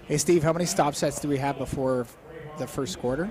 Hey, Steve, how many stop sets do we have before the first quarter?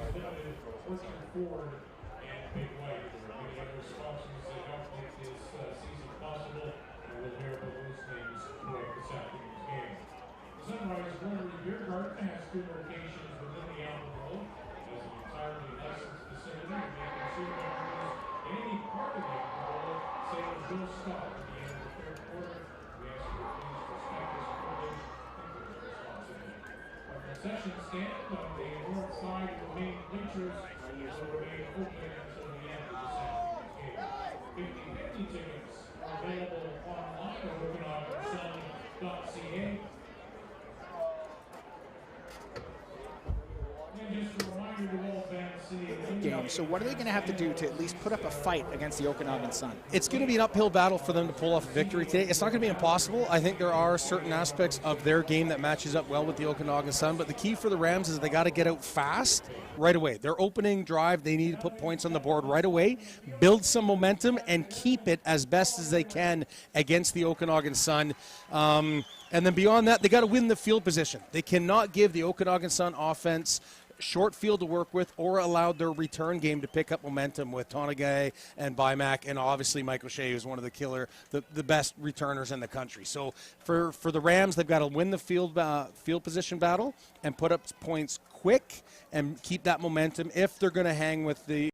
Game. So what are they going to have to do to at least put up a fight against the Okanagan Sun? It's going to be an uphill battle for them to pull off a victory today. It's not going to be impossible. I think there are certain aspects of their game that matches up well with the Okanagan Sun, but the key for the Rams is they got to get out fast right away. Their opening drive, they need to put points on the board right away, build some momentum, and keep it as best as they can against the Okanagan Sun. And then beyond that, they got to win the field position. They cannot give the Okanagan Sun offense short field to work with or allow their return game to pick up momentum with Tonagay and Bymack and obviously Mike O'Shea, who's one of the best returners in the country. So for the Rams, they've got to win the field position battle and put up points quick and keep that momentum if they're going to hang with the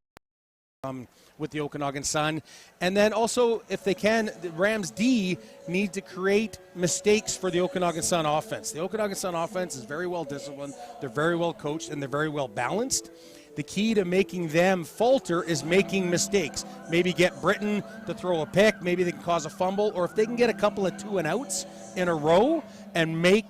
Okanagan Sun. And then also, if they can, the Rams D need to create mistakes for the Okanagan Sun offense. The Okanagan Sun offense is very well disciplined, they're very well coached, and they're very well balanced. The key to making them falter is making mistakes. Maybe get Britton to throw a pick, maybe they can cause a fumble, or if they can get a couple of 2-and-outs in a row and make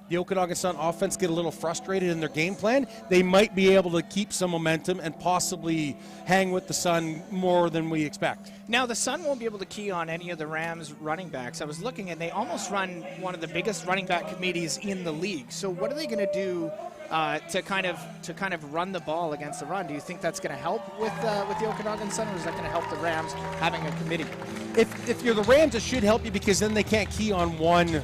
the Okanagan Sun offense get a little frustrated in their game plan, they might be able to keep some momentum and possibly hang with the Sun more than we expect. Now, the Sun won't be able to key on any of the Rams running backs. I was looking, and they almost run one of the biggest running back committees in the league. So what are they going to do to kind of run the ball against the run? Do you think that's going to help with the Okanagan Sun, or is that going to help the Rams having a committee? If you're the Rams, it should help you because then they can't key on one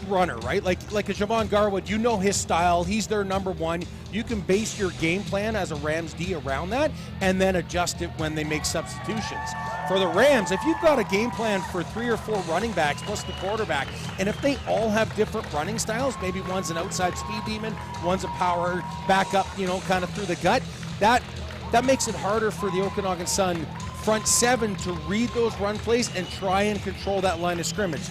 runner, right? Like a Javon Garwood, you know his style. He's their number one. You can base your game plan as a Rams D around that and then adjust it when they make substitutions. For the Rams, if you've got a game plan for 3 or 4 running backs plus the quarterback, and if they all have different running styles, maybe one's an outside speed demon, one's a power backup, kind of through the gut, that makes it harder for the Okanagan Sun front 7 to read those run plays and try and control that line of scrimmage.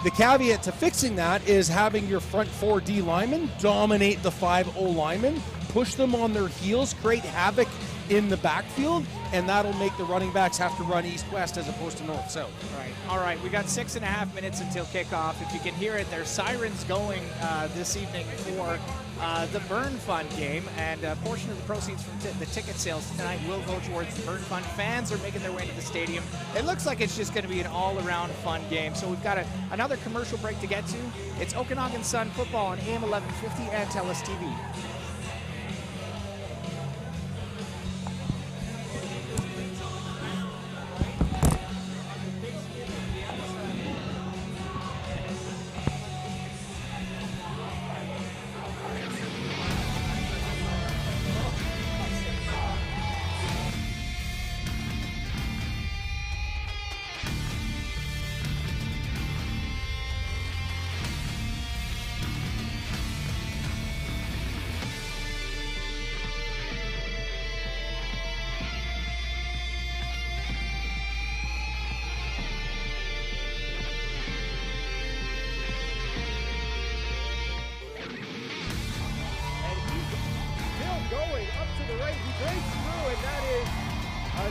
The caveat to fixing that is having your front 4 D linemen dominate the 5 O linemen, push them on their heels, create havoc in the backfield, and that'll make the running backs have to run east-west as opposed to north-south. Right. All right, we got 6.5 minutes until kickoff. If you can hear it, there's sirens going this evening for the Burn Fund game, and a portion of the proceeds from the ticket sales tonight will go towards the Burn Fund. Fans are making their way to the stadium. It looks like it's just going to be an all-around fun game. So we've got another commercial break to get to. It's Okanagan Sun football on AM 1150 and TELUS TV.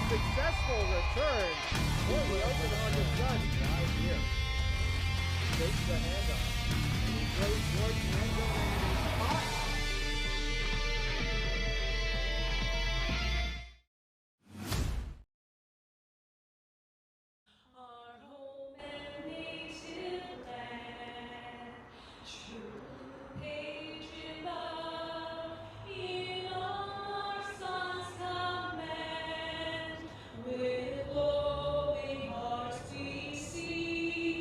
Successful return for the Okanagan Sun right here. Takes the handoff. And he throws towards the end zone and he's caught. With glowing hearts we see.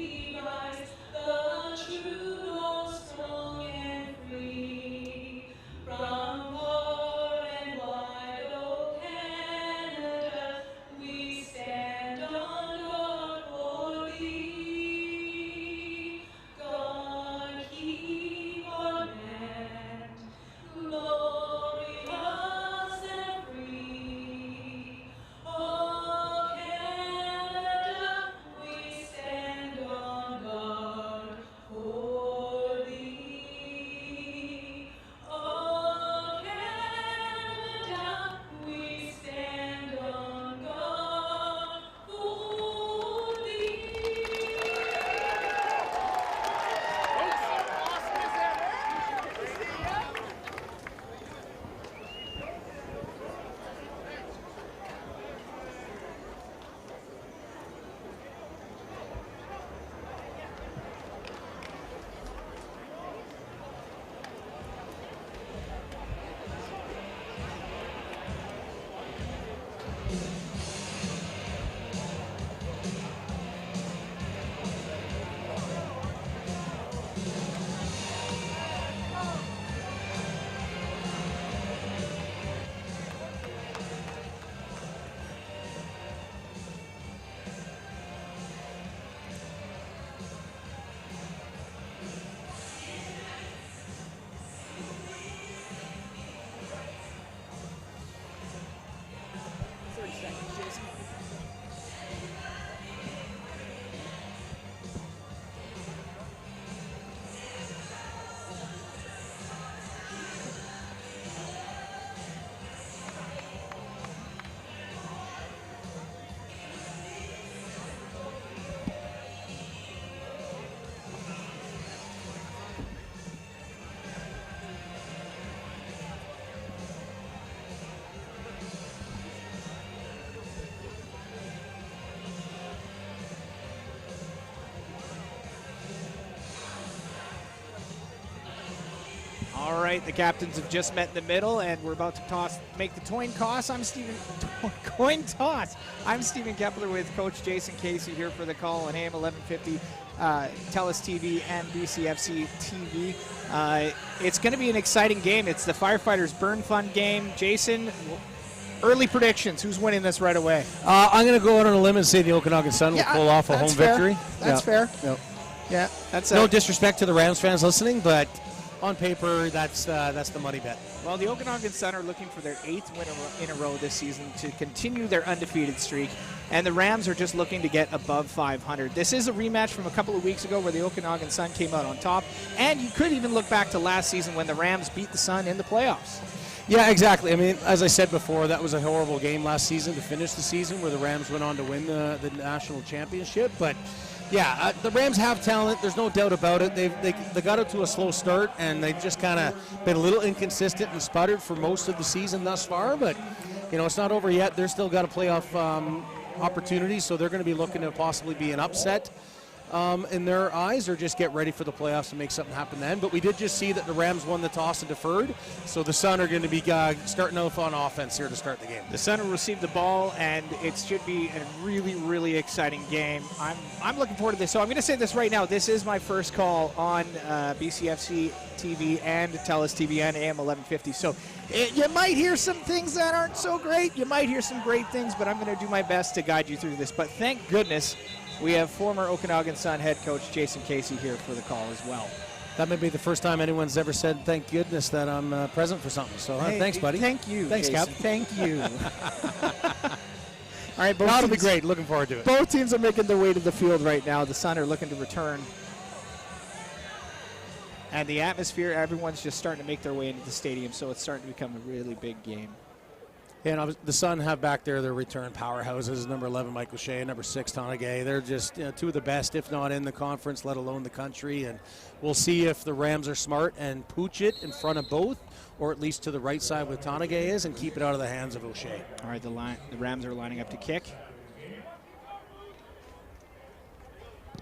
right, the captains have just met in the middle, and we're about to make the coin toss. I'm Stephen Kepler with Coach Jason Casey here for the call on AM 1150, TELUS TV, and BCFC TV. It's going to be an exciting game. It's the Firefighters Burn Fun game. Jason, early predictions. Who's winning this right away? I'm going to go out on a limb and say the Okanagan Sun will pull off a home victory. That's fair. Yep. Yeah, that's no disrespect to the Rams fans listening, but on paper, that's the money bet. Well, the Okanagan Sun are looking for their 8th win in a row this season to continue their undefeated streak, and the Rams are just looking to get above 500. This is a rematch from a couple of weeks ago where the Okanagan Sun came out on top, and you could even look back to last season when the Rams beat the Sun in the playoffs. Yeah, exactly. I mean, as I said before, that was a horrible game last season to finish the season where the Rams went on to win the national championship, but yeah, the Rams have talent. There's no doubt about it. They got it to a slow start, and they've just kind of been a little inconsistent and sputtered for most of the season thus far. But, it's not over yet. They're still got a playoff opportunity, so they're going to be looking to possibly be an upset in their eyes, or just get ready for the playoffs and make something happen then. But we did just see that the Rams won the toss and deferred, so the Sun are going to be starting off on offense here to start the game. The Sun will receive the ball, and it should be a really, really exciting game. I'm looking forward to this. So I'm going to say this right now. This is my first call on BCFC TV and TELUS TV and AM 1150. So you might hear some things that aren't so great. You might hear some great things, but I'm going to do my best to guide you through this. But thank goodness we have former Okanagan Sun head coach Jason Casey here for the call as well. That may be the first time anyone's ever said thank goodness that I'm present for something. So thanks, buddy. Thank you. Thanks, Jason. Cap. Thank you. All right, that'll be great. Looking forward to it. Both teams are making their way to the field right now. The Sun are looking to return. And the atmosphere, everyone's just starting to make their way into the stadium, so it's starting to become a really big game. And the Sun have back there their return powerhouses, number 11, Mike O'Shea, number 6, Tonagay. They're just two of the best, if not in the conference, let alone the country. And we'll see if the Rams are smart and pooch it in front of both, or at least to the right side where Tonagay is, and keep it out of the hands of O'Shea. All right, the Rams are lining up to kick.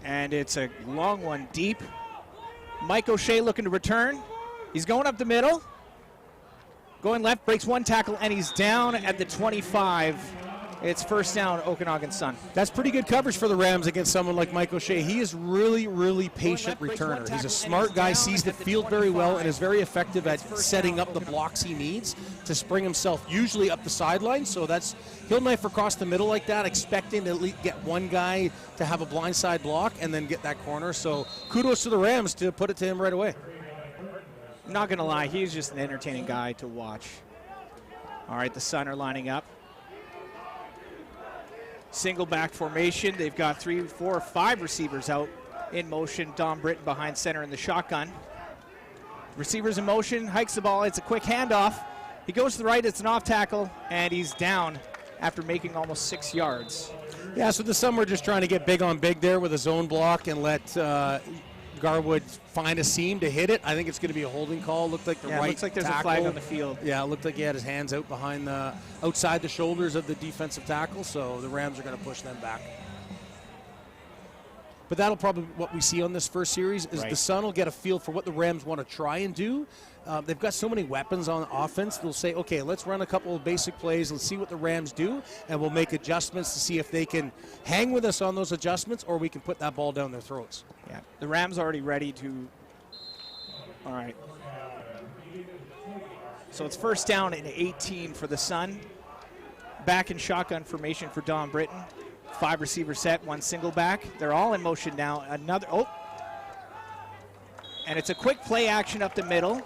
And it's a long one deep. Mike O'Shea looking to return. He's going up the middle. Going left, breaks one tackle, and he's down at the 25. It's first down, Okanagan Sun. That's pretty good coverage for the Rams against someone like Mike O'Shea. He is really, really patient returner. He's a smart guy, sees the field very well, and is very effective at setting up the blocks he needs to spring himself usually up the sideline. So he'll knife across the middle like that, expecting to at least get one guy to have a blindside block and then get that corner. So kudos to the Rams to put it to him right away. Not going to lie, he's just an entertaining guy to watch. All right, the Sun are lining up. Single back formation. They've got 3, 4, 5 receivers out in motion. Dom Britton behind center in the shotgun. Receivers in motion, hikes the ball. It's a quick handoff. He goes to the right, it's an off tackle, and he's down after making almost 6 yards. Yeah, so the Sun were just trying to get big on big there with a zone block and let Garwood find a seam to hit it. I think it's going to be a holding call. Looked like it looks like there's tackle. A flag on the field. Yeah, it looked like he had his hands out behind outside the shoulders of the defensive tackle, so the Rams are going to push them back. But that'll probably what we see on this first series is the Sun will get a feel for what the Rams want to try and do. They've got so many weapons on offense. They'll say, okay, let's run a couple of basic plays. Let's see what the Rams do, and we'll make adjustments to see if they can hang with us on those adjustments, or we can put that ball down their throats. Yeah, the Rams already ready to. All right. So it's first down and 18 for the Sun. Back in shotgun formation for Dom Britton. 5 receiver set, 1 single back. They're all in motion now. And it's a quick play action up the middle.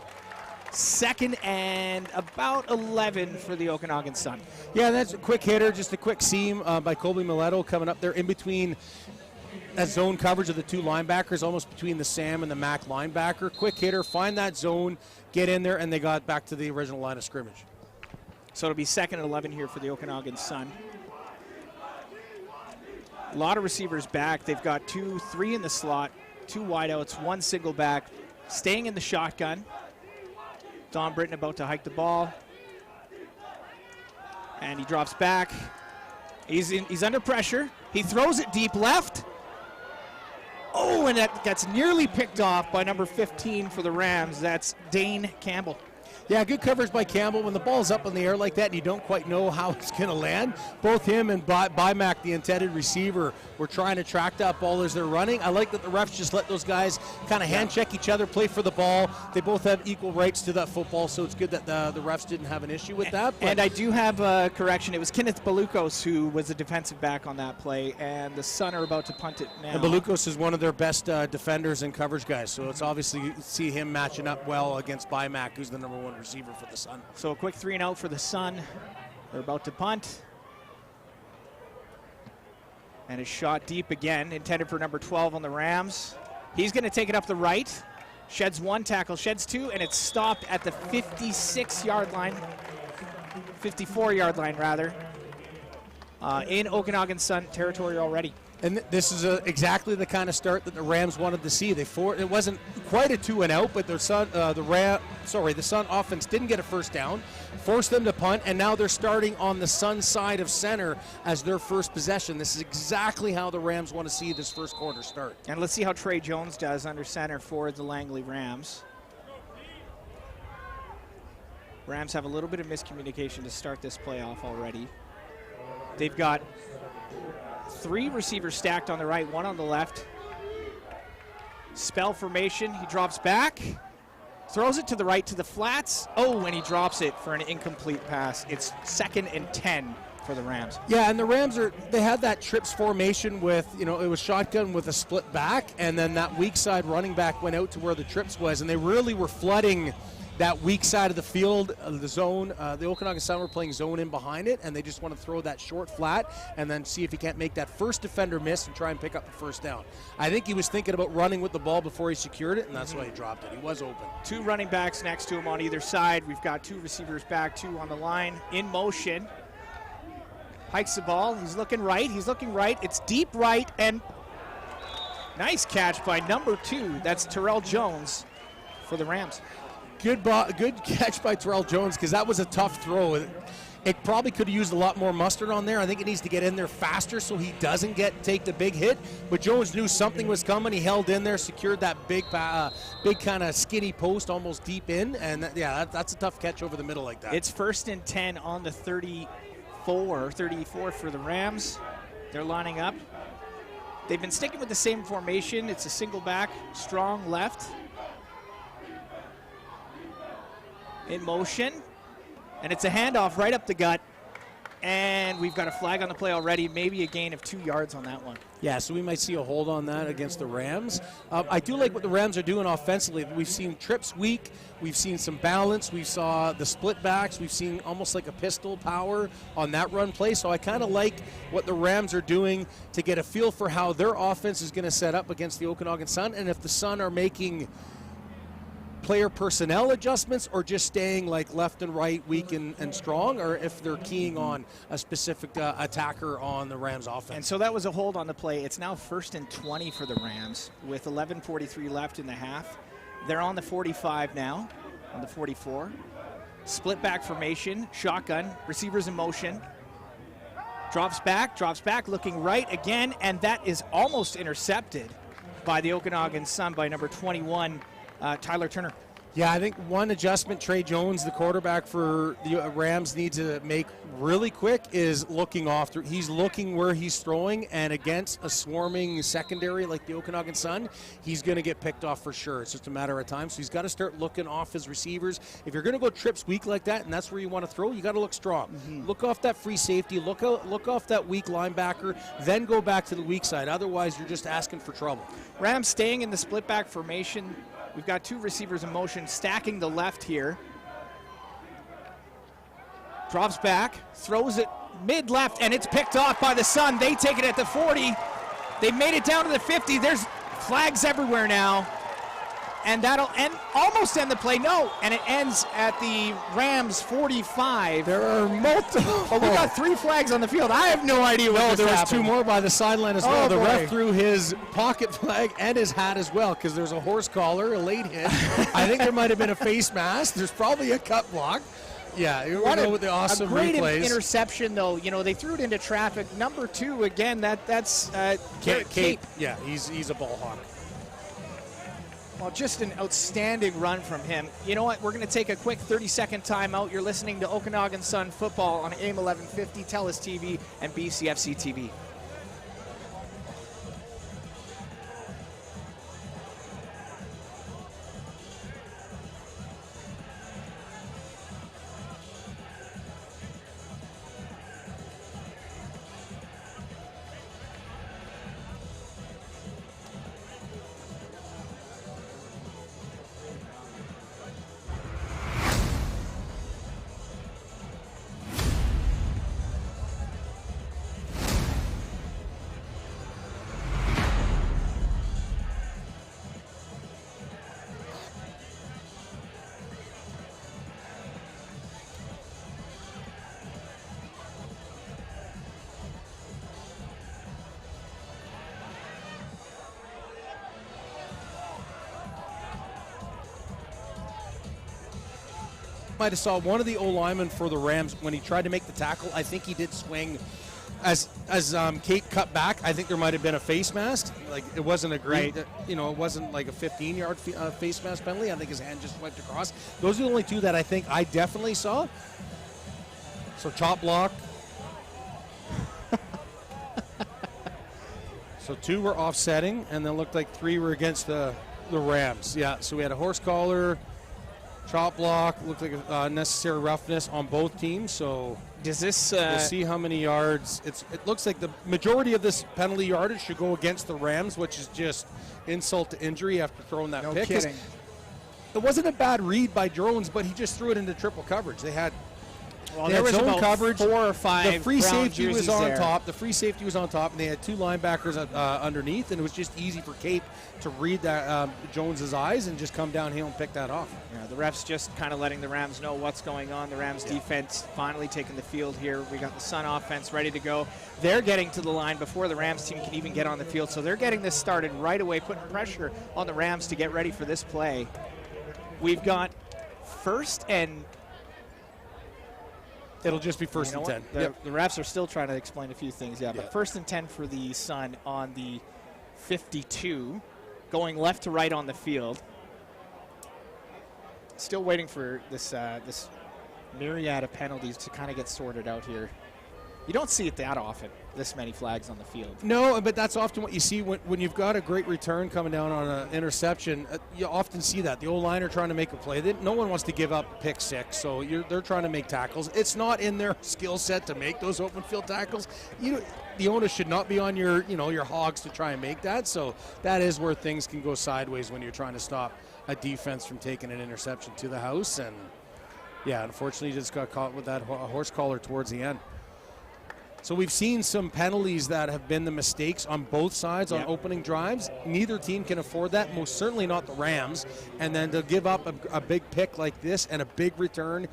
2nd and about 11 for the Okanagan Sun. Yeah, that's a quick hitter, just a quick seam by Colby Mileto coming up there in between that zone coverage of the 2 linebackers, almost between the Sam and the Mac linebacker. Quick hitter, find that zone, get in there, and they got back to the original line of scrimmage. So it'll be 2nd and 11 here for the Okanagan Sun. A lot of receivers back. They've got 2, 3 in the slot, 2 wideouts, 1 single back, staying in the shotgun. Don Britton about to hike the ball. And he drops back. He's under pressure. He throws it deep left. Oh, and that gets nearly picked off by number 15 for the Rams. That's Dane Campbell. Yeah, good coverage by Campbell. When the ball's up in the air like that and you don't quite know how it's going to land, both him and Bymack, the intended receiver, were trying to track that ball as they're running. I like that the refs just let those guys kind of hand check each other, play for the ball. They both have equal rights to that football, so it's good that the refs didn't have an issue with that. And I do have a correction. It was Kenneth Balukos who was the defensive back on that play, and the Sun are about to punt it now. And Balukos is one of their best defenders and coverage guys, so it's obviously you see him matching up well against Bymack, who's the number 1 receiver for the Sun. So a quick 3-and-out for the Sun. They're about to punt. And a shot deep again, intended for number 12 on the Rams. He's going to take it up the right. Sheds 1 tackle, sheds 2, and it's stopped at the 56-yard line. 54-yard line, rather. In Okanagan Sun territory already. And this is exactly the kind of start that the Rams wanted to see. It wasn't quite a 2-and-out, but the Sun offense didn't get a first down, forced them to punt, and now they're starting on the Sun side of center as their first possession. This is exactly how the Rams want to see this first quarter start. And let's see how Trey Jones does under center for the Langley Rams. Rams have a little bit of miscommunication to start this playoff already. They've got 3 receivers stacked on the right, 1 on the left. Spell formation, he drops back, throws it to the right to the flats. Oh, and he drops it for an incomplete pass. It's 2nd and 10 for the Rams. Yeah, and the Rams they had that trips formation with, it was shotgun with a split back, and then that weak side running back went out to where the trips was, and they really were flooding that weak side of the field, the zone. The Okanagan Sun were playing zone in behind it, and they just want to throw that short flat and then see if he can't make that first defender miss and try and pick up the first down. I think he was thinking about running with the ball before he secured it, and that's why he dropped it. He was open. 2 running backs next to him on either side. We've got 2 receivers back, 2 on the line. In motion. Hikes the ball. He's looking right. It's deep right, and nice catch by number 2. That's Terrell Jones for the Rams. Good catch by Terrell Jones, because that was a tough throw. It probably could have used a lot more mustard on there. I think it needs to get in there faster so he doesn't take the big hit. But Jones knew something was coming. He held in there, secured that big kind of skinny post almost deep in. And that's a tough catch over the middle like that. It's 1st and 10 on the 34 for the Rams. They're lining up. They've been sticking with the same formation. It's a single back, strong left. In motion, and it's a handoff right up the gut, and we've got a flag on the play already, maybe a gain of 2 yards on that one. Yeah, so we might see a hold on that against the Rams. I do like what the Rams are doing offensively. We've seen trips weak, we've seen some balance, we saw the split backs, we've seen almost like a pistol power on that run play, so I kind of like what the Rams are doing to get a feel for how their offense is going to set up against the Okanagan Sun, and if the Sun are making player personnel adjustments or just staying like left and right, weak and strong, or if they're keying on a specific attacker on the Rams offense. And so that was a hold on the play. It's now 1st and 20 for the Rams with 11:43 left in the half. They're on the 45 now, on the 44. Split back formation, shotgun, receivers in motion. Drops back, looking right again, and that is almost intercepted by the Okanagan Sun by number 21, Tyler Turner. Yeah, I think one adjustment Trey Jones, the quarterback for the Rams, needs to make really quick is looking off. He's looking where he's throwing, and against a swarming secondary like the Okanagan Sun, he's going to get picked off for sure. It's just a matter of time. So he's got to start looking off his receivers. If you're going to go trips weak like that, and that's where you want to throw, you got to look strong. Look off that free safety. Look off that weak linebacker. Then go back to the weak side. Otherwise, you're just asking for trouble. Rams staying in the split back formation. We've got 2 receivers in motion, stacking the left here. Drops back, throws it mid-left, and it's picked off by the Sun. They take it at the 40. They've made it down to the 50. There's flags everywhere now. And that'll almost end the play. No, and it ends at the Rams 45. There are multiple. Oh, we got 3 flags on the field. I have no idea what there was happened. 2 more by the sideline as well. Oh, the boy. ref threw his pocket flag and his hat as well, because there's a horse collar, a late hit. I think there might have been a face mask. There's probably a cut block. Yeah, you know with the awesome a great replays. Interception, though. They threw it into traffic. Number 2, again, that's Cape. Yeah, he's a ball hawk. Well, just an outstanding run from him. You know what? We're going to take a quick 30-second timeout. You're listening to Okanagan Sun Football on AIM 1150, TELUS TV, and BCFC TV. Might have saw one of the O-linemen for the Rams when he tried to make the tackle. I think he did swing as Kate cut back. I think there might have been a face mask. Like, it wasn't a great, it wasn't like a 15-yard face mask penalty. I think his hand just went across. Those are the only two that I think I definitely saw. So chop block. So 2 were offsetting, and then looked like 3 were against the Rams. Yeah, so we had a horse collar, chop block, looked like unnecessary roughness on both teams. So does this? We'll see how many yards. It looks like the majority of this penalty yardage should go against the Rams, which is just insult to injury after throwing that no pick. Kidding. It wasn't a bad read by Jones, but he just threw it into triple coverage. They had. Well, there was zone about coverage. 4 or 5. The free safety was on there. top. The free safety was on top, and they had 2 linebackers underneath, and it was just easy for Cape to read that Jones's eyes and just come downhill and pick that off. Yeah, the refs just kind of letting the Rams know what's going on. The Rams defense finally taking the field here. We got the Sun offense ready to go. They're getting to the line before the Rams team can even get on the field, so they're getting this started right away, putting pressure on the Rams to get ready for this play. We've got first and... It'll just be first and 10. The refs are still trying to explain a few things, but first and 10 for the Sun on the 52, going left to right on the field. Still waiting for this this myriad of penalties to kind of get sorted out here. You don't see it that often, this many flags on the field. No, but that's often what you see when you've got a great return coming down on an interception. You often see that. The O-liner trying to make a play. No one wants to give up pick 6, so they're trying to make tackles. It's not in their skill set to make those open field tackles. The onus should not be on your hogs to try and make that, so that is where things can go sideways when you're trying to stop a defense from taking an interception to the house. And, yeah, unfortunately, just got caught with that horse collar towards the end. So we've seen some penalties that have been the mistakes on both sides on opening drives. Neither team can afford that, most certainly not the Rams. And then to give up a big pick like this and a big return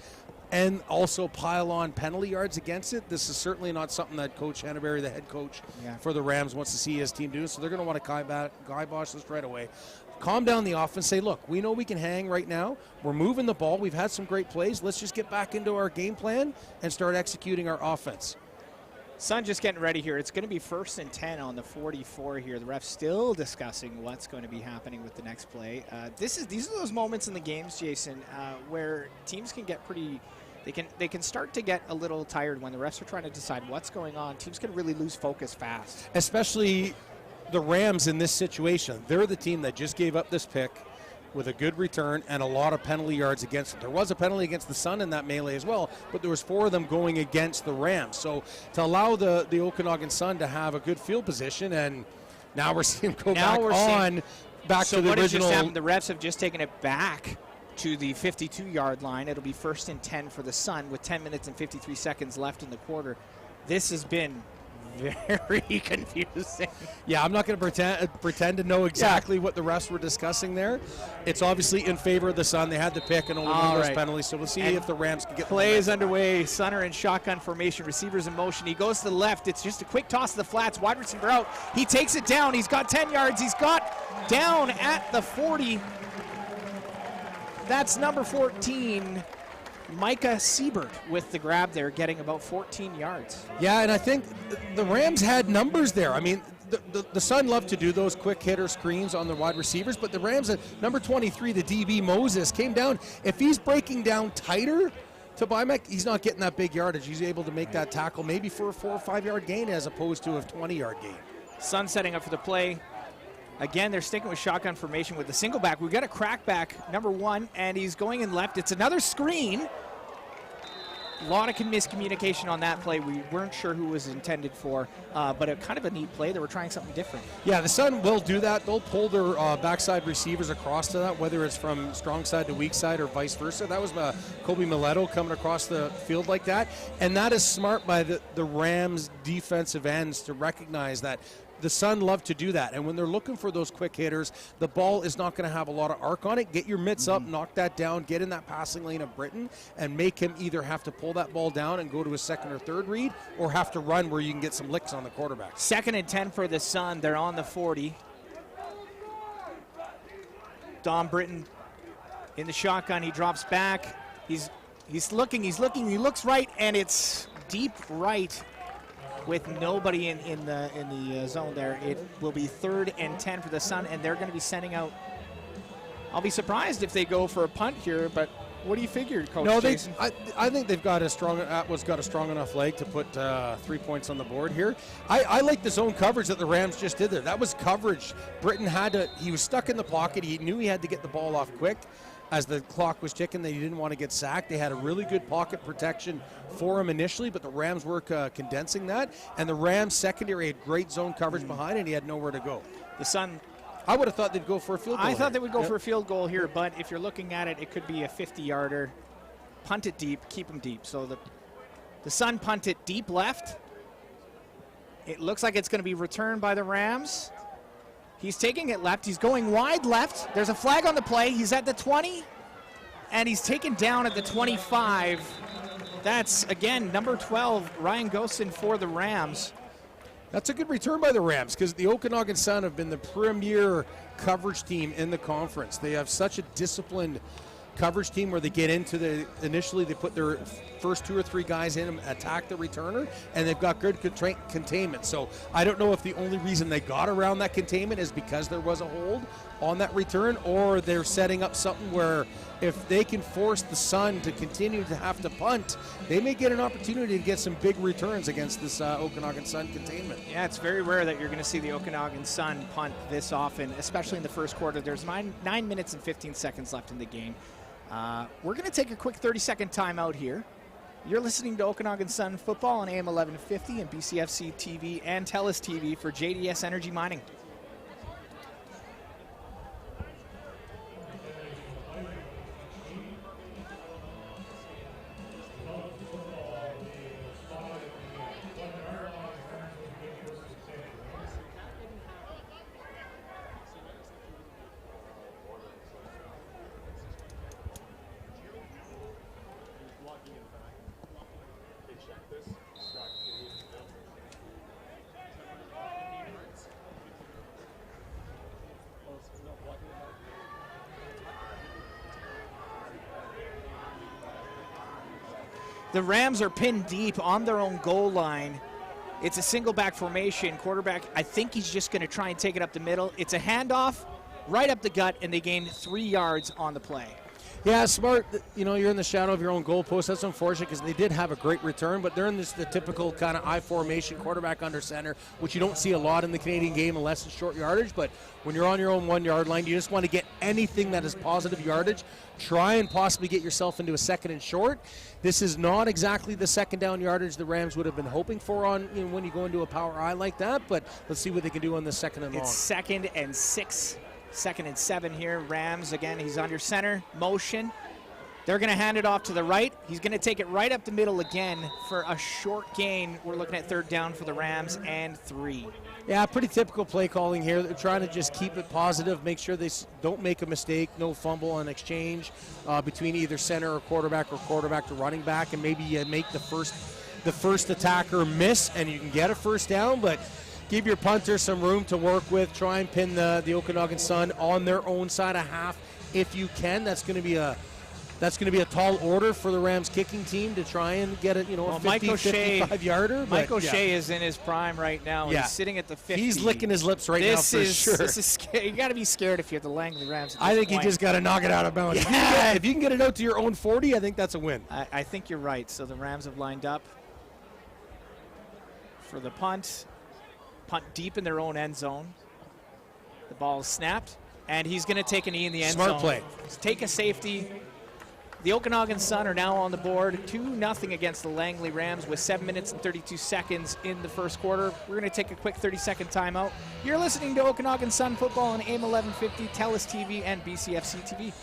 and also pile on penalty yards against it, this is certainly not something that Coach Hannaberry, the head coach for the Rams, wants to see his team do. So they're going to want to kibosh this right away. Calm down the offense. Say, look, we know we can hang right now. We're moving the ball. We've had some great plays. Let's just get back into our game plan and start executing our offense. Sun just getting ready here. It's going to be first and 10 on the 44 here. The refs still discussing what's going to be happening with the next play. These are those moments in the games, Jason, where teams can get pretty. They can start to get a little tired when the refs are trying to decide what's going on. Teams can really lose focus fast. Especially the Rams in this situation. They're the team that just gave up this pick with a good return and a lot of penalty yards against them. There was a penalty against the Sun in that melee as well, but there was 4 of them going against the Rams. So to allow the Okanagan Sun to have a good field position, and now we're seeing them go back to the original. So what has just happened? The refs have just taken it back to the 52-yard line. It'll be first and 10 for the Sun with 10 minutes and 53 seconds left in the quarter. This has been very confusing. Yeah, I'm not going to pretend to know exactly what the refs were discussing there. It's obviously in favor of the Sun. They had the pick and only one those penalties, so we'll see if the Rams can get play is underway. Sunner in shotgun formation. Receivers in motion. He goes to the left. It's just a quick toss to the flats. Wide receiver out. He takes it down. He's got 10 yards. He's got down at the 40. That's number 14. Micah Siebert with the grab there, getting about 14 yards. Yeah, and I think the Rams had numbers there. I mean, the Sun love to do those quick hitter screens on the wide receivers, but the Rams at number 23, the DB Moses, came down. If he's breaking down tighter to Bymek, he's not getting that big yardage. He's able to make that tackle maybe for a 4 or 5 yard gain as opposed to a 20-yard gain. Sun setting up for the play. Again, they're sticking with shotgun formation with the single back. We've got a crackback, number 1, and he's going in left. It's another screen. A lot of miscommunication on that play. We weren't sure who was intended for, but a kind of a neat play. They were trying something different. Yeah, the Sun will do that. They'll pull their backside receivers across to that, whether it's from strong side to weak side or vice versa. That was Kobe Mileto coming across the field like that. And that is smart by the Rams defensive ends to recognize that the Sun love to do that. And when they're looking for those quick hitters, the ball is not going to have a lot of arc on it. Get your mitts up, knock that down, get in that passing lane of Britton, and make him either have to pull that ball down and go to a second or third read, or have to run where you can get some licks on the quarterback. 2nd and 10 for the Sun. They're on the 40. Dom Britton in the shotgun. He drops back. He's looking, he looks right, and it's deep right with nobody in the zone there. It will be 3rd and 10 for the Sun, and they're going to be sending out. I'll be surprised if they go for a punt here, but what do you figure, Coach Jason? I think they've got Atwood's got a strong enough leg to put 3 points on the board here. I like the zone coverage that the Rams just did there. That was coverage. Britton he was stuck in the pocket. He knew he had to get the ball off quick. As the clock was ticking, they didn't want to get sacked. They had a really good pocket protection for him initially, but the Rams were condensing that. And the Rams secondary had great zone coverage behind, and he had nowhere to go. The Sun, I would have thought they'd go for a field goal. I thought they would go for a field goal here, but if you're looking at it, it could be a 50-yarder. Punt it deep, keep them deep. So the Sun punt it deep left. It looks like it's going to be returned by the Rams. He's taking it left. He's going wide left. There's a flag on the play. He's at the 20, and he's taken down at the 25. That's, again, number 12, Ryan Gosen for the Rams. That's a good return by the Rams because the Okanagan Sun have been the premier coverage team in the conference. They have such a disciplined coverage team where they get into initially they put their first 2 or 3 guys in and attack the returner, and they've got good containment. So I don't know if the only reason they got around that containment is because there was a hold on that return, or they're setting up something where if they can force the Sun to continue to have to punt, they may get an opportunity to get some big returns against this Okanagan Sun containment. Yeah, it's very rare that you're going to see the Okanagan Sun punt this often, especially in the first quarter. There's 9 minutes and 15 seconds left in the game. We're going to take a quick 30-second timeout here. You're listening to Okanagan Sun Football on AM 1150 and BCFC TV and TELUS TV for JDS Energy Mining. The Rams are pinned deep on their own goal line. It's a single back formation. Quarterback, I think he's just going to try and take it up the middle. It's a handoff right up the gut, and they gain 3 yards on the play. Yeah, smart. You know, you're in the shadow of your own goalpost. That's unfortunate because they did have a great return, but they're in the typical kind of I formation, quarterback under center, which you don't see a lot in the Canadian game unless it's short yardage. But when you're on your own 1 yard line, you just want to get anything that is positive yardage. Try and possibly get yourself into a 2nd and short. This is not exactly the 2nd down yardage the Rams would have been hoping for on when you go into a power I like that. But let's see what they can do on the 2nd and long. It's 2nd and 6. 2nd and 7 here. Rams, again, he's under center, motion. They're going to hand it off to the right. He's going to take it right up the middle again for a short gain. We're looking at 3rd down for the Rams and 3. Yeah, pretty typical play calling here. They're trying to just keep it positive, make sure they don't make a mistake, no fumble on exchange between either center or quarterback to running back, and maybe you make the first attacker miss and you can get a 1st down, but give your punter some room to work with. Try and pin the Okanagan Sun on their own side of half if you can. That's going to be a That's going to be a tall order for the Rams kicking team to try and get it, a 50, 55-yarder. Mike O'Shea is in his prime right now. Yeah. He's sitting at the 50. He's licking his lips right now for sure. This is scary. You got to be scared if you have the Langley Rams. I think you just got to knock it out of bounds. Yeah. If you can get it out to your own 40, I think that's a win. I think you're right. So the Rams have lined up for the punt. Punt deep in their own end zone. The ball is snapped, and he's going to take a knee in the end zone. Smart play. Take a safety. The Okanagan Sun are now on the board, 2-0 against the Langley Rams with 7 minutes and 32 seconds in the first quarter. We're going to take a quick 30-second timeout. You're listening to Okanagan Sun football on AIM 1150, TELUS TV, and BCFC TV.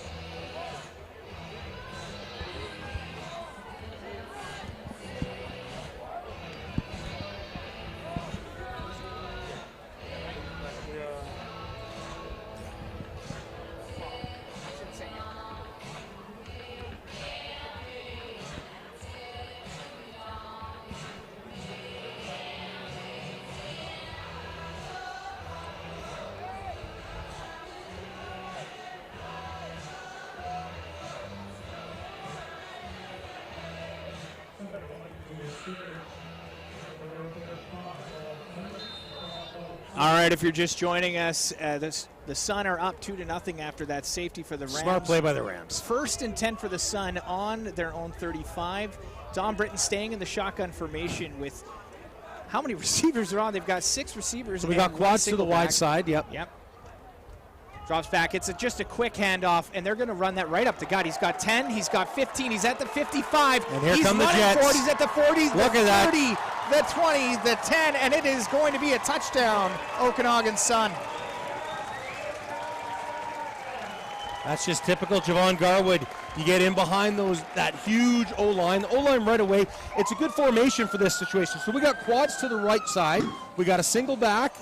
All right, if you're just joining us, the Sun are up 2-0 after that safety for the Rams. Smart play by the Rams. 1st and 10 for the Sun on their own 35. Don Britton staying in the shotgun formation with how many receivers are on? They've got 6 receivers. So we got quads to the wide side. Yep. Drops back. It's just a quick handoff, and they're going to run that right up the gut. He's got 10. He's got 15. He's at the 55. And here come the Jets. He's at the 40. Look the at 30, the 20, the 10, and it is going to be a touchdown, Okanagan Sun. That's just typical Javon Garwood. You get in behind that huge O-line. The O-line right away, it's a good formation for this situation. So we got quads to the right side. We got a single back.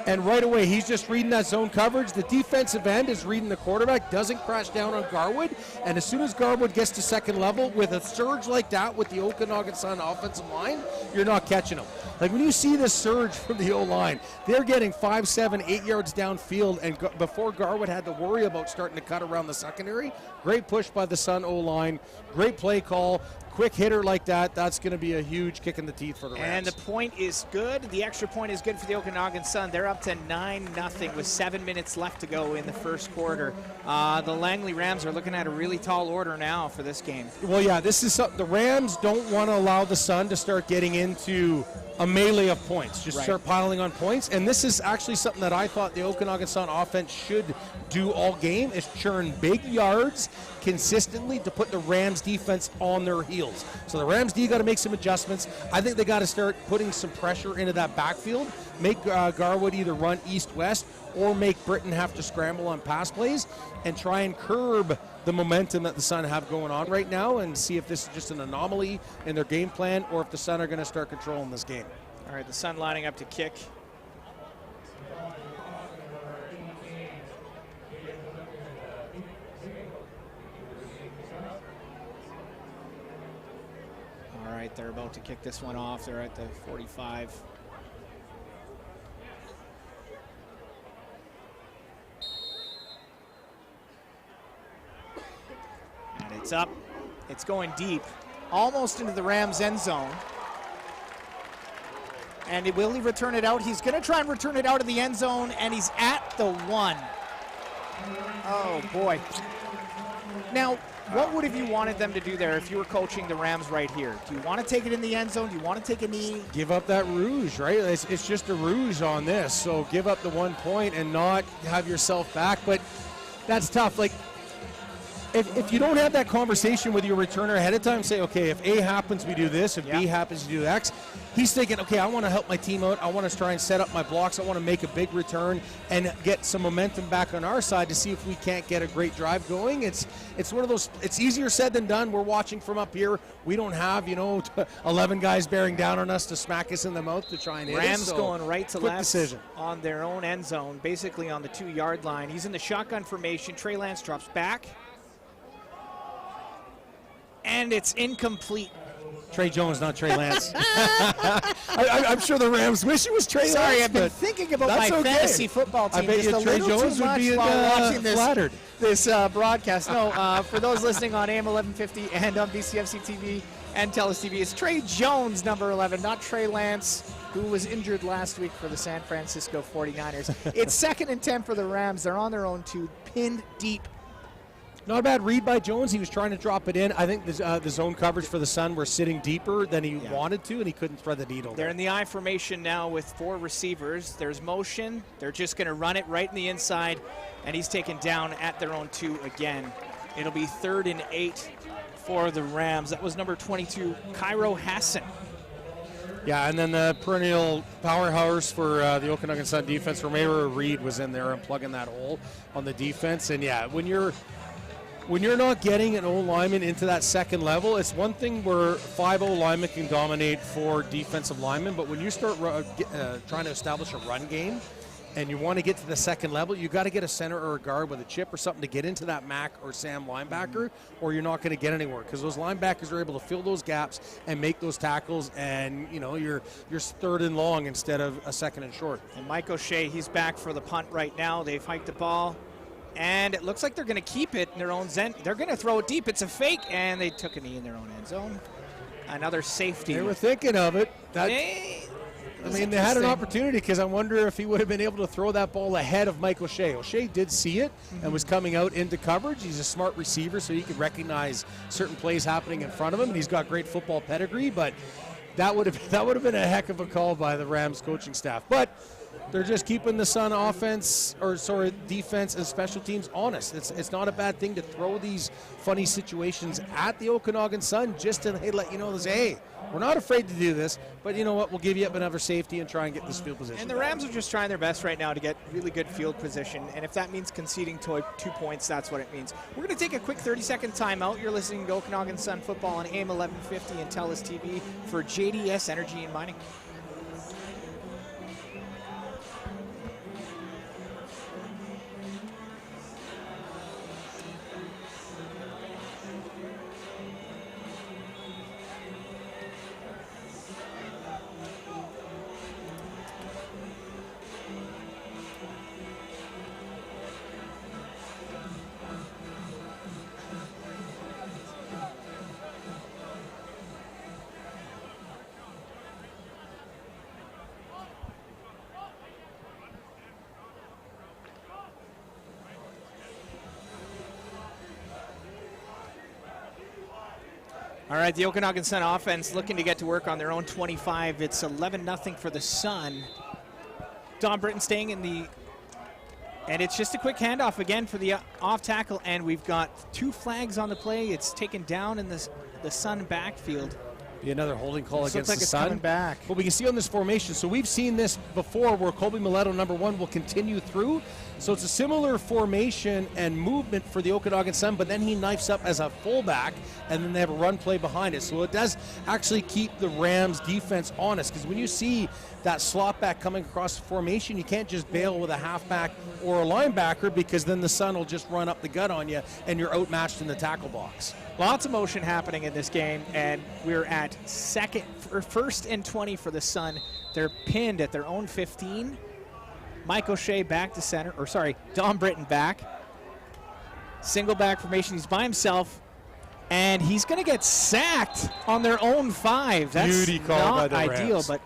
And right away, he's just reading that zone coverage. The defensive end is reading the quarterback, doesn't crash down on Garwood. And as soon as Garwood gets to second level, with a surge like that with the Okanagan Sun offensive line, you're not catching him. Like when you see this surge from the O-line, they're getting 5, 7, 8 yards downfield. And before Garwood had to worry about starting to cut around the secondary, great push by the Sun O-line, great play call. Quick hitter like that, that's going to be a huge kick in the teeth for the Rams. And the point is good. The extra point is good for the Okanagan Sun. They're up to 9-0 with 7 minutes left to go in the first quarter. The Langley Rams are looking at a really tall order now for this game. Well, yeah, this is something. The Rams don't want to allow the Sun to start getting into a melee of points, just start piling on points. And this is actually something that I thought the Okanagan Sun offense should do all game, is churn big yards consistently to put the Rams defense on their heels. So the Rams D got to make some adjustments. I think they got to start putting some pressure into that backfield, make Garwood either run east-west or make Britton have to scramble on pass plays and try and curb the momentum that the Sun have going on right now and see if this is just an anomaly in their game plan or if the Sun are going to start controlling this game. All right, the Sun lining up to kick. All right, they're about to kick this one off. They're at the 45. And it's up. It's going deep, almost into the Rams' end zone. And will he return it out? He's going to try and return it out of the end zone, and he's at the 1. Oh, boy. Now, what would have you wanted them to do there if you were coaching the Rams right here? Do you want to take it in the end zone? Do you want to take a knee? Give up that ruse, right? It's just a ruse on this. So give up the 1 point and not have yourself back. But that's tough. Like, if you don't have that conversation with your returner ahead of time, say, okay, if A happens, we do this. If B happens, you do X. He's thinking, okay, I want to help my team out. I want to try and set up my blocks. I want to make a big return and get some momentum back on our side to see if we can't get a great drive going. It's one of those, it's easier said than done. We're watching from up here. We don't have, 11 guys bearing down on us to smack us in the mouth to try and hit us. Rams going right to left decision on their own end zone, basically on the 2-yard line. He's in the shotgun formation. Trey Lance drops back. And it's incomplete. Trey Jones, not Trey Lance. I'm sure the Rams wish it was Trey Lance. Sorry, I've been thinking about my fantasy football team. I bet just you Trey Jones would be watching flattered. this broadcast. No, for those listening on AM 1150 and on BCFC TV and Telus TV, it's Trey Jones, number 11, not Trey Lance, who was injured last week for the San Francisco 49ers. It's 2nd and 10 for the Rams. They're on their own 2, pinned deep. Not a bad read by Jones. He was trying to drop it in. I think the zone coverage for the Sun were sitting deeper than he wanted to, and he couldn't thread the needle. They're in the I formation now with 4 receivers. There's motion. They're just going to run it right in the inside, and he's taken down at their own 2 again. It'll be 3rd and 8 for the Rams. That was number 22, Cairo Hassan. Yeah, and then the perennial powerhouse for the Okanagan Sun defense, Romero Reed, was in there and plugging that hole on the defense. And yeah, when you're not getting an O lineman into that second level, it's one thing where 5 O linemen can dominate 4 defensive linemen, but when you start trying to establish a run game and you want to get to the second level, you got to get a center or a guard with a chip or something to get into that Mac or Sam linebacker, or you're not going to get anywhere, because those linebackers are able to fill those gaps and make those tackles, and you're 3rd and long instead of a 2nd and short. And Mike O'Shea, he's back for the punt right now. They've hiked the ball, and it looks like they're going to keep it in their own end. They're going to throw it deep. It's a fake, and they took a knee in their own end zone. Another safety. They were thinking of it. They had an opportunity, because I wonder if he would have been able to throw that ball ahead of Mike O'Shea. O'Shea did see it and was coming out into coverage. He's a smart receiver, so he could recognize certain plays happening in front of him, and he's got great football pedigree, but that would have been a heck of a call by the Rams coaching staff. But they're just keeping the Sun defense and special teams honest. It's not a bad thing to throw these funny situations at the Okanagan Sun just to let you know, hey, we're not afraid to do this, but you know what, we'll give you up another safety and try and get this field position. And the Rams are just trying their best right now to get really good field position, and if that means conceding 2 points, that's what it means. We're going to take a quick 30-second timeout. You're listening to Okanagan Sun Football on AM 1150 and Telus TV for JDS Energy and Mining. All right, the Okanagan Sun offense looking to get to work on their own 25. It's 11-0 for the Sun. Don Britton staying in the... And it's just a quick handoff again for the off tackle, and we've got 2 flags on the play. It's taken down in the Sun backfield. Be another holding call This against looks like the it's Sun. coming back. But we can see on this formation, so we've seen this before where Colby Mileto, number 1, will continue through. So it's a similar formation and movement for the Okanagan Sun, but then he knifes up as a fullback, and then they have a run play behind it. So it does actually keep the Rams defense honest, because when you see that slot back coming across the formation, you can't just bail with a halfback or a linebacker, because then the Sun will just run up the gut on you and you're outmatched in the tackle box. Lots of motion happening in this game, and we're at 1st and 20 for the Sun. They're pinned at their own 15. Mike O'Shea back to center, Don Britton back. Single back formation, he's by himself, and he's going to get sacked on their own 5. That's Beauty call not by the ideal, Rams. but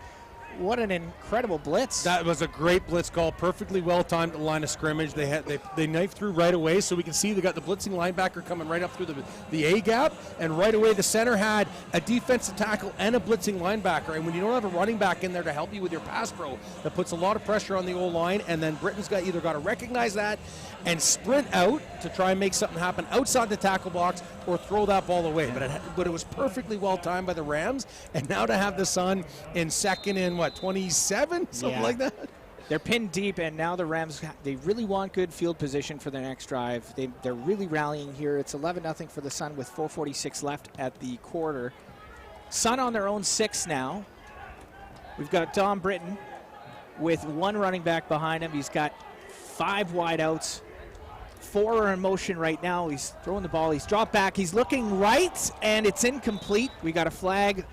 what an incredible blitz. That was a great blitz call, perfectly well timed at the line of scrimmage. They knifed through right away, so we can see they got the blitzing linebacker coming right up through the A gap, and right away the center had a defensive tackle and a blitzing linebacker. And when you don't have a running back in there to help you with your pass pro, that puts a lot of pressure on the O-line, and then Britton's either got to recognize that and sprint out to try and make something happen outside the tackle box, or throw that ball away. But it was perfectly well timed by the Rams, and now to have the Sun in 2nd and 27, something like that. They're pinned deep, and now the Rams, they really want good field position for their next drive. They're really rallying here. It's 11-0 for the Sun with 4:46 left at the quarter. Sun on their own 6 now. We've got Don Britton with 1 running back behind him. He's got 5 wideouts, 4 are in motion right now. He's throwing the ball. He's dropped back. He's looking right, and it's incomplete. We got a flag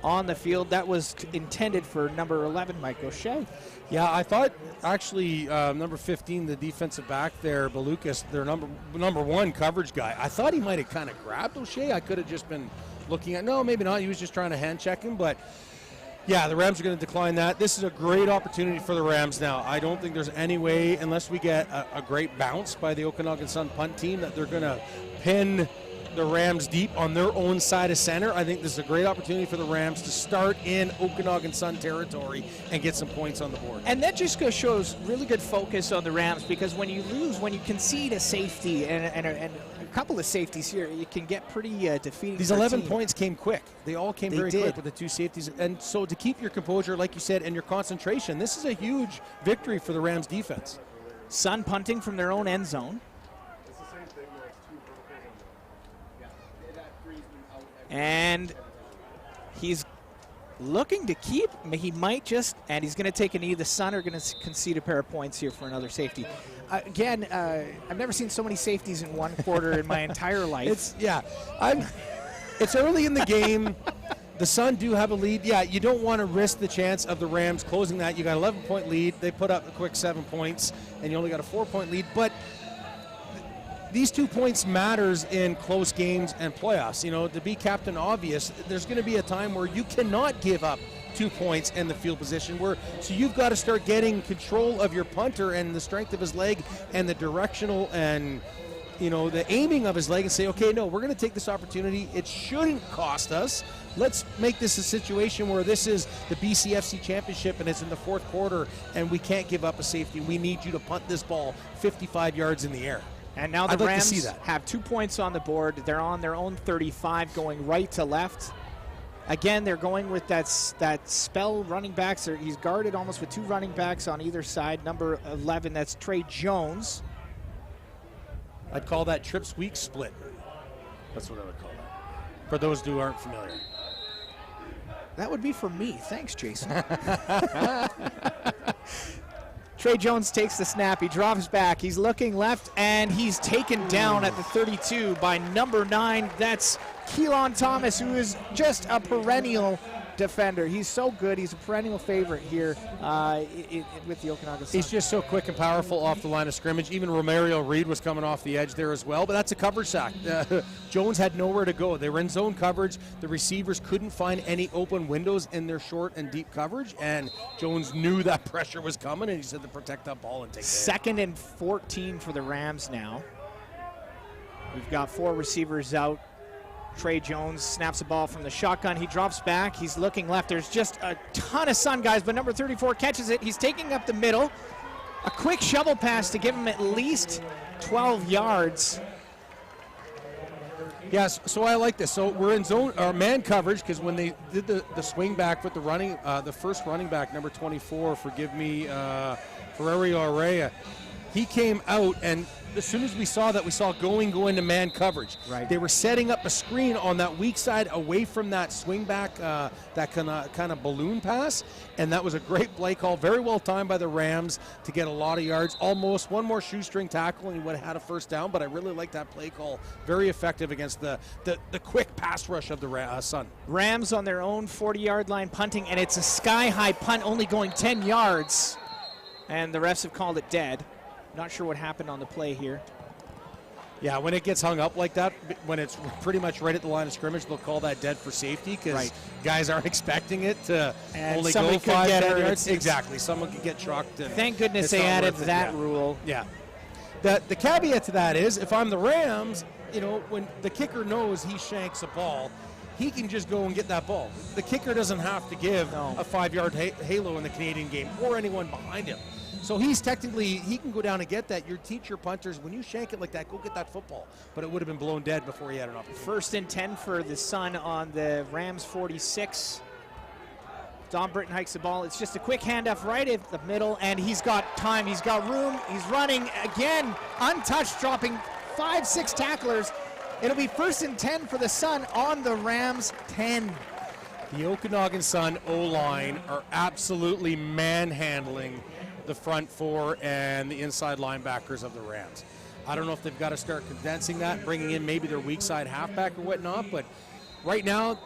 on the field. That was intended for number 11, Mike O'Shea. Yeah, I thought actually number 15, the defensive back there, Balukas, their number 1 coverage guy. I thought he might have kind of grabbed O'Shea. I could have just been looking at, no, maybe not. He was just trying to hand check him, but yeah, the Rams are going to decline that. This is a great opportunity for the Rams now. I don't think there's any way, unless we get a great bounce by the Okanagan Sun punt team, that they're going to pin the Rams deep on their own side of center. I think this is a great opportunity for the Rams to start in Okanagan Sun territory and get some points on the board. And that just shows really good focus on the Rams, because when you lose, when you concede a safety and a couple of safeties here, you can get pretty defeating. These 11 points came quick. They all came very did. quick with the 2 safeties. And so to keep your composure, like you said, and your concentration, this is a huge victory for the Rams defense. Sun punting from their own end zone. And he's looking to keep. He might just, and he's going to take a knee. The Sun are going to concede a pair of points here for another safety. Again, I've never seen so many safeties in one quarter in my entire life. It's early in the game. The Sun do have a lead. Yeah, you don't want to risk the chance of the Rams closing that. You got an 11-point lead. They put up a quick 7 points, and you only got a 4-point lead. But these 2 points matters in close games and playoffs. You know, to be Captain Obvious, there's going to be a time where you cannot give up 2 points in the field position. So you've got to start getting control of your punter and the strength of his leg and the directional and, you know, the aiming of his leg and say, okay, no, we're going to take this opportunity. It shouldn't cost us. Let's make this a situation where this is the BCFC championship and it's in the 4th quarter and we can't give up a safety. We need you to punt this ball 55 yards in the air. And now the Rams have 2 points on the board. They're on their own 35, going right to left. Again, they're going with that spell running backs. He's guarded almost with 2 running backs on either side. Number 11, that's Trey Jones. I'd call that trips week split. That's what I would call that, for those who aren't familiar. That would be for me. Thanks, Jason. Trey Jones takes the snap. He drops back. He's looking left, and he's taken down at the 32 by number 9. That's Keelan Thomas, who is just a perennial defender. He's so good. He's a perennial favorite here with the Okanagan Sun. He's just so quick and powerful off the line of scrimmage. Even Romario Reed was coming off the edge there as well, but that's a coverage sack. Jones had nowhere to go. They were in zone coverage. The receivers couldn't find any open windows in their short and deep coverage, and Jones knew that pressure was coming, and he said to protect that ball and take it. 2nd and 14 for the Rams now. We've got 4 receivers out. Trey Jones snaps the ball from the shotgun. He drops back. He's looking left. There's just a ton of Sun guys, but number 34 catches it. He's taking up the middle. A quick shovel pass to give him at least 12 yards. Yes, so I like this. So we're in zone or man coverage, because when they did the swing back with the running, the first running back, number 24, forgive me, Ferrari Aurea, he came out, and as soon as we saw that, we saw go into man coverage. Right. They were setting up a screen on that weak side away from that swing back, that kind of balloon pass, and that was a great play call. Very well timed by the Rams to get a lot of yards. Almost one more shoestring tackle, and he would have had a first down, but I really like that play call. Very effective against the quick pass rush of the Sun. Rams on their own 40-yard line punting, and it's a sky-high punt only going 10 yards, and the refs have called it dead. Not sure what happened on the play here. Yeah, when it gets hung up like that, when it's pretty much right at the line of scrimmage, they'll call that dead for safety, because guys aren't expecting it to and only go 5 yards. Exactly. Someone could get trucked. And thank goodness they added that rule. Yeah. The caveat to that is, if I'm the Rams, you know, when the kicker knows he shanks a ball, he can just go and get that ball. The kicker doesn't have to give a 5-yard halo in the Canadian game, or anyone behind him. So he can go down and get that. You teach your punters, when you shank it like that, go get that football. But it would have been blown dead before he had an opportunity. 1st and 10 for the Sun on the Rams 46. Don Britton hikes the ball. It's just a quick handoff right at the middle, and he's got time. He's got room. He's running again, untouched, dropping 5-6 tacklers. It'll be 1st and 10 for the Sun on the Rams 10. The Okanagan Sun O-line are absolutely manhandling the front 4 and the inside linebackers of the Rams. I don't know if they've got to start condensing that, bringing in maybe their weak side halfback or whatnot, but right now,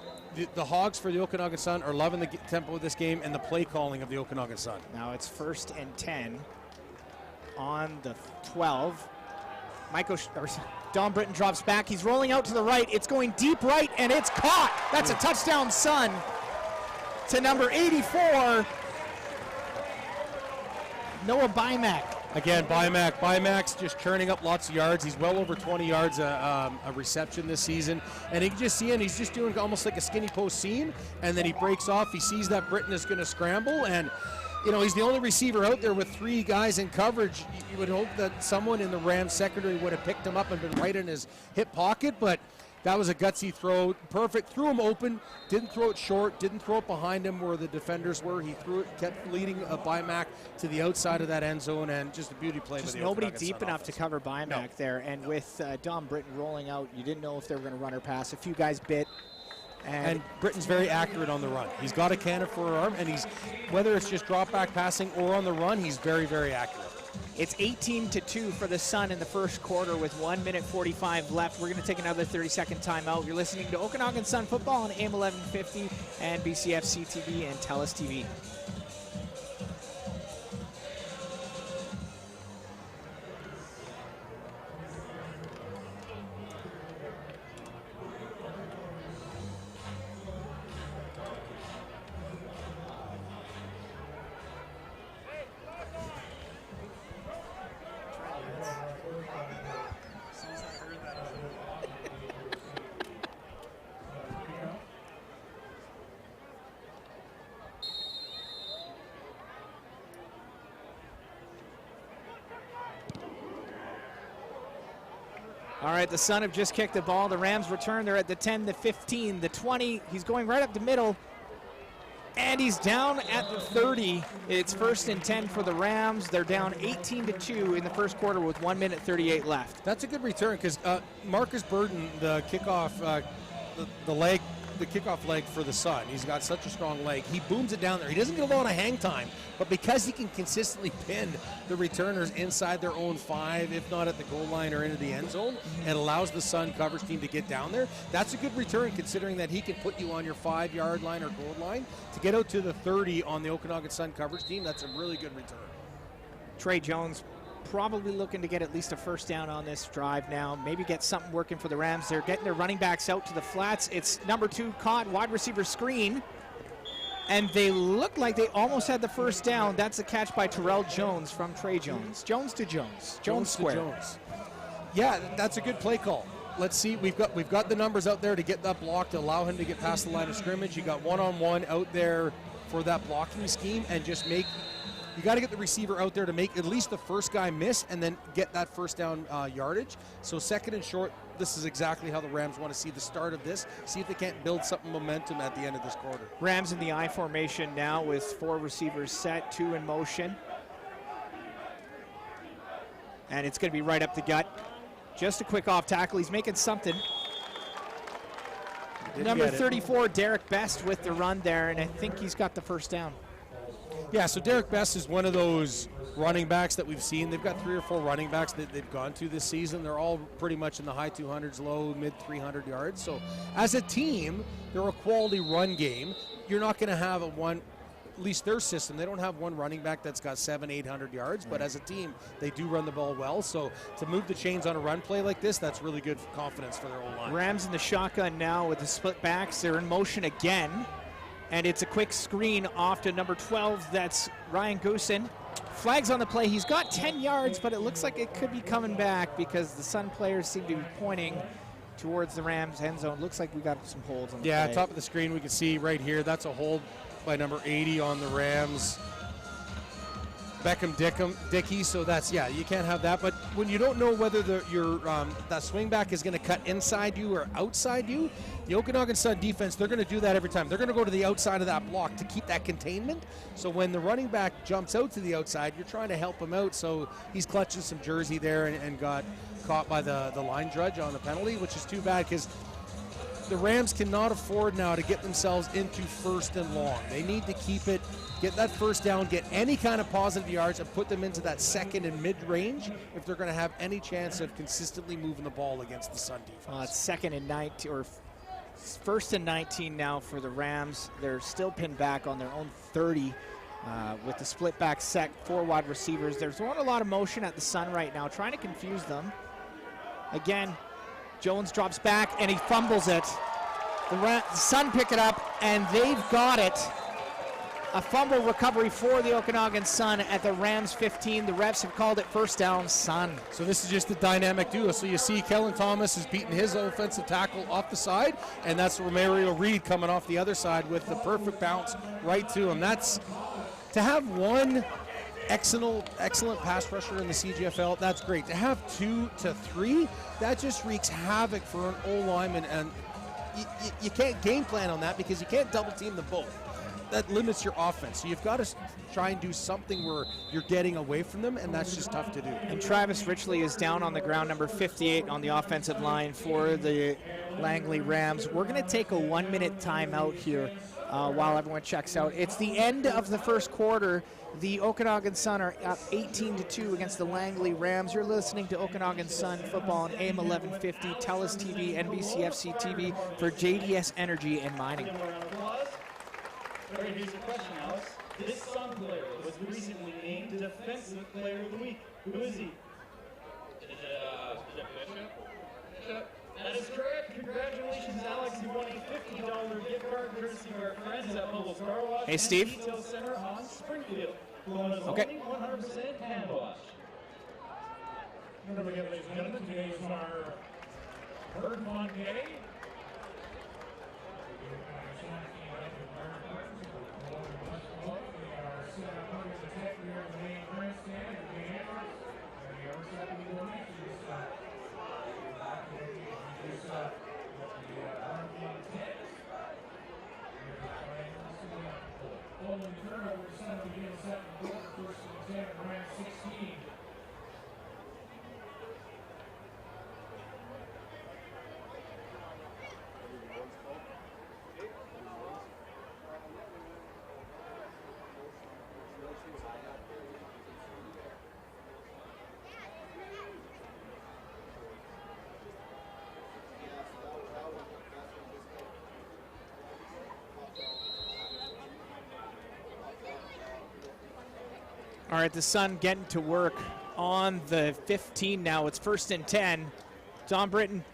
the Hogs for the Okanagan Sun are loving the tempo of this game and the play calling of the Okanagan Sun. Now it's 1st and 10 on the 12. Dom Britton drops back. He's rolling out to the right. It's going deep right, and it's caught. That's a touchdown, Sun, to number 84, Noah Bymack. Again, Bymack's just churning up lots of yards. He's well over 20 yards a reception this season. And you can just see him, he's just doing almost like a skinny post seam, and then he breaks off. He sees that Britton is going to scramble, and he's the only receiver out there with 3 guys in coverage. You would hope that someone in the Rams secondary would have picked him up and been right in his hip pocket, but that was a gutsy throw. Perfect. Threw him open. Didn't throw it short. Didn't throw it behind him where the defenders were. He threw it, kept leading Bymack to the outside of that end zone, and just a beauty play. Just nobody deep enough to cover Bymack there. And with Dom Britton rolling out, you didn't know if they were going to run or pass. A few guys bit. And Britton's very accurate on the run. He's got a cannon for an arm, and whether it's just drop back passing or on the run, he's very, very accurate. It's 18-2 for the Sun in the first quarter with 1 minute 45 left. We're going to take another 30-second timeout. You're listening to Okanagan Sun Football on AM 1150 and BCFC TV and TELUS TV. All right, the Sun have just kicked the ball. The Rams return. They're at the 10, the 15, the 20. He's going right up the middle, and he's down at the 30. It's 1st and 10 for the Rams. They're down 18-2 in the first quarter with 1 minute 38 left. That's a good return because Marcus Burden, the kickoff, the kickoff leg for the Sun, he's got such a strong leg. He booms it down there. He doesn't get a lot of hang time, but because he can consistently pin the returners inside their own 5, if not at the goal line or into the end zone, it allows the Sun coverage team to get down there. That's a good return considering that he can put you on your 5-yard line or goal line. To get out to the 30 on the Okanagan Sun coverage team, that's a really good return. Trey Jones probably looking to get at least a first down on this drive now. Maybe get something working for the Rams. They're getting their running backs out to the flats. It's number 2 caught, wide receiver screen. And they look like they almost had the first down. That's a catch by Terrell Jones from Trey Jones. Jones to Jones. Jones square. To Jones. Yeah, that's a good play call. Let's see. We've got the numbers out there to get that block to allow him to get past the line of scrimmage. You got one-on-one out there for that blocking scheme, and just make. You got to get the receiver out there to make at least the first guy miss and then get that first down yardage. So 2nd and short, this is exactly how the Rams want to see the start of this. See if they can't build something momentum at the end of this quarter. Rams in the I formation now with 4 receivers set, 2 in motion. And it's going to be right up the gut. Just a quick off tackle. He's making something. Number 34, Derek Best with the run there, and I think he's got the first down. Yeah, so Derek Best is one of those running backs that we've seen. They've got 3 or 4 running backs that they've gone to this season. They're all pretty much in the high 200s, low, mid 300 yards. So as a team, they're a quality run game. You're not going to have at least their system, they don't have one running back that's got 700-800 yards, but as a team, they do run the ball well. So to move the chains on a run play like this, that's really good confidence for their O-line. Rams in the shotgun now with the split backs. They're in motion again. And it's a quick screen off to number 12. That's Ryan Goosen. Flags on the play. He's got 10 yards, but it looks like it could be coming back because the Sun players seem to be pointing towards the Rams end zone. Looks like we got some holds on the play. Top of the screen we can see right here. That's a hold by number 80 on the Rams. Beckham Dickey, so that's, you can't have that. But when you don't know whether that swing back is going to cut inside you or outside you, the Okanagan Sun defense, they're going to do that every time. They're going to go to the outside of that block to keep that containment. So when the running back jumps out to the outside, you're trying to help him out. So he's clutching some jersey there and got caught by the line judge on the penalty, which is too bad because the Rams cannot afford now to get themselves into 1st and long. They need to keep it, get that first down, get any kind of positive yards, and put them into that 2nd and mid-range if they're going to have any chance of consistently moving the ball against the Sun defense. It's 2nd and 19, or 1st and 19 now for the Rams. They're still pinned back on their own 30 with the split back set, 4 wide receivers. They're throwing a lot of motion at the Sun right now, trying to confuse them. Again, Jones drops back and he fumbles it. The Sun pick it up and they've got it. A fumble recovery for the Okanagan Sun at the Rams 15. The refs have called it 1st down, Sun. So this is just a dynamic duo. So you see Kellen Thomas is beating his offensive tackle off the side, and that's Romario Reed coming off the other side with the perfect bounce right to him. That's to have one excellent pass rusher in the CGFL, that's great. To have 2 to 3, that just wreaks havoc for an O-lineman, and you can't game plan on that because you can't double team them both. That limits your offense. So you've got to try and do something where you're getting away from them, and that's just tough to do. And Travis Richley is down on the ground, number 58 on the offensive line for the Langley Rams. We're going to take a 1-minute timeout here while everyone checks out. It's the end of the first quarter. The Okanagan Sun are up 18-2 against the Langley Rams. You're listening to Okanagan Sun football on AM 1150, TELUS TV, NBCFC TV for JDS Energy and Mining. All right, here's the question, Alex. This Sun player was recently named Defensive Player of the Week. Who is he? Is it Bishop? That is correct. Congratulations, Alex. You won a $50 gift card courtesy of our friends at Bubbles Car Wash Hey, Steve. and Detail Center on Springfield. Known as Okay. only 100% hand wash. Don't forget, ladies and gentlemen, today is our Bird Fun Day. All right, the Sun getting to work on the 15 now. It's 1st and 10. Don Britton,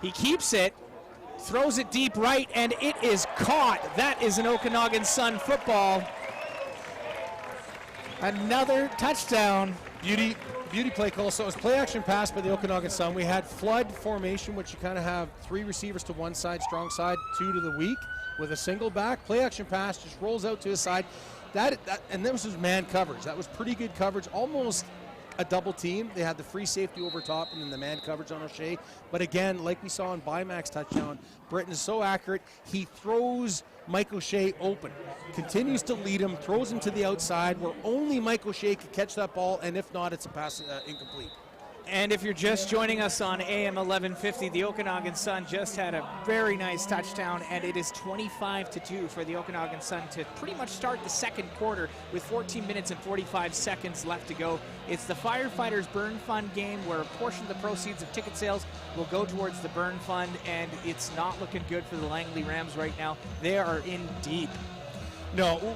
he keeps it, throws it deep right, and it is caught. That is an Okanagan Sun football. Another touchdown. Beauty play call. So it was play action pass by the Okanagan Sun. We had flood formation, which you kind of have 3 receivers to one side, strong side, 2 to the weak, with a single back. Play action pass just rolls out to his side. And this was man coverage. That was pretty good coverage, almost a double team. They had the free safety over top and then the man coverage on O'Shea. But again, like we saw in Bymac's touchdown, Britton is so accurate. He throws Mike O'Shea open, continues to lead him, throws him to the outside where only Mike O'Shea could catch that ball, and if not, it's a pass incomplete. And if you're just joining us on AM 1150, the Okanagan Sun just had a very nice touchdown, and it is 25-2 for the Okanagan Sun to pretty much start the second quarter with 14 minutes and 45 seconds left to go. It's the Firefighters Burn Fund game where a portion of the proceeds of ticket sales will go towards the Burn Fund, and it's not looking good for the Langley Rams right now. They are in deep. No,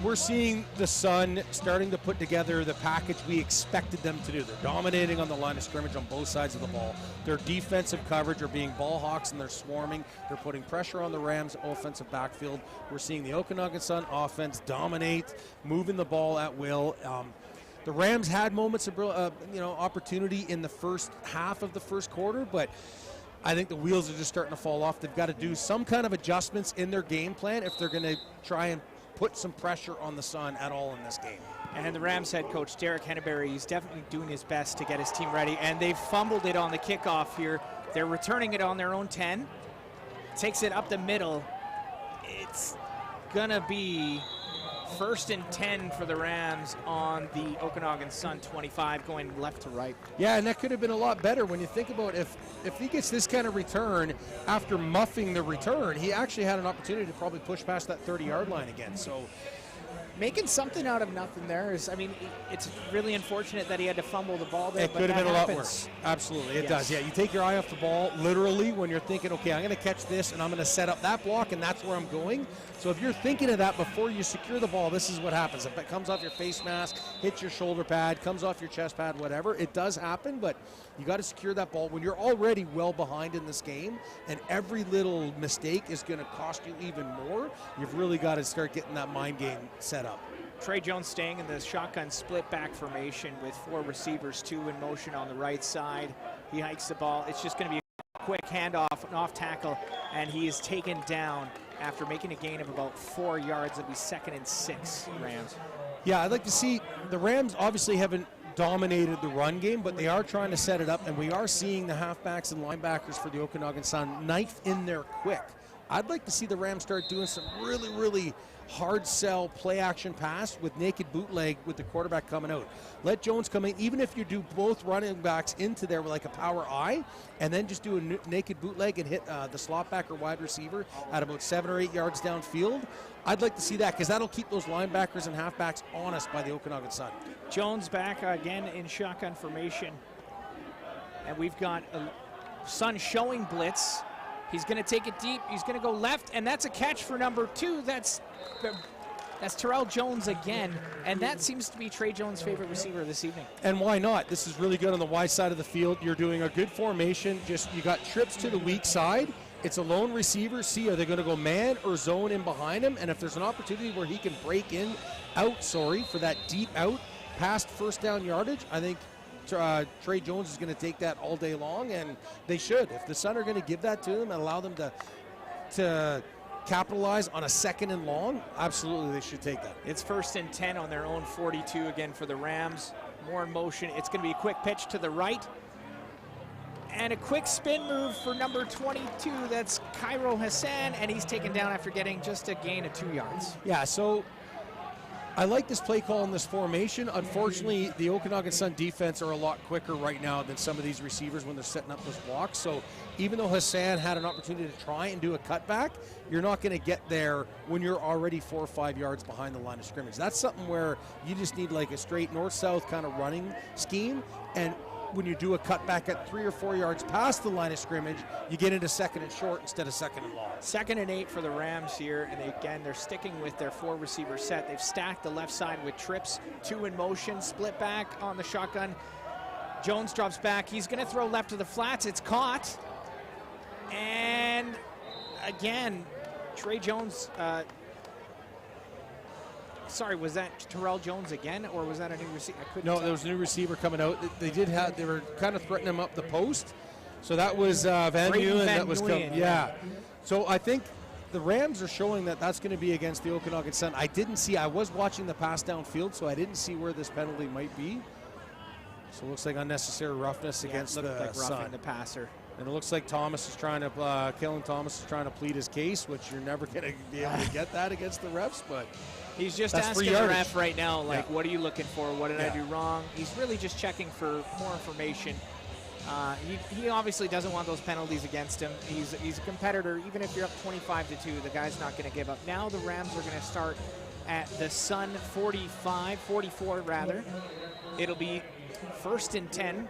we're seeing the Sun starting to put together the package we expected them to do. They're dominating on the line of scrimmage on both sides of the ball. Their defensive coverage are being ball hawks, and they're swarming. They're putting pressure on the Rams' offensive backfield. We're seeing the Okanagan Sun offense dominate, moving the ball at will. The Rams had moments of opportunity in the first half of the first quarter, but I think the wheels are just starting to fall off. They've got to do some kind of adjustments in their game plan if they're going to try and put some pressure on the Sun at all in this game. And the Rams head coach, Derek Henneberry, he's definitely doing his best to get his team ready, and they've fumbled it on the kickoff here. They're returning it on their own 10. Takes it up the middle. It's gonna be First and 10 for the Rams on the Okanagan Sun 25, going left to right. Yeah, and that could have been a lot better when you think about if he gets this kind of return after muffing the return, he actually had an opportunity to probably push past that 30-yard line again. So making something out of nothing there is, I mean, it's really unfortunate that he had to fumble the ball there. It could have been happens. a lot worse. Absolutely, it Yes. does. Yeah, you take your eye off the ball literally when you're thinking, okay, I'm going to catch this and I'm going to set up that block and that's where I'm going. So if you're thinking of that before you secure the ball, this is what happens. If it comes off your face mask, hits your shoulder pad, comes off your chest pad, whatever, it does happen, but you got to secure that ball when you're already well behind in this game, and every little mistake is going to cost you even more. You've really got to start getting that mind game set up. Trey Jones staying in the shotgun split back formation with 4 receivers, 2 in motion on the right side. He hikes the ball. It's just going to be a quick handoff, an off tackle, and he is taken down after making a gain of about 4 yards. It'll be 2nd and 6, Rams. Yeah, I'd like to see the Rams obviously haven't dominated the run game, but they are trying to set it up, and we are seeing the halfbacks and linebackers for the Okanagan Sun knife in there quick. I'd like to see the Rams start doing some really, really hard sell play action pass with naked bootleg with the quarterback coming out. Let Jones come in, even if you do both running backs into there with like a power eye, and then just do a naked bootleg and hit the slot back or wide receiver at about 7 or 8 yards downfield. I'd like to see that because that'll keep those linebackers and halfbacks honest by the Okanagan Sun. Jones back again in shotgun formation. And we've got Sun showing blitz. He's going to take it deep. He's going to go left, and that's a catch for number 2. That's Terrell Jones again, and that seems to be Trey Jones' favorite receiver this evening. And why not? This is really good on the wide side of the field. You're doing a good formation. Just you got trips to the weak side. It's a lone receiver. See, are they going to go man or zone in behind him? And if there's an opportunity where he can break in, for that deep out past first down yardage, I think Trey Jones is going to take that all day long, and they should. If the Sun are going to give that to them and allow them to capitalize on a 2nd and long, absolutely they should take that. It's 1st and 10 on their own 42 again for the Rams. More in motion. It's going to be a quick pitch to the right. And a quick spin move for number 22. That's Cairo Hassan, and he's taken down after getting just a gain of 2 yards. Yeah, so I like this play call in this formation. Unfortunately, the Okanagan Sun defense are a lot quicker right now than some of these receivers when they're setting up those blocks. So even though Hassan had an opportunity to try and do a cutback, you're not going to get there when you're already 4 or 5 yards behind the line of scrimmage. That's something where you just need like a straight north-south kind of running scheme. And when you do a cutback at 3 or 4 yards past the line of scrimmage, you get into 2nd and short instead of 2nd and long. 2nd and 8 for the Rams here, and they're sticking with their 4 receiver set. They've stacked the left side with trips, 2 in motion, split back on the shotgun. Jones drops back. He's going to throw left to the flats. It's caught. And again, Trey Jones, sorry, was that Terrell Jones again, or was that a new receiver? No, there was a new receiver coming out. They were kind of threatening him up the post. So that was Van Nguyen that was coming. Yeah. So I think the Rams are showing that that's going to be against the Okanagan Sun. I was watching the pass downfield, so I didn't see where this penalty might be. So it looks like unnecessary roughness against the like Sun. roughing the passer. And it looks like Kellen Thomas is trying to plead his case, which you're never going to be able to get that against the refs, but he's just that's asking the ref right now, like, what are you looking for? What did I do wrong? He's really just checking for more information. He obviously doesn't want those penalties against him. He's a competitor. Even if you're up 25-2, the guy's not going to give up. Now the Rams are going to start at the Sun 44 rather. It'll be 1st and 10.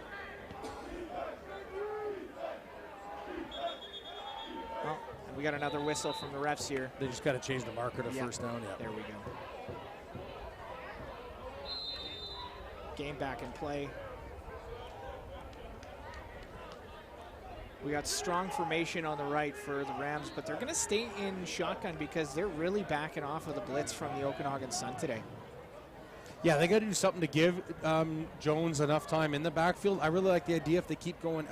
Well, we got another whistle from the refs here. They just got to change the marker to first down. Yeah. There we go. Game back in play. We got strong formation on the right for the Rams, but they're going to stay in shotgun because they're really backing off of the blitz from the Okanagan Sun today. Yeah, they got to do something to give Jones enough time in the backfield. I really like the idea if they keep going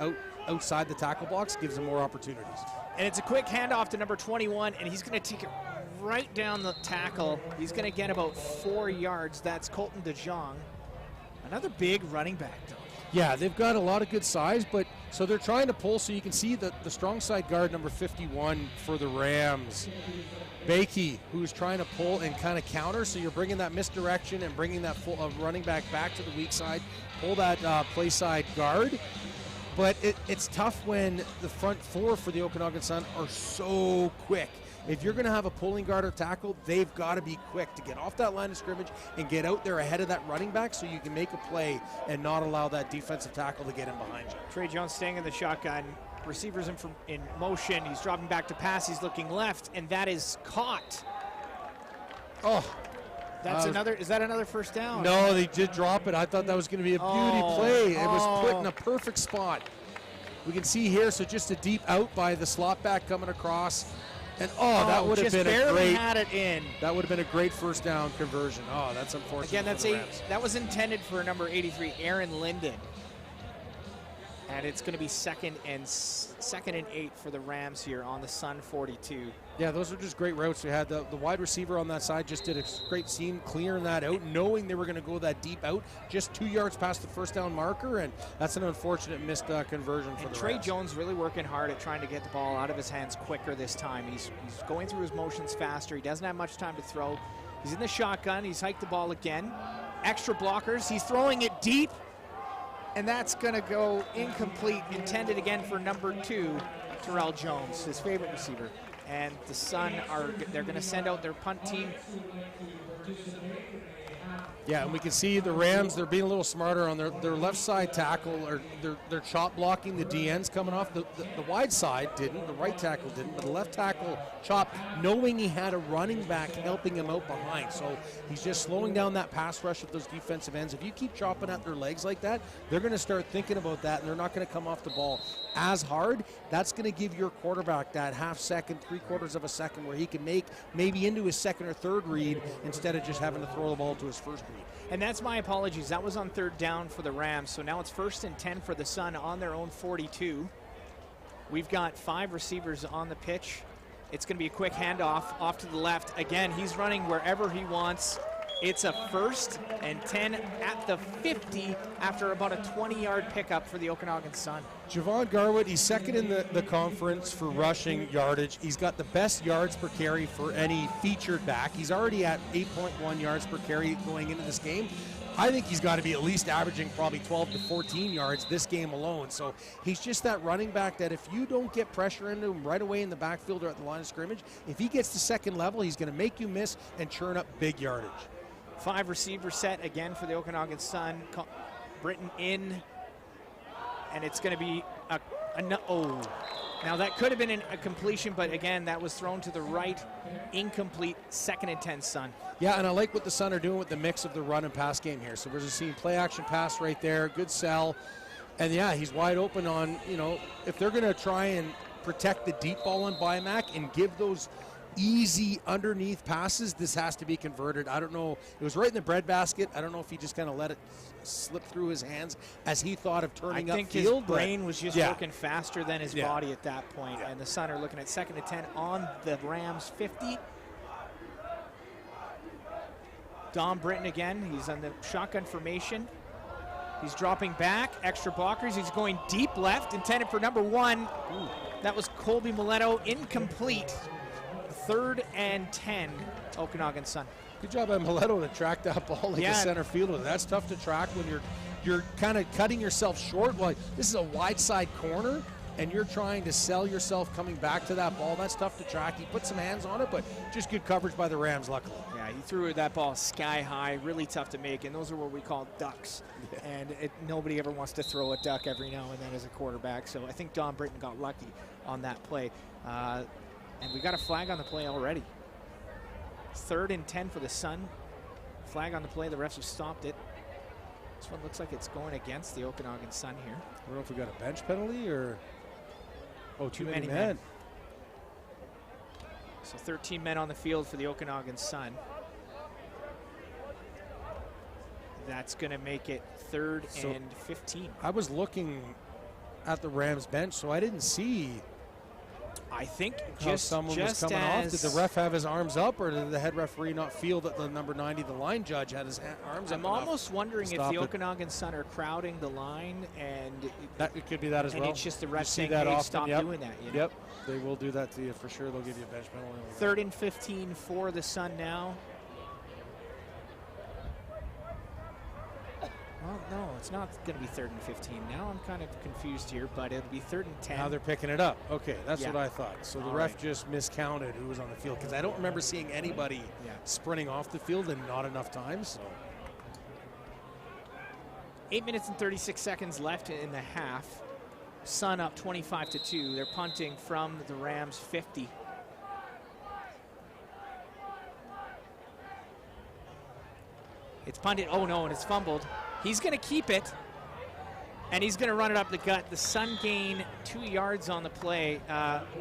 outside the tackle box, gives them more opportunities. And it's a quick handoff to number 21, and he's going to take it right down the tackle. He's going to get about 4 yards. That's Colton DeJong. Another big running back, though. Yeah, they've got a lot of good size, but So they're trying to pull, so you can see the strong side guard, number 51 for the Rams. Bakey, who's trying to pull and kind of counter, so you're bringing that misdirection and bringing that full, running back to the weak side, pull that play side guard. But it's tough when the front four for the Okanagan Sun are so quick. If you're going to have a pulling guard or tackle, they've got to be quick to get off that line of scrimmage and get out there ahead of that running back so you can make a play and not allow that defensive tackle to get in behind you. Trey Jones staying in the shotgun. Receivers in motion. He's dropping back to pass. He's looking left, and that is caught. Oh. That's another. Is that another first down? No, they did drop it. I thought that was going to be a beauty play. It was put in a perfect spot. We can see here, so just a deep out by the slot back coming across. And that would have been a great. Had it in. That would have been a great first down conversion. Oh, that's unfortunate. Again, that was intended for number 83, Aaron Linden. And it's going to be second and 8 for the Rams here on the Sun 42. Yeah, those are just great routes. We had the wide receiver on that side just did a great seam clearing that out, knowing they were going to go that deep out, just 2 yards past the first down marker, and that's an unfortunate missed conversion for the Trey Rams. Jones really working hard at trying to get the ball out of his hands quicker this time. He's going through his motions faster. He doesn't have much time to throw. He's in the shotgun. He's hiked the ball again. Extra blockers. He's throwing it deep. And that's going to go incomplete, intended again for number 2, Terrell Jones, his favorite receiver. And the Sun they're going to send out their punt team. Yeah, and we can see the Rams, they're being a little smarter on their left side tackle, or they're chop blocking the DNs coming off. The wide side didn't, the right tackle didn't, but the left tackle chopped, knowing he had a running back helping him out behind. So he's just slowing down that pass rush with those defensive ends. If you keep chopping at their legs like that, they're going to start thinking about that, and they're not going to come off the ball as hard. That's going to give your quarterback that half second, 3/4 of a second where he can make maybe into his second or third read instead of just having to throw the ball to his first read. And that's my apologies. That was on third down for the Rams. So now it's 1st and 10 for the Sun on their own 42. We've got 5 receivers on the pitch. It's going to be a quick handoff off to the left. Again, he's running wherever he wants. It's a 1st and 10 at the 50 after about a 20-yard pickup for the Okanagan Sun. Javon Garwood, he's second in the conference for rushing yardage. He's got the best yards per carry for any featured back. He's already at 8.1 yards per carry going into this game. I think he's got to be at least averaging probably 12 to 14 yards this game alone. So he's just that running back that if you don't get pressure into him right away in the backfield or at the line of scrimmage, if he gets to second level, he's going to make you miss and churn up big yardage. 5 receiver set again for the Okanagan Sun. Britton in, and it's going to be now that could have been a completion, but again, that was thrown to the right, incomplete. 2nd and 10 Sun. Yeah, and I like what the Sun are doing with the mix of the run and pass game here. So we're just seeing play action pass right there, good sell, and yeah, he's wide open on, if they're going to try and protect the deep ball on Bymack and give those easy underneath passes, this has to be converted. I don't know, it was right in the breadbasket. I don't know if he just kind of let it slip through his hands as he thought of turning upfield. I think his brain was just working faster than his body at that point. And the Sun are looking at 2nd and 10 on the Rams 50. Dom Britton again, he's on the shotgun formation. He's dropping back, extra blockers. He's going deep left, intended for number 1. Ooh, that was Colby Mileto, incomplete. 3rd and 10, Okanagan Sun. Good job by Mileto to track that ball like a center fielder. That's tough to track when you're kind of cutting yourself short. Like, this is a wide side corner, and you're trying to sell yourself coming back to that ball. That's tough to track. He put some hands on it, but just good coverage by the Rams, luckily. Yeah, he threw that ball sky high, really tough to make, and those are what we call ducks. Yeah. And nobody ever wants to throw a duck every now and then as a quarterback, so I think Don Britton got lucky on that play. And we got a flag on the play already. 3rd and 10 for the Sun. Flag on the play. The refs have stopped it. This one looks like it's going against the Okanagan Sun here. I don't know if we got a bench penalty or... Oh, too many men. So 13 men on the field for the Okanagan Sun. That's going to make it 3rd and 15. I was looking at the Rams bench, so I didn't see... I think how just someone was just coming off. as Did the ref have his arms up, or did the head referee not feel that the number 90, the line judge, had his arms up I'm enough almost wondering to if stop the it? Okanagan Sun are crowding the line, and That it could be that as and well. it's just the You ref see saying, that "Hey, often. stop Yep. doing that." You know? Yep, they will do that to you for sure. They'll give you a bench penalty. 3rd and 15 for the Sun now. Well, no, it's not going to be 3rd and 15. Now I'm kind of confused here, but it'll be 3rd and 10. Now they're picking it up. Okay, that's Yeah. what I thought. So the All ref right. just miscounted who was on the field, because I don't remember seeing anybody Yeah. sprinting off the field and not enough time. So 8 minutes and 36 seconds left in the half. Sun up 25-2. They're punting from the Rams 50. It's punted. Oh no, and it's fumbled. He's going to keep it, and he's going to run it up the gut. The Sun gain 2 yards on the play.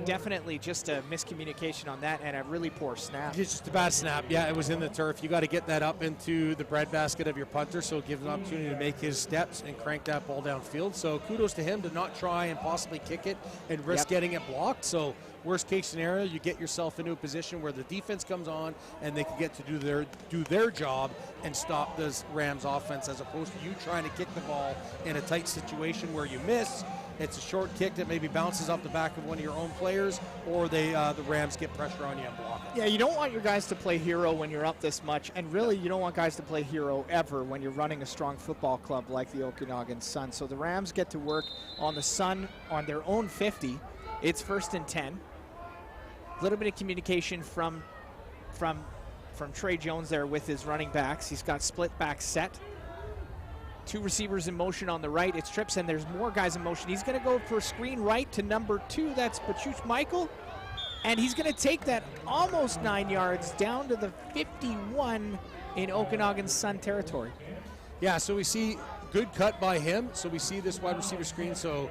Definitely just a miscommunication on that, and a really poor snap. it's just a bad snap. Yeah, it was in the turf. You got to get that up into the breadbasket of your punter, so it gives him an opportunity to make his steps and crank that ball downfield. So kudos to him to not try and possibly kick it and risk Yep. getting it blocked. So worst case scenario, you get yourself into a position where the defense comes on and they can get to do their job and stop this Rams offense, as opposed to you trying to kick the ball in a tight situation where you miss. It's a short kick that maybe bounces off the back of one of your own players, or the Rams get pressure on you and block it. Yeah, you don't want your guys to play hero when you're up this much, and really you don't want guys to play hero ever when you're running a strong football club like the Okanagan Sun. So the Rams get to work on the Sun on their own 50. It's 1st and 10. A little bit of communication from Trey Jones there with his running backs. He's got split back set. 2 receivers in motion on the right. It's trips, and there's more guys in motion. He's going to go for a screen right to number 2. That's Pachuch Michael. And he's going to take that almost 9 yards down to the 51 in Okanagan Sun territory. Yeah, so we see good cut by him. So we see this wide receiver screen. So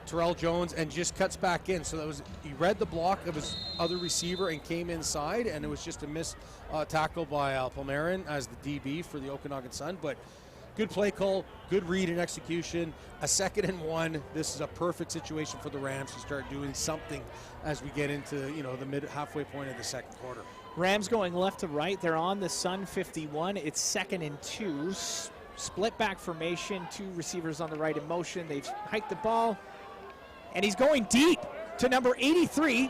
Terrell Jones, and just cuts back in. So that was, he read the block of his other receiver and came inside, and it was just a miss tackle by Palmerin as the DB for the Okanagan Sun. But good play call, good read and execution. A 2nd and 1. This is a perfect situation for the Rams to start doing something as we get into the halfway point of the second quarter. Rams going left to right. They're on the Sun 51. It's 2nd and 2. Split back formation. 2 receivers on the right in motion. They've hiked the ball, and he's going deep to number 83,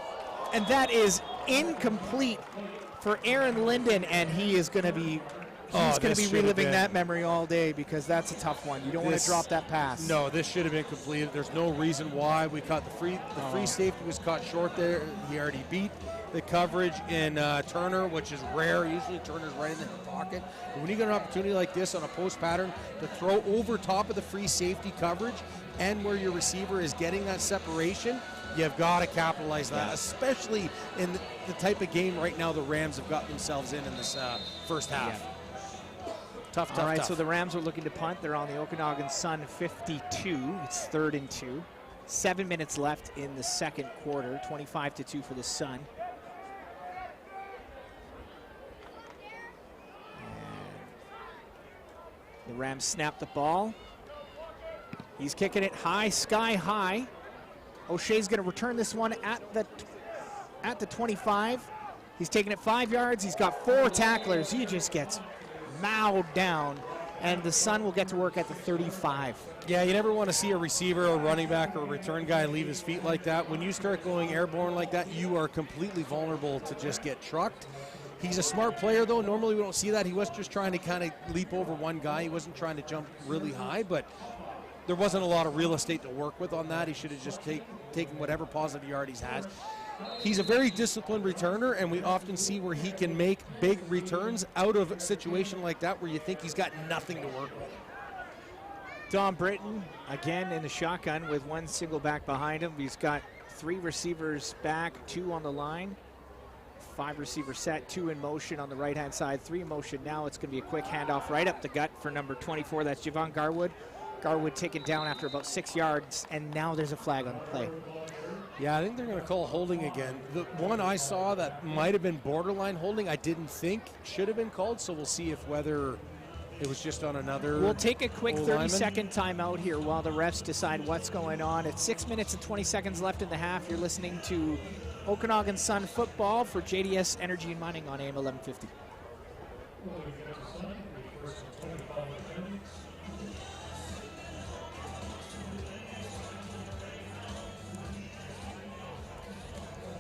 and that is incomplete for Aaron Linden, and he is going to be reliving that memory all day, because that's a tough one. You don't want to drop that pass. No, this should have been completed. There's no reason why we caught the free safety was caught short there. He already beat the coverage in Turner, which is rare. Usually Turner's right in the pocket. But when you get an opportunity like this on a post pattern to throw over top of the free safety coverage and where your receiver is getting that separation, you've got to capitalize that, especially in the type of game right now the Rams have got themselves in this first half. Yeah. Tough. All right, so the Rams are looking to punt. They're on the Okanagan Sun 52. It's 3rd and 2. 7 minutes left in the second quarter. 25-2 for the Sun. And the Rams snap the ball. He's kicking it high, sky high. O'Shea's going to return this one at the 25. He's taking it 5 yards. He's got 4 tacklers. He just gets mowed down, and the Sun will get to work at the 35. Yeah, you never want to see a receiver, a running back, or a return guy leave his feet like that. When you start going airborne like that, you are completely vulnerable to just get trucked. He's a smart player, though. Normally we don't see that. He was just trying to kind of leap over one guy. He wasn't trying to jump really high, but there wasn't a lot of real estate to work with on that. He should have just taken whatever positive yard he's had. He's a very disciplined returner, and we often see where he can make big returns out of a situation like that where you think he's got nothing to work with. Dom Britton, again in the shotgun with 1 single back behind him. He's got 3 receivers back, 2 on the line. 5 receiver set, 2 in motion on the right-hand side, 3 in motion now. It's going to be a quick handoff right up the gut for number 24. That's Javon Garwood. Garwood taken down after about 6 yards, and now there's a flag on the play. Yeah, I think they're going to call holding again. The one I saw that might have been borderline holding, I didn't think should have been called, so we'll see if whether It was just on another. We'll take a quick O-lineman. 30-second timeout here while the refs decide what's going on. It's 6 minutes and 20 seconds left in the half. You're listening to Okanagan Sun football for JDS Energy and Mining on AM 1150.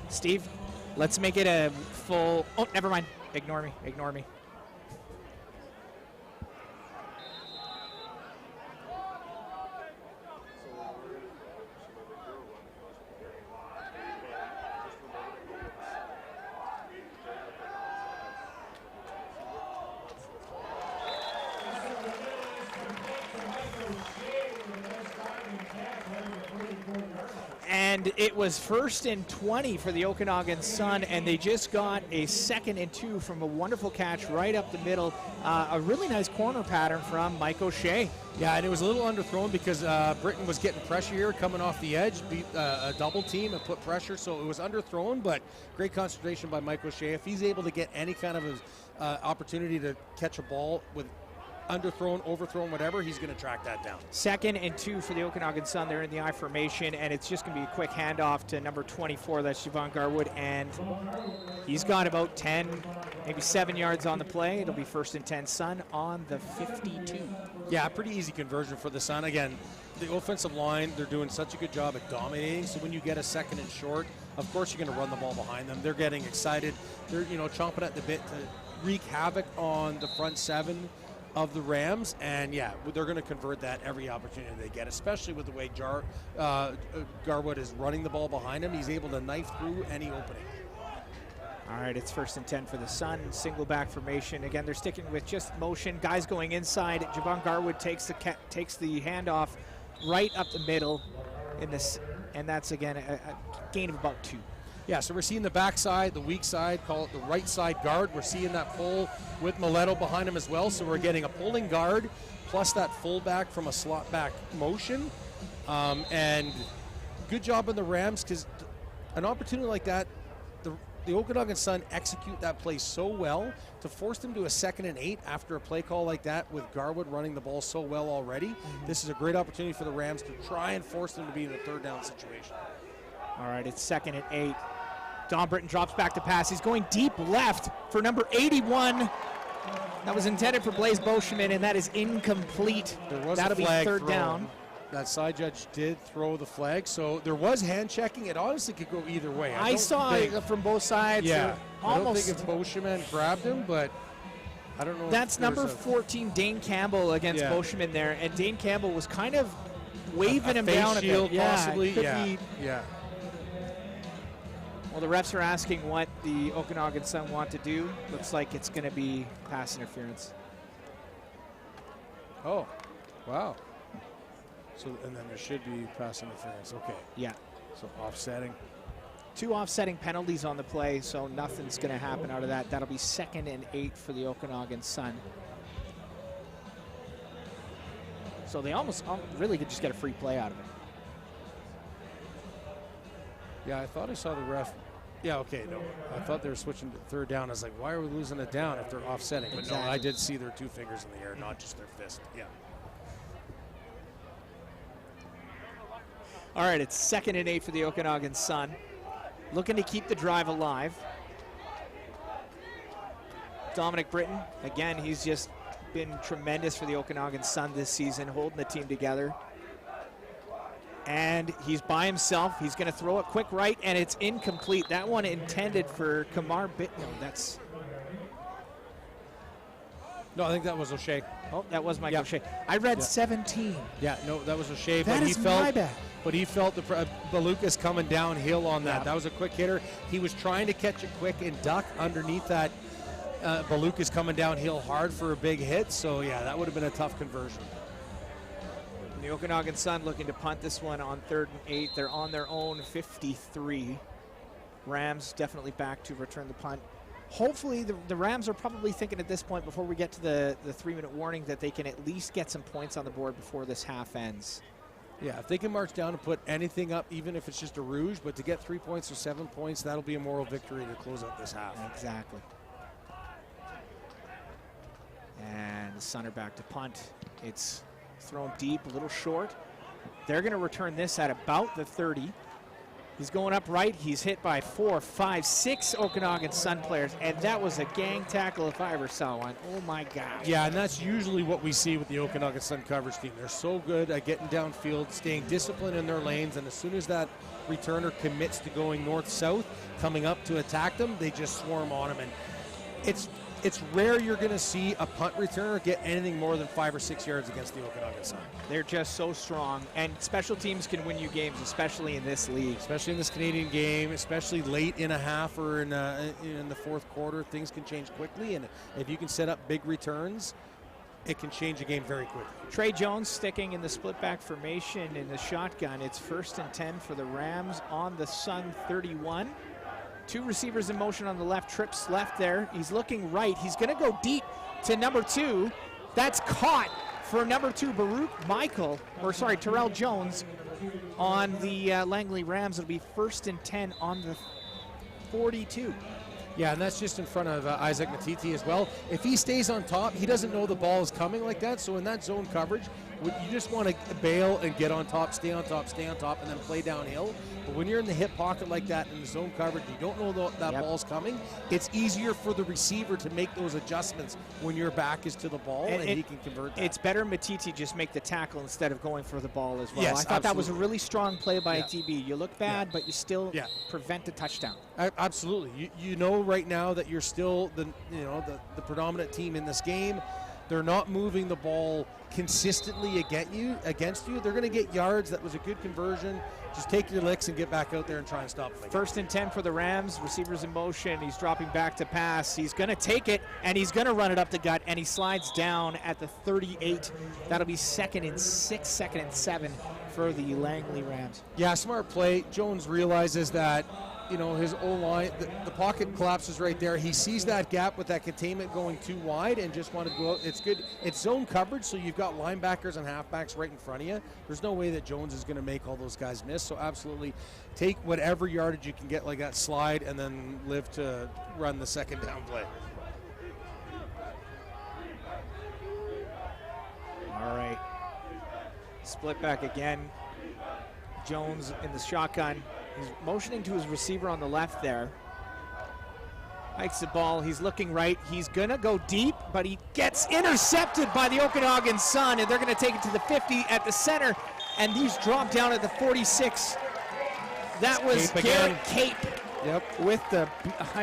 Steve, let's make it a full. Oh, never mind. Ignore me. Ignore me. And it was 1st and 20 for the Okanagan Sun, and they just got a 2nd and 2 from a wonderful catch right up the middle. A really nice corner pattern from Mike O'Shea. Yeah, and it was a little underthrown because Britain was getting pressure here, coming off the edge, beat a double team and put pressure, so it was underthrown, but great concentration by Mike O'Shea. If he's able to get any kind of opportunity to catch a ball with underthrown, overthrown, whatever, he's going to track that down. 2nd and 2 for the Okanagan Sun. They're in the I formation, and it's just going to be a quick handoff to number 24. That's Javon Garwood, and he's got about 10, maybe 7 yards on the play. It'll be 1st and 10 Sun on the 52. Yeah, pretty easy conversion for the Sun. Again, the offensive line, they're doing such a good job at dominating, so when you get a 2nd and short, of course you're going to run the ball behind them. They're getting excited. They're, chomping at the bit to wreak havoc on the front 7 of the Rams, and yeah, they're going to convert that every opportunity they get, especially with the way Garwood is running the ball behind him. He's able to knife through any opening. All right, it's 1st and 10 for the Sun. Single back formation. Again, they're sticking with just motion. Guys going inside. Javon Garwood takes the handoff right up the middle in this, and that's again a gain of about 2. Yeah, so we're seeing the backside, the weak side, call it the right side guard. We're seeing that pull with Mileto behind him as well. So we're getting a pulling guard plus that fullback from a slot back motion. And good job on the Rams, because an opportunity like that, the Okanagan Sun execute that play so well to force them to a 2nd and 8 after a play call like that with Garwood running the ball so well already. Mm-hmm. This is a great opportunity for the Rams to try and force them to be in a 3rd down situation. All right, it's 2nd and 8. Don Britton drops back to pass. He's going deep left for number 81. That was intended for Blaise Beauchemin, and that is incomplete. That'll be 3rd down. That side judge did throw the flag, so there was hand checking. It honestly could go either way. I saw it from both sides. Yeah, almost. I don't think if Beauchemin grabbed him, but I don't know. That's number 14, Dane Campbell, against Beauchemin there, and Dane Campbell was kind of waving him down a bit. Possibly. Yeah. Well, the refs are asking what the Okanagan Sun want to do. Looks like it's going to be pass interference. Oh, wow. So, and then there should be pass interference. Okay. Yeah. So offsetting. 2 offsetting penalties on the play, so nothing's going to happen out of that. That'll be 2nd and 8 for the Okanagan Sun. So they almost really could just get a free play out of it. Yeah, I thought I saw the ref. Yeah, okay, no. I thought they were switching to 3rd down. I was like, why are we losing it down if they're offsetting? But exactly. No, I did see their 2 fingers in the air, not just their fist. Yeah. All right, it's 2nd and 8 for the Okanagan Sun. Looking to keep the drive alive. Dominic Britton, again, he's just been tremendous for the Okanagan Sun this season, holding the team together. And he's by himself. He's going to throw it quick right, and it's incomplete. That one intended for Kamar Bittno. That's... No, I think that was O'Shea. Oh, that was Mike O'Shea. I read 17. Yeah, no, that was O'Shea. That is my bad. But he felt the Balukas coming downhill on that. Yeah. That was a quick hitter. He was trying to catch it quick and duck underneath that. Balukas coming downhill hard for a big hit. So, yeah, that would have been a tough conversion. The Okanagan Sun looking to punt this one on 3rd and 8. They're on their own 53. Rams definitely back to return the punt. Hopefully, the Rams are probably thinking at this point, before we get to the 3-minute warning, that they can at least get some points on the board before this half ends. Yeah, if they can march down and put anything up, even if it's just a rouge, but to get 3 points or 7 points, that'll be a moral victory to close out this half. Exactly. And And the Sun are back to punt. It's thrown deep, a little short. They're going to return this at about the 30. He's going up right. He's hit by 4, 5, 6 Okanagan Sun players, and that was a gang tackle if I ever saw one. Oh, my God. Yeah, and that's usually what we see with the Okanagan Sun coverage team. They're so good at getting downfield, staying disciplined in their lanes, and as soon as that returner commits to going north-south, coming up to attack them, they just swarm on them. And it's rare you're going to see a punt returner get anything more than 5 or 6 yards against the Okanagan Sun. They're just so strong, and special teams can win you games, especially in this league. Especially in this Canadian game, especially late in a half or in the fourth quarter, things can change quickly, and if you can set up big returns, it can change a game very quickly. Trey Jones sticking in the split back formation in the shotgun. It's 1st and 10 for the Rams on the Sun 31. 2 receivers in motion on the left, trips left there. He's looking right. He's going to go deep to number 2. That's caught for number 2, Terrell Jones on the Langley Rams. It'll be 1st and 10 on the 42. Yeah, and that's just in front of Isaac Matiti as well. If he stays on top, he doesn't know the ball is coming like that. So in that zone coverage, you just want to bail and get on top, stay on top, and then play downhill. But when you're in the hip pocket like that in the zone coverage, you don't know that ball's coming. It's easier for the receiver to make those adjustments when your back is to the ball, and he can convert that. It's better Matiti just make the tackle instead of going for the ball as well. Yes, I thought that was a really strong play by a TB. You look bad, but you still prevent a touchdown. Absolutely. You know right now that you're still the predominant team in this game. They're not moving the ball consistently against you. They're going to get yards. That was a good conversion. Just take your licks and get back out there and try and stop them. 1st and 10 for the Rams. Receivers in motion. He's dropping back to pass. He's going to take it, and he's going to run it up the gut, and he slides down at the 38. That'll be 2nd and 6, 2nd and 7 for the Langley Rams. Yeah, smart play. Jones realizes that his O-line, the pocket collapses right there. He sees that gap with that containment going too wide and just wanted to go out. It's good. It's zone coverage, so you've got linebackers and halfbacks right in front of you. There's no way that Jones is going to make all those guys miss, so absolutely take whatever yardage you can get like that slide and then live to run the second down play. All right. Split back again. Jones in the shotgun. He's motioning to his receiver on the left there. Hikes the ball. He's looking right. He's going to go deep, but he gets intercepted by the Okanagan Sun, and they're going to take it to the 50 at the center, and these drop down at the 46. That was Garrett Cape. Yep. With the,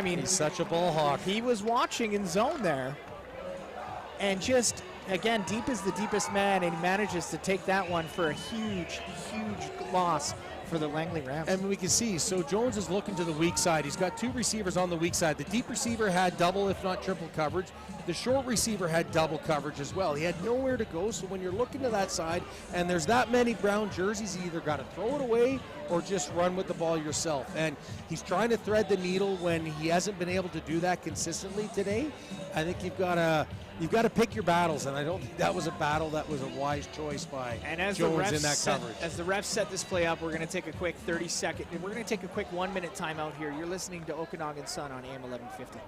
he's such a ball hawk. He was watching in zone there, and just, again, deep is the deepest man, and he manages to take that one for a huge, huge loss for the Langley Rams. And we can see, so Jones is looking to the weak side. He's got 2 receivers on the weak side. The deep receiver had double, if not triple coverage. The short receiver had double coverage as well. He had nowhere to go, so when you're looking to that side and there's that many brown jerseys, you either got to throw it away or just run with the ball yourself. And he's trying to thread the needle when he hasn't been able to do that consistently today. I think you've got to pick your battles, and I don't think that was a battle that was a wise choice by Jones in that coverage. As the refs set this play up, we're going to take a quick 30-second. We're going to take a quick 1-minute timeout here. You're listening to Okanagan Sun on AM 1150.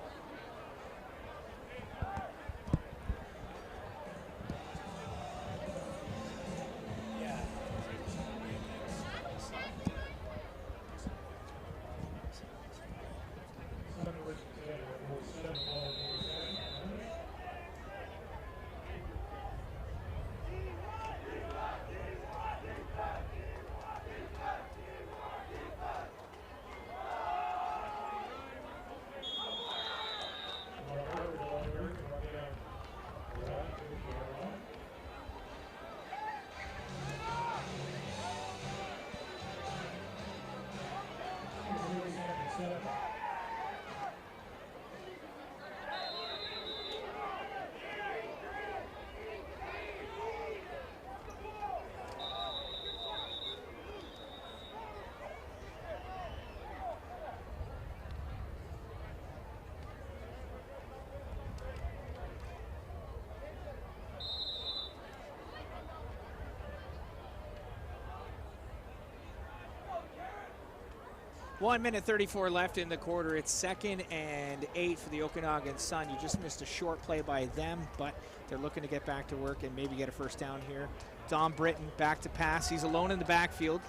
1 minute 34 left in the quarter. It's 2nd and 8 for the Okanagan Sun. You just missed a short play by them, but they're looking to get back to work and maybe get a first down here. Dom Britton back to pass. He's alone in the backfield,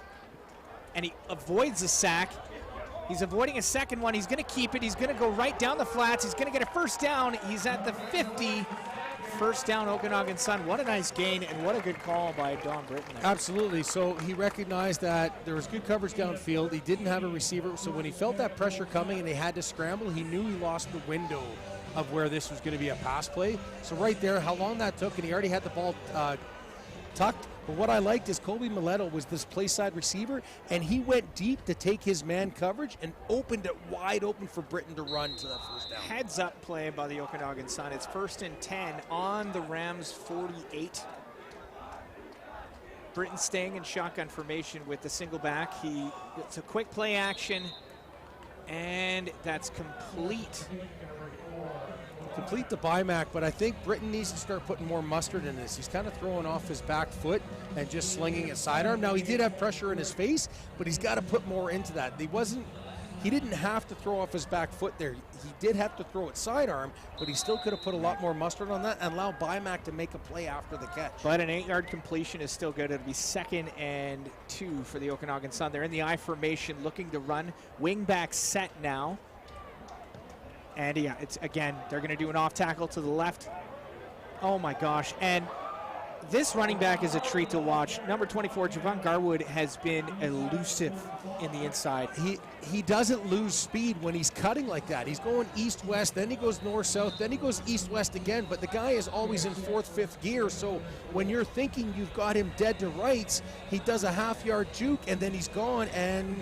and he avoids the sack. He's avoiding a second one. He's going to keep it. He's going to go right down the flats. He's going to get a first down. He's at the 50. First down, Okanagan Sun. What a nice gain, and what a good call by Dom Britton there. Absolutely. So he recognized that there was good coverage downfield. He didn't have a receiver, so when he felt that pressure coming and they had to scramble, he knew he lost the window of where this was going to be a pass play. So right there, how long that took, and he already had the ball tucked. But what I liked is Colby Mileto was this play side receiver, and he went deep to take his man coverage and opened it wide open for Britton to run to that first down. Heads up play by the Okanagan Sun. It's 1st and 10 on the Rams 48. Britton staying in shotgun formation with the single back. It's a quick play action, and that's complete. Complete the BIMAC, but I think Britton needs to start putting more mustard in this. He's kind of throwing off his back foot and just slinging it sidearm. Now, he did have pressure in his face, but he's got to put more into that. He didn't have to throw off his back foot there. He did have to throw it sidearm, but he still could have put a lot more mustard on that and allow BIMAC to make a play after the catch. But an 8-yard completion is still good. It'll be 2nd and 2 for the Okanagan Sun. They're in the I formation looking to run. Wing back set now. And yeah, it's again, they're going to do an off tackle to the left. Oh my gosh. And this running back is a treat to watch. Number 24, Javon Garwood, has been elusive in the inside. He doesn't lose speed when he's cutting like that. He's going east-west, then he goes north-south, then he goes east-west again, but the guy is always in 4th, 5th gear, so when you're thinking you've got him dead to rights, he does a half-yard juke, and then he's gone, and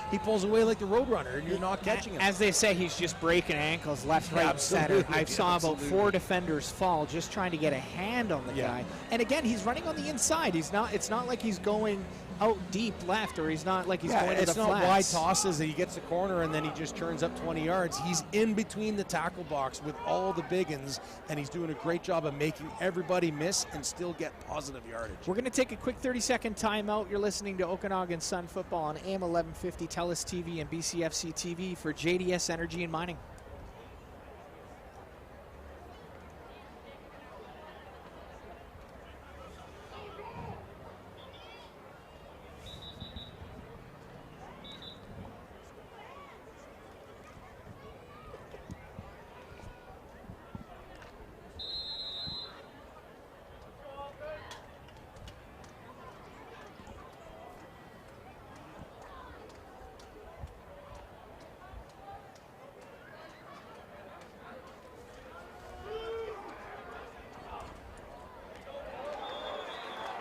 he pulls away like the Roadrunner, and you're not catching him. As they say, he's just breaking ankles left, right, center. I saw about 4 defenders fall just trying to get a hand on the guy. And again, he's running on the inside. It's not like he's going out deep left, or he's not like he's going to the flats. It's not wide tosses that he gets the corner and then he just turns up 20 yards. He's in between the tackle box with all the big uns, and he's doing a great job of making everybody miss and still get positive yardage. We're going to take a quick 30-second timeout. You're listening to Okanagan Sun Football on AM 1150, TELUS TV, and BCFC TV for JDS Energy and Mining.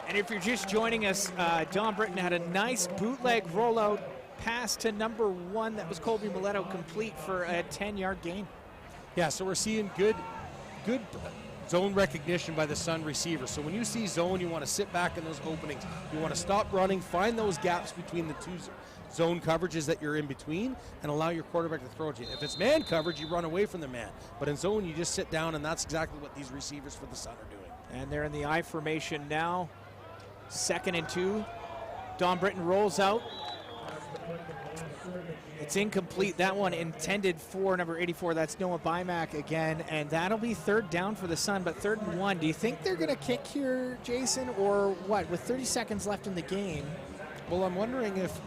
And if you're just joining us, Dom Britton had a nice bootleg rollout pass to number 1. That was Colby Mileto, complete for a 10-yard gain. Yeah, so we're seeing good zone recognition by the Sun receiver. So when you see zone, you want to sit back in those openings. You want to stop running, find those gaps between the two zone coverages that you're in between, and allow your quarterback to throw at you. If it's man coverage, you run away from the man. But in zone, you just sit down, and that's exactly what these receivers for the Sun are doing. And they're in the I formation now. 2nd and 2. Dom Britton rolls out. It's incomplete. That one intended for number 84. That's Noah BIMAC again. And that'll be 3rd down for the Sun, but 3rd and 1. Do you think they're going to kick here, Jason, or what? With 30 seconds left in the game. Well, I'm wondering if...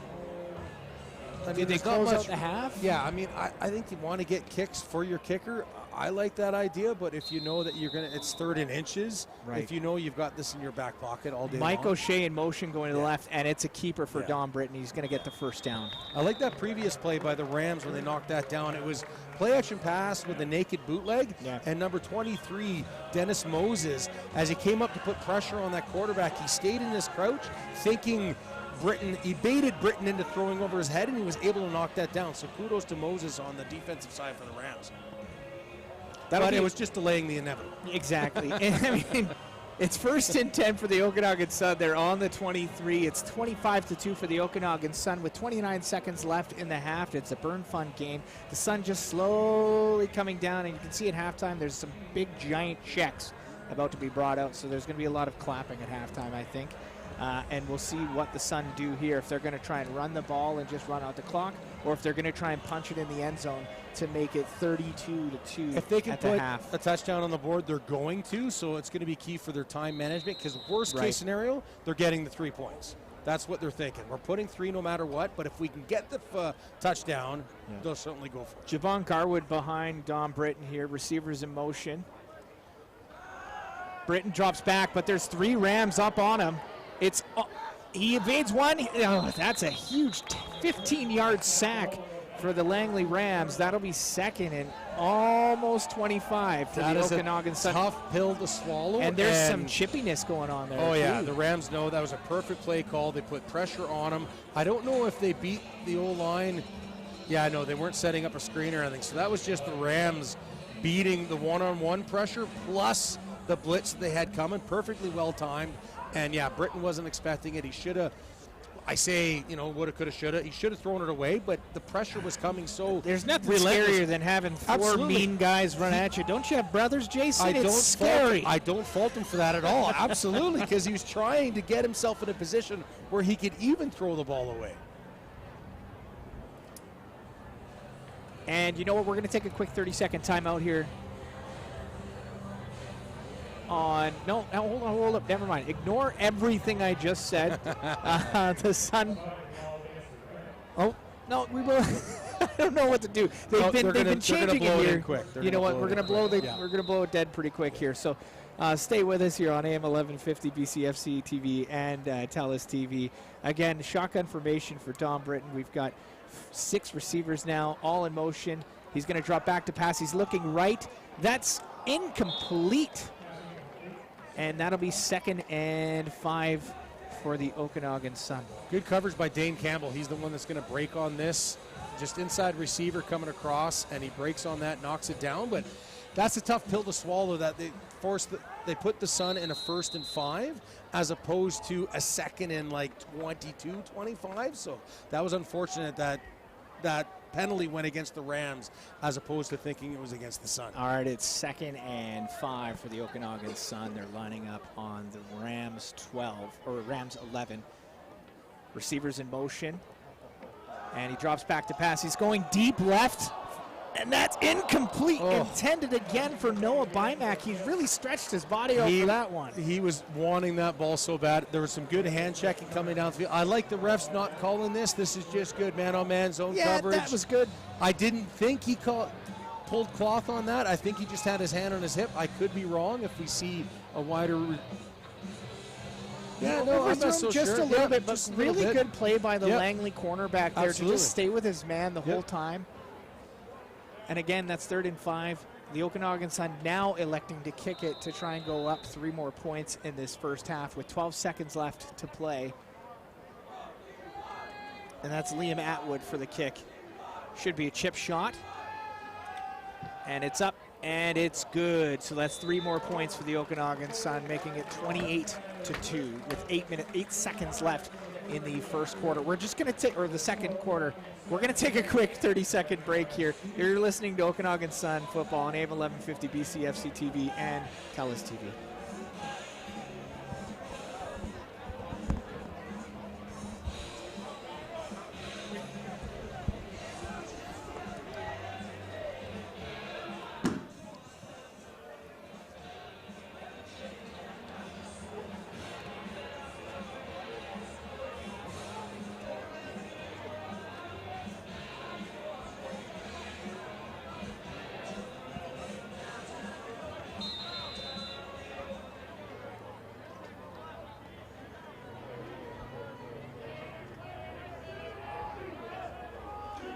Did they close out the half? Yeah, I mean, I think you want to get kicks for your kicker. I like that idea, but if you know that it's 3rd and inches, right. If you know you've got this in your back pocket all day Mike long. O'Shea in motion going to the left, and it's a keeper for Dom Britton. He's going to get the first down. I like that previous play by the Rams when they knocked that down. It was play action pass with a naked bootleg, and number 23, Dennis Moses, as he came up to put pressure on that quarterback, he stayed in his crouch thinking he baited Britton into throwing over his head, and he was able to knock that down. So kudos to Moses on the defensive side for the Rams. But it was just delaying the inevitable. Exactly. And I mean, it's 1st and 10 for the Okanagan Sun. They're on the 23. It's 25-2 for the Okanagan Sun with 29 seconds left in the half. It's a burn fun game. The Sun just slowly coming down, and you can see at halftime there's some big giant checks about to be brought out. So there's going to be a lot of clapping at halftime, I think. And we'll see what the Sun do here, if they're going to try and run the ball and just run out the clock, or if they're going to try and punch it in the end zone to make it 32-2 If they can at the put half. a touchdown on the board, they're going to. So it's going to be key for their time management, because worst case scenario, they're getting the 3 points. That's what they're thinking. We're putting 3 no matter what, but if we can get the touchdown, they'll certainly go for it. Javon Garwood behind Dom Britton here. Receivers in motion. Britton drops back, but there's 3 Rams up on him. He evades one. Oh, that's a huge 15-yard sack for the Langley Rams. That'll be second and almost 25 for the Okanagan Sun. Tough pill to swallow. And there's some chippiness going on there. Oh, yeah. The Rams know that was a perfect play call. They put pressure on him. I don't know if they beat the O-line. Yeah, no, they weren't setting up a screen or anything. So that was just the Rams beating the one-on-one pressure plus the blitz they had coming. Perfectly well timed. And, yeah, Britton wasn't expecting it. He should have. I say, woulda, coulda, shoulda. He should have thrown it away, but the pressure was coming so There's nothing relentless. scarier than having 4 Absolutely. mean guys run at you. Don't you have brothers, Jason? It's scary. I don't fault him for that at all. Absolutely, because he was trying to get himself in a position where he could even throw the ball away. And you know what? We're going to take a quick 30-second timeout here. Hold up. Never mind. Ignore everything I just said. The Sun. Oh, no, we will. I don't know what to do. They've been changing it here. You know what? We're going to blow we're going to blow it dead pretty quick here. So stay with us here on AM 1150 BCFC TV and TELUS TV. Again, shotgun formation for Dom Britton. We've got 6 receivers now, all in motion. He's going to drop back to pass. He's looking right. That's incomplete. And that'll be 2nd and 5 for the Okanagan Sun. Good coverage by Dane Campbell. He's the one that's going to break on this. Just inside receiver coming across, and he breaks on that, knocks it down. But that's a tough pill to swallow, that they put the Sun in a 1st and 5 as opposed to a 2nd and 22, 25. So that was unfortunate that penalty went against the Rams as opposed to thinking it was against the Sun. All right, it's 2nd and 5 for the Okanagan Sun. They're lining up on the Rams 11. Receivers in motion. And he drops back to pass. He's going deep left. And that's incomplete. Intended again for Noah Bymack. He's really stretched his body out for that one. He was wanting that ball so bad. There was some good hand checking coming down the field. I like the refs not calling this. This is just good man-on-man zone coverage. Yeah, that was good. I didn't think he pulled cloth on that. I think he just had his hand on his hip. I could be wrong if we see a wider. Yeah, no, I'm not so just sure. a little bit, but really good play by the Yep. Langley cornerback there to just stay with his man the whole Yep. time. And again, that's 3rd and 5. The Okanagan Sun now electing to kick it to try and go up 3 more points in this first half with 12 seconds left to play. And that's Liam Atwood for the kick. Should be a chip shot. And it's up, and it's good. So that's 3 more points for the Okanagan Sun, making it 28-2 with 8 seconds left in the first quarter. We're just going to take, or the second quarter, we're going to take a quick 30-second break here. You're listening to Okanagan Sun football on AM 1150 BCFC TV and TELUS TV.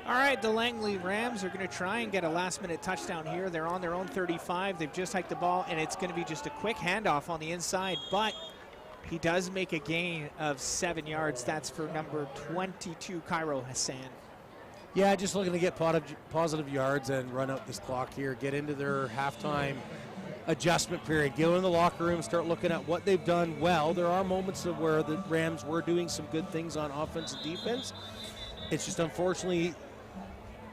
All right, the Langley Rams are going to try and get a last-minute touchdown here. They're on their own 35. They've just hiked the ball, and it's going to be just a quick handoff on the inside, but he does make a gain of 7 yards. That's for number 22, Cairo Hassan. Yeah, just looking to get positive yards and run out this clock here, get into their halftime adjustment period, go in the locker room, start looking at what they've done well. There are moments of where the Rams were doing some good things on offense and defense. It's just unfortunately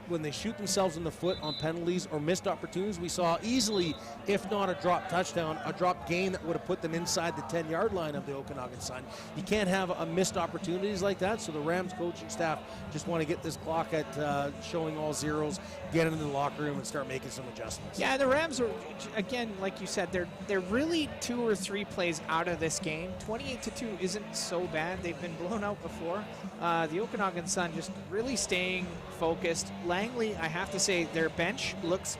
when they shoot themselves in the foot on penalties or missed opportunities, we saw easily, if not a drop touchdown, a drop gain that would have put them inside the 10-yard line of the Okanagan Sun. You can't have missed opportunities like that, so the Rams coaching staff just want to get this clock at showing all zeros, get into the locker room and start making some adjustments. Yeah, the Rams are, again, like you said, they're really 2 or 3 plays out of this game. 28-2 isn't so bad. They've been blown out before. The Okanagan Sun just really staying focused. Langley, I have to say, their bench looks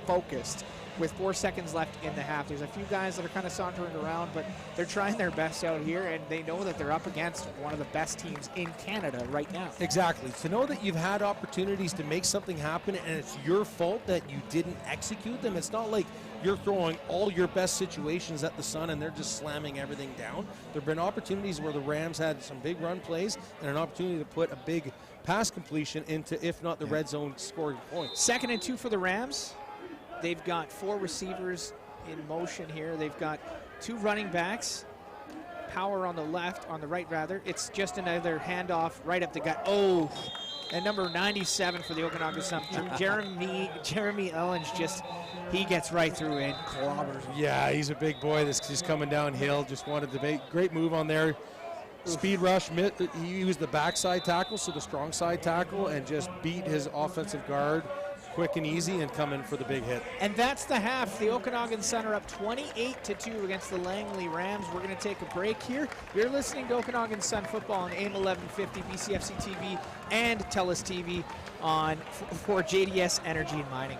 focused with 4 seconds left in the half. There's a few guys that are kind of sauntering around, but they're trying their best out here, and they know that they're up against one of the best teams in Canada right now. Exactly. To know that you've had opportunities to make something happen and it's your fault that you didn't execute them, it's not like you're throwing all your best situations at the Sun and they're just slamming everything down. There have been opportunities where the Rams had some big run plays and an opportunity to put a big pass completion into, if not the red zone, scoring points. 2nd and 2 for the Rams. They've got 4 receivers in motion here. They've got 2 running backs. Power on the left, on the right rather. It's just another handoff right up the gut. Oh, and number 97 for the Okanagan Sun, Jeremy Ellens, he gets right through and clobbers. Yeah, he's a big boy. This is coming downhill. Just wanted to make great move on there. Speed rush. He used the backside tackle, so the strong side tackle, and just beat his offensive guard quick and easy and come in for the big hit. And that's the half. The Okanagan Sun are up 28-2 against the Langley Rams. We're going to take a break here. You're listening to Okanagan Sun football on AIM 1150, BCFC TV, and TELUS TV for JDS Energy and Mining.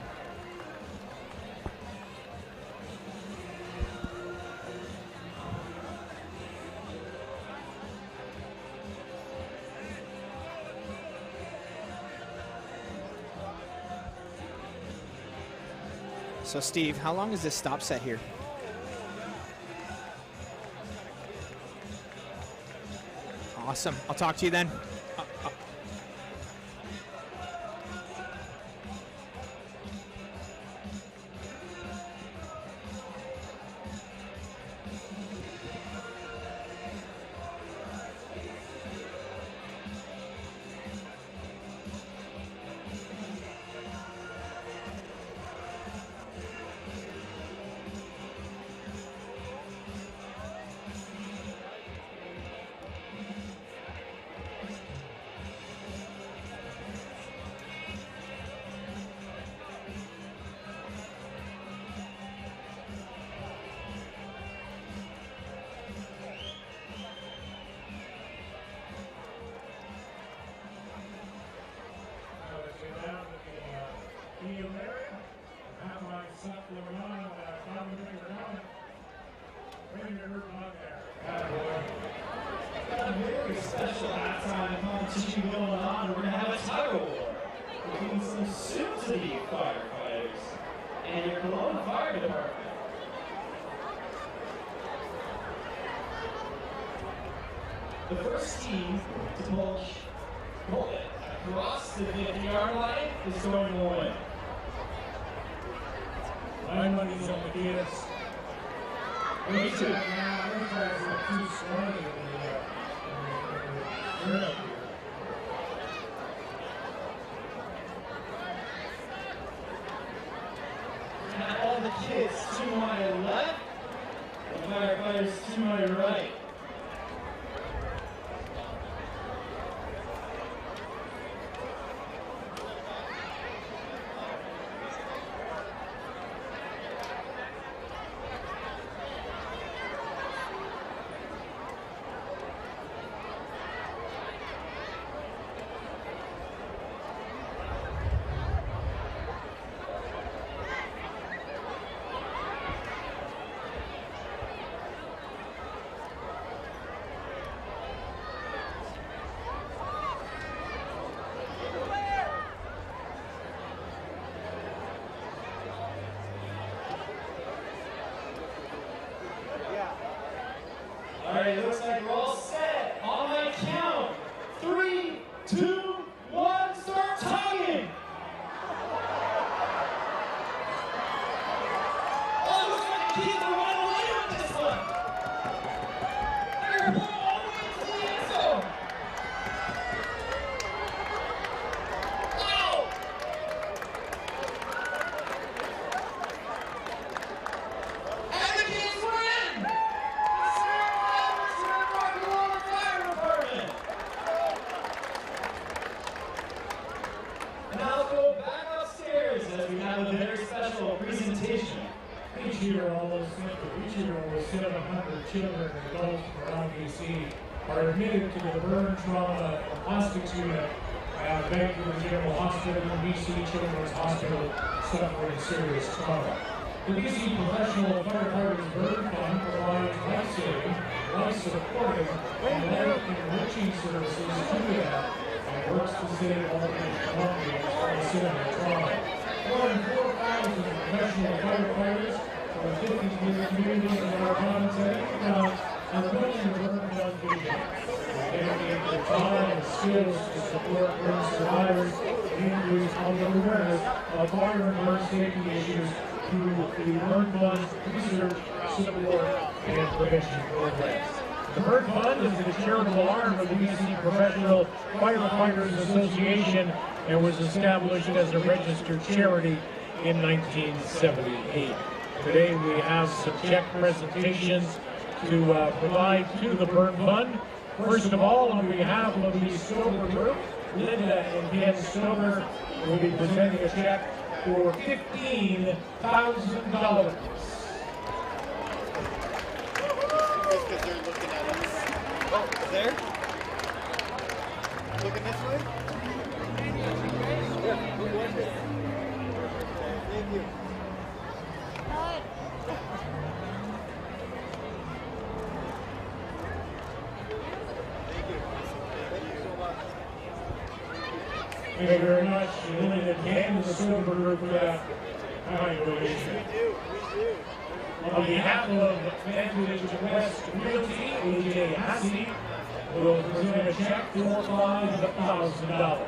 So, Steve, how long is this stop set here? Awesome. I'll talk to you then. Very special halftime competition going on. We're going to have a tug of war between some soon-to-be firefighters and your Cologne Fire Department. The first team to pull it across the 50-yard line is going to win. My money's on the kids. Me too. Yeah, those guys are too strong in the drill. And all the kids to my left, the firefighters to my right. All right, looks like we're all set. On my count, 3, 2, 1, start tugging. Oh, looks like the kids are running away with this one. They're pulling all the way to the end zone. Oh! year, almost 700 children and adults from around BC are admitted to the burn trauma hospice unit at Vancouver General Hospital and BC Children's Hospital suffering serious trauma. The BC Professional Firefighters Burn Fund provides life-saving, life-supporting, and life-enriching services to them and works to save all Colombians from similar trauma. More than 4,000 professional firefighters from 50 communities in our province are building the burn fund vision. They dedicate their time and skills to support burn survivors and increase public awareness of fire and burn safety issues through the Burn Fund's research, support, and prevention programs. The Burn Fund is the charitable arm of the BC Professional Firefighters Association and was established as a registered charity in 1978. Today we have some check presentations to provide to the Burn Fund. First of all, on behalf of the Stover Group, Linda and Ken Stover will be presenting a check for $15,000. Because they're looking at us. Oh, there? Looking this way? Yeah, who was it? Thank you. Thank you very much, Linda and Ken, the Stover Group, for that kind donation. We do. On behalf of Vantage West Realty, AJ Hassey will present a check for $5,000.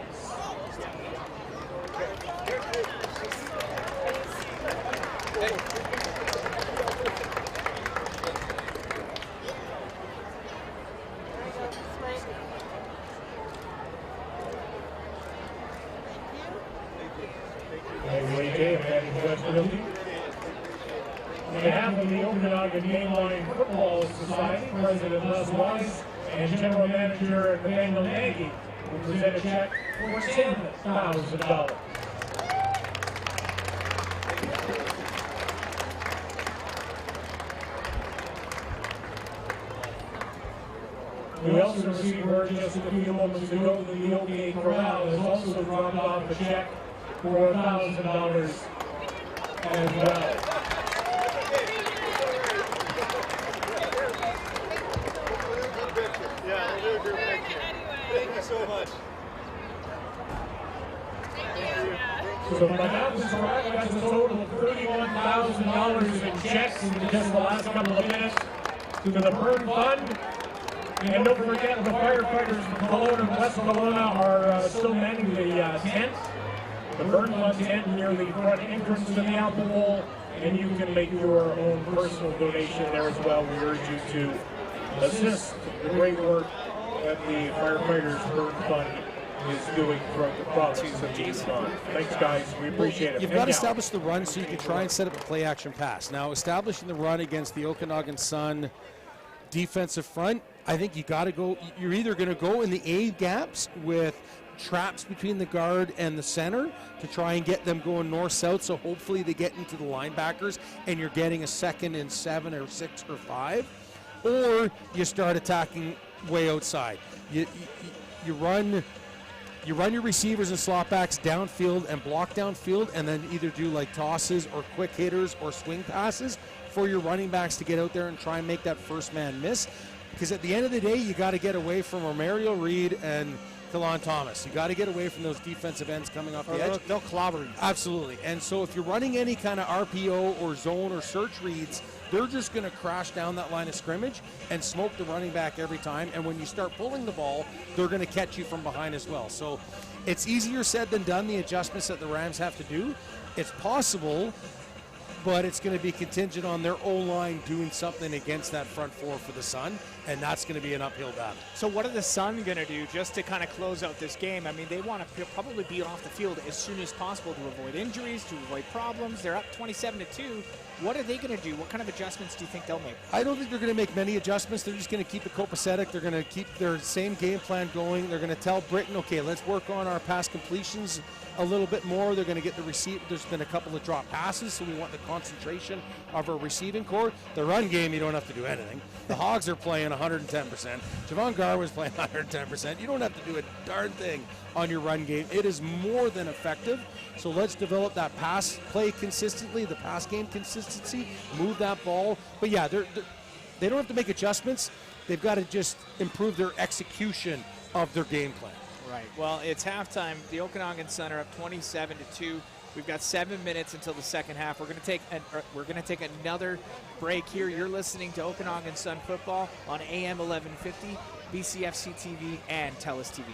On behalf of the Okanagan Mainline Football Society, President Les Weiss and General Manager Nathaniel Nagy will present a check for $10,000. We also received word just a few moments ago that the OK Corral has also dropped off a check for $1,000 as well. Yeah, they do a group picture. Thank you so much. So my math is correct, that's a total of $31,000 in checks in just the last couple of minutes to the Burn Fund. And don't forget, the firefighters from Kelowna and West Kelowna are still manning the tent. The Burn Fund tent near the front entrance to the Apple Bowl, and you can make your own personal donation there as well. We urge you to assist the great work that the Firefighters Burn Fund is doing throughout the province of BC. Thanks, guys. We appreciate it. You've got to establish the run so you can try and set up a play action pass. Now, establishing the run against the Okanagan Sun defensive front, I think you got to go. You're either going to go in the A gaps with traps between the guard and the center to try and get them going north-south, so hopefully they get into the linebackers and you're getting a 2nd and 7 or 6 or 5, or you start attacking way outside. You run your receivers and slot backs downfield and block downfield, and then either do like tosses or quick hitters or swing passes for your running backs to get out there and try and make that first man miss. Because at the end of the day, you got to get away from Romario Reed and Kalon Thomas. You got to get away from those defensive ends coming off the edge. They'll clobber you. Absolutely. And so if you're running any kind of RPO or zone or search reads, they're just going to crash down that line of scrimmage and smoke the running back every time. And when you start pulling the ball, they're going to catch you from behind as well. So it's easier said than done, the adjustments that the Rams have to do. It's possible, but it's going to be contingent on their O-line doing something against that front four for the Sun, and that's going to be an uphill battle. So what are the Sun going to do just to kind of close out this game? I mean, they want to probably be off the field as soon as possible to avoid injuries, to avoid problems. They're up 27-2. What are they going to do? What kind of adjustments do you think they'll make? I don't think they're going to make many adjustments. They're just going to keep it copacetic. They're going to keep their same game plan going. They're going to tell Britain, okay, let's work on our pass completions a little bit more. They're going to get the receive. There's been a couple of drop passes, so we want the concentration of our receiving core. The run game, you don't have to do anything. The Hogs are playing 110%. Javon Garwood's playing 110%. You don't have to do a darn thing on your run game. It is more than effective. So let's develop that pass play consistently, the pass game consistency, move that ball. But yeah, they don't have to make adjustments. They've got to just improve their execution of their game plan. Right. Well, it's halftime. The Okanagan Sun are up 27-2. We've got 7 minutes until the second half. We're going to take another break here. You're listening to Okanagan Sun football on AM 1150, BCFC TV, and TELUS TV.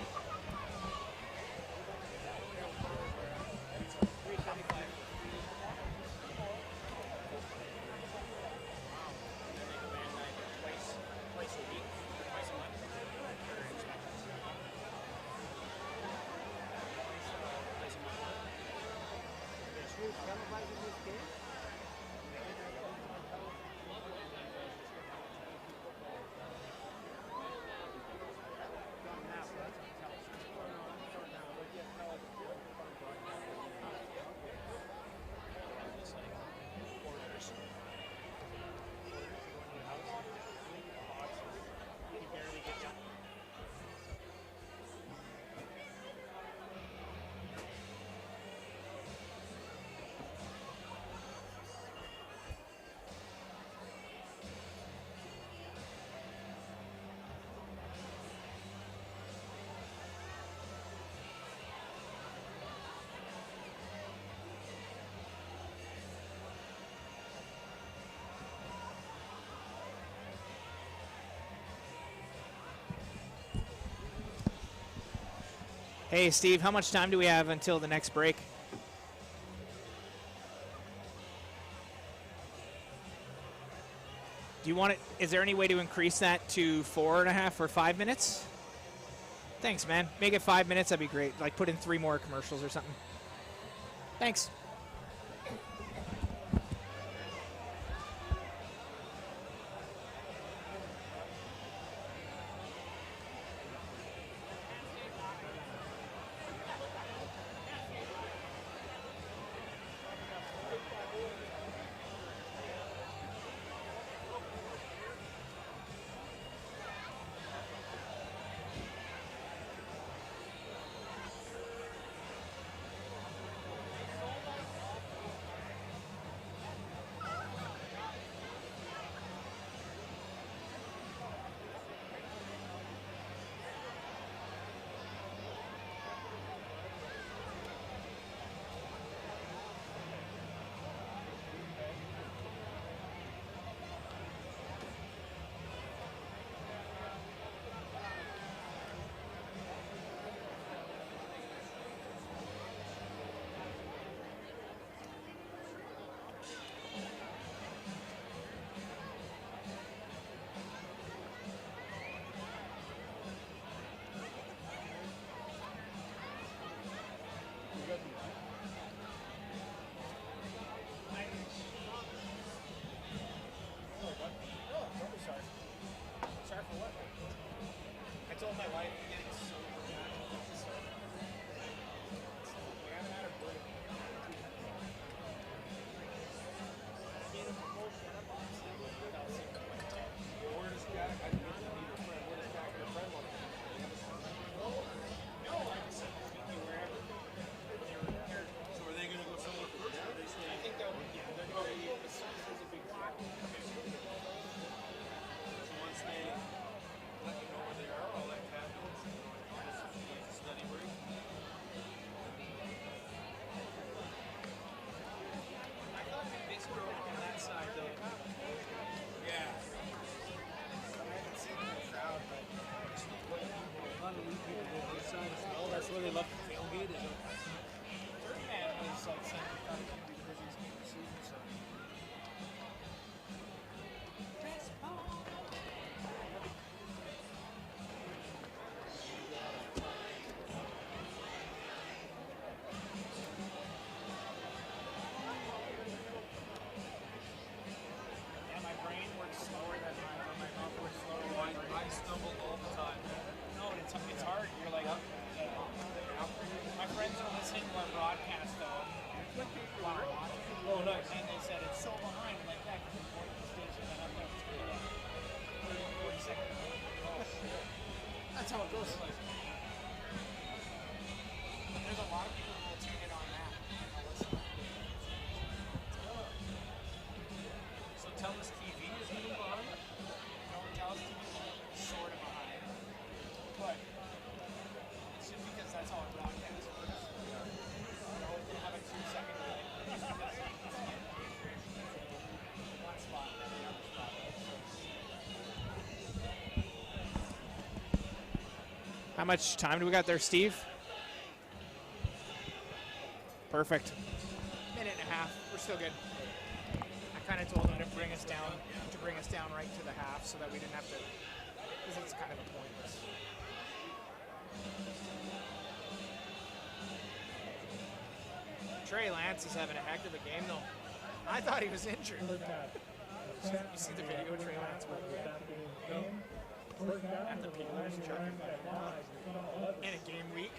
Hey, Steve, how much time do we have until the next break? Do you want it? Is there any way to increase that to 4.5 or 5 minutes? Thanks, man. Make it 5 minutes. That'd be great. Like put in 3 more commercials or something. Thanks. Telus TV is a little behind. No, Telus TV is sort of behind. But it's just because that's all it broadcasts works. We're always going to have a 2-second delay. Just because one spot and then the other spot. How much time do we got there, Steve? Perfect. Minute and a half. We're still good. I kind of told him to bring us down right to the half so that we didn't have to, because it's kind of a pointless. Trey Lance is having a heck of a game, though. I thought he was injured. You see the video of Trey Lance with at the Peelers chucking in a game week.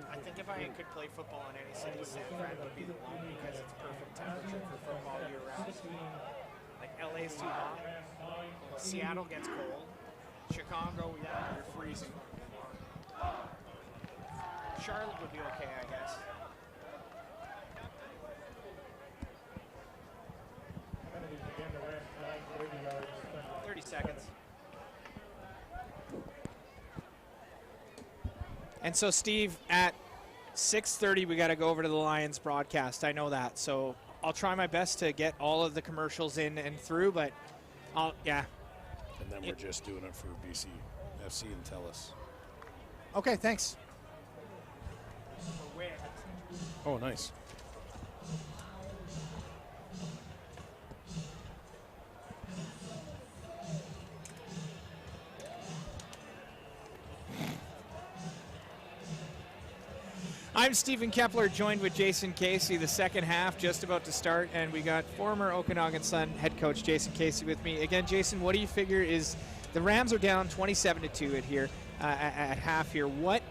I think if I could play football in any city, San Fran would be the one because it's perfect temperature for football year round. Like LA's too hot, Seattle gets cold, Chicago, yeah, you're freezing. Charlotte would be okay, I guess. 30 seconds. And so, Steve, at 6:30, we got to go over to the Lions broadcast. I know that. So I'll try my best to get all of the commercials in and through, but yeah. And then we're just doing it for BC, FC, and TELUS. Okay, thanks. Oh, nice. I'm Stephen Kepler, joined with Jason Casey. The second half just about to start, and we got former Okanagan Sun head coach Jason Casey with me. Again, Jason, what do you figure is the Rams are down 27-2 at half here. What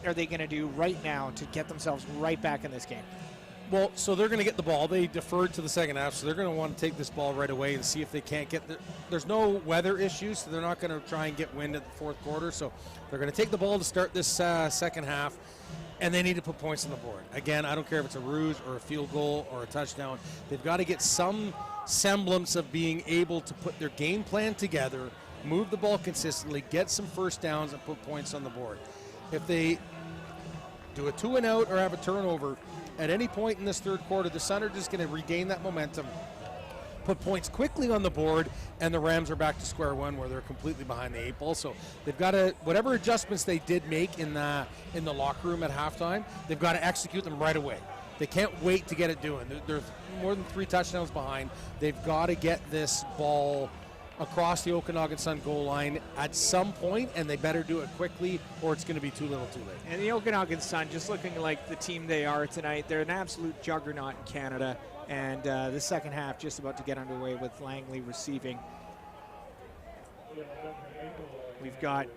are they going to do right now to get themselves right back in this game? Well, so they're going to get the ball. They deferred to the second half, so they're going to want to take this ball right away and see if they can't get there's no weather issues, so they're not going to try and get wind at the fourth quarter. So they're going to take the ball to start this second half, and they need to put points on the board. Again, I don't care if it's a ruse or a field goal or a touchdown. They've got to get some semblance of being able to put their game plan together, move the ball consistently, get some first downs, and put points on the board. If they do a 2-and-out or have a turnover at any point in this third quarter, the Sun are just going to regain that momentum, put points quickly on the board, and the Rams are back to square one where they're completely behind the 8 ball. So they've got to, whatever adjustments they did make in the locker room at halftime, they've got to execute them right away. They can't wait to get it doing. They're more than 3 touchdowns behind. They've got to get this ball across the Okanagan Sun goal line at some point, and they better do it quickly or it's going to be too little too late. And the Okanagan Sun, just looking like the team they are tonight, they're an absolute juggernaut in Canada, and the second half just about to get underway with Langley receiving. We've got,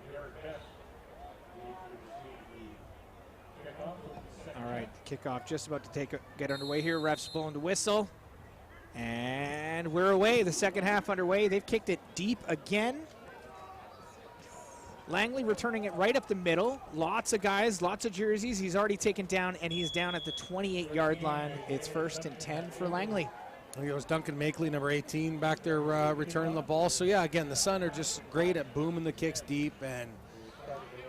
all right, kickoff just about to get underway here. Refs blowing the whistle. And we're away. The second half underway. They've kicked it deep again. Langley returning it right up the middle. Lots of guys, lots of jerseys. He's already taken down, and he's down at the 28-yard line. It's 1st and 10 for Langley. I think it was Duncan Makeley, number 18, back there returning the ball. So, yeah, again, the Sun are just great at booming the kicks deep, and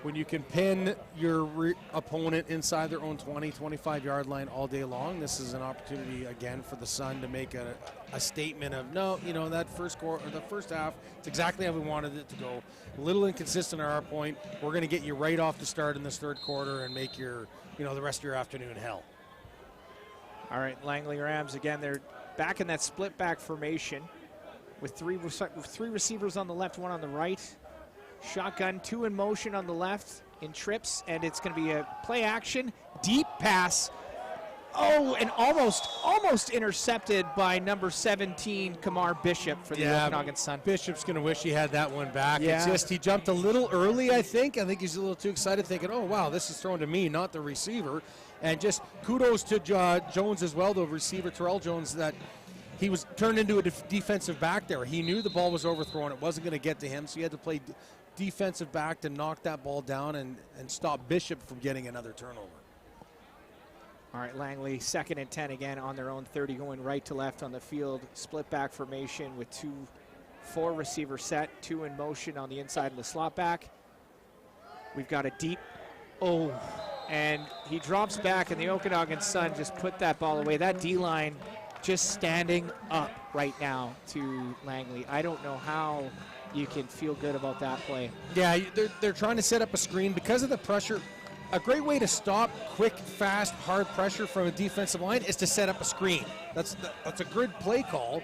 when you can pin your opponent inside their own 20, 25-yard line all day long, this is an opportunity, again, for the Sun to make a statement of, no, that first quarter, or the first half, it's exactly how we wanted it to go. A little inconsistent at our point. We're going to get you right off the start in this third quarter and make your, the rest of your afternoon hell. All right, Langley Rams, again, they're back in that split back formation with three receivers on the left, one on the right. Shotgun, 2 in motion on the left in trips, and it's going to be a play action, deep pass. Oh, and almost intercepted by number 17, Kamar Bishop for the Okanagan Sun. Bishop's going to wish he had that one back. Yeah. It's just he jumped a little early, I think. I think he's a little too excited, thinking, oh, wow, this is thrown to me, not the receiver. And just kudos to Jones as well, the receiver, Terrell Jones, that he was turned into a defensive back there. He knew the ball was overthrown. It wasn't going to get to him, so he had to play defensive back to knock that ball down and stop Bishop from getting another turnover. All right, Langley, 2nd and 10 again on their own 30, going right to left on the field. Split back formation with 4 receiver set, 2 in motion on the inside of the slot back. We've got a deep, and he drops back, and the Okanagan Sun just put that ball away. That D-line just standing up right now to Langley. I don't know how you can feel good about that play. Yeah, they're trying to set up a screen because of the pressure. A great way to stop quick, fast, hard pressure from a defensive line is to set up a screen. That's a good play call,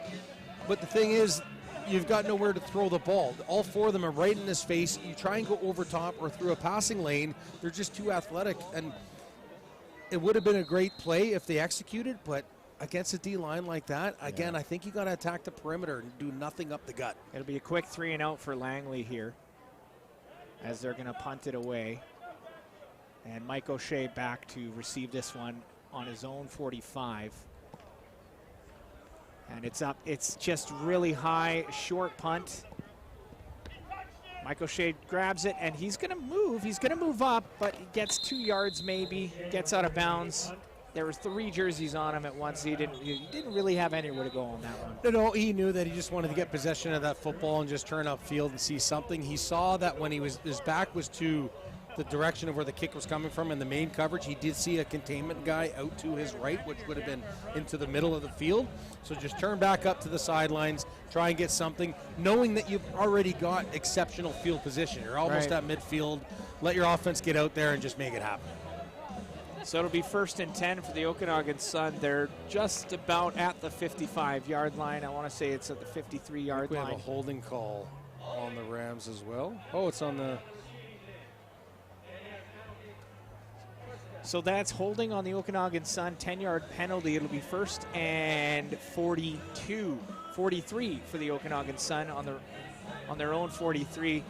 but the thing is, you've got nowhere to throw the ball. All 4 of them are right in his face. You try and go over top or through a passing lane. They're just too athletic, and it would have been a great play if they executed, but against a D-line like that, again, I think you got to attack the perimeter and do nothing up the gut. It'll be a quick 3 and out for Langley here as they're going to punt it away. And Mike O'Shea back to receive this one on his own 45. And it's up. It's just really high, short punt. Mike O'Shea grabs it, and he's going to move. He's going to move up, but he gets 2 yards maybe, gets out of bounds. There was 3 jerseys on him at once. He didn't really have anywhere to go on that one. No, he knew that he just wanted to get possession of that football and just turn upfield and see something. He saw that when his back was to the direction of where the kick was coming from in the main coverage, he did see a containment guy out to his right, which would have been into the middle of the field. So just turn back up to the sidelines, try and get something, knowing that you've already got exceptional field position. You're almost at midfield. Let your offense get out there and just make it happen. So it'll be 1st and 10 for the Okanagan Sun. They're just about at the 55-yard line. I want to say it's at the 53-yard line. We have a holding call on the Rams as well. Oh, it's on the... So that's holding on the Okanagan Sun, 10-yard penalty. It'll be 1st and 43 for the Okanagan Sun on their own 43.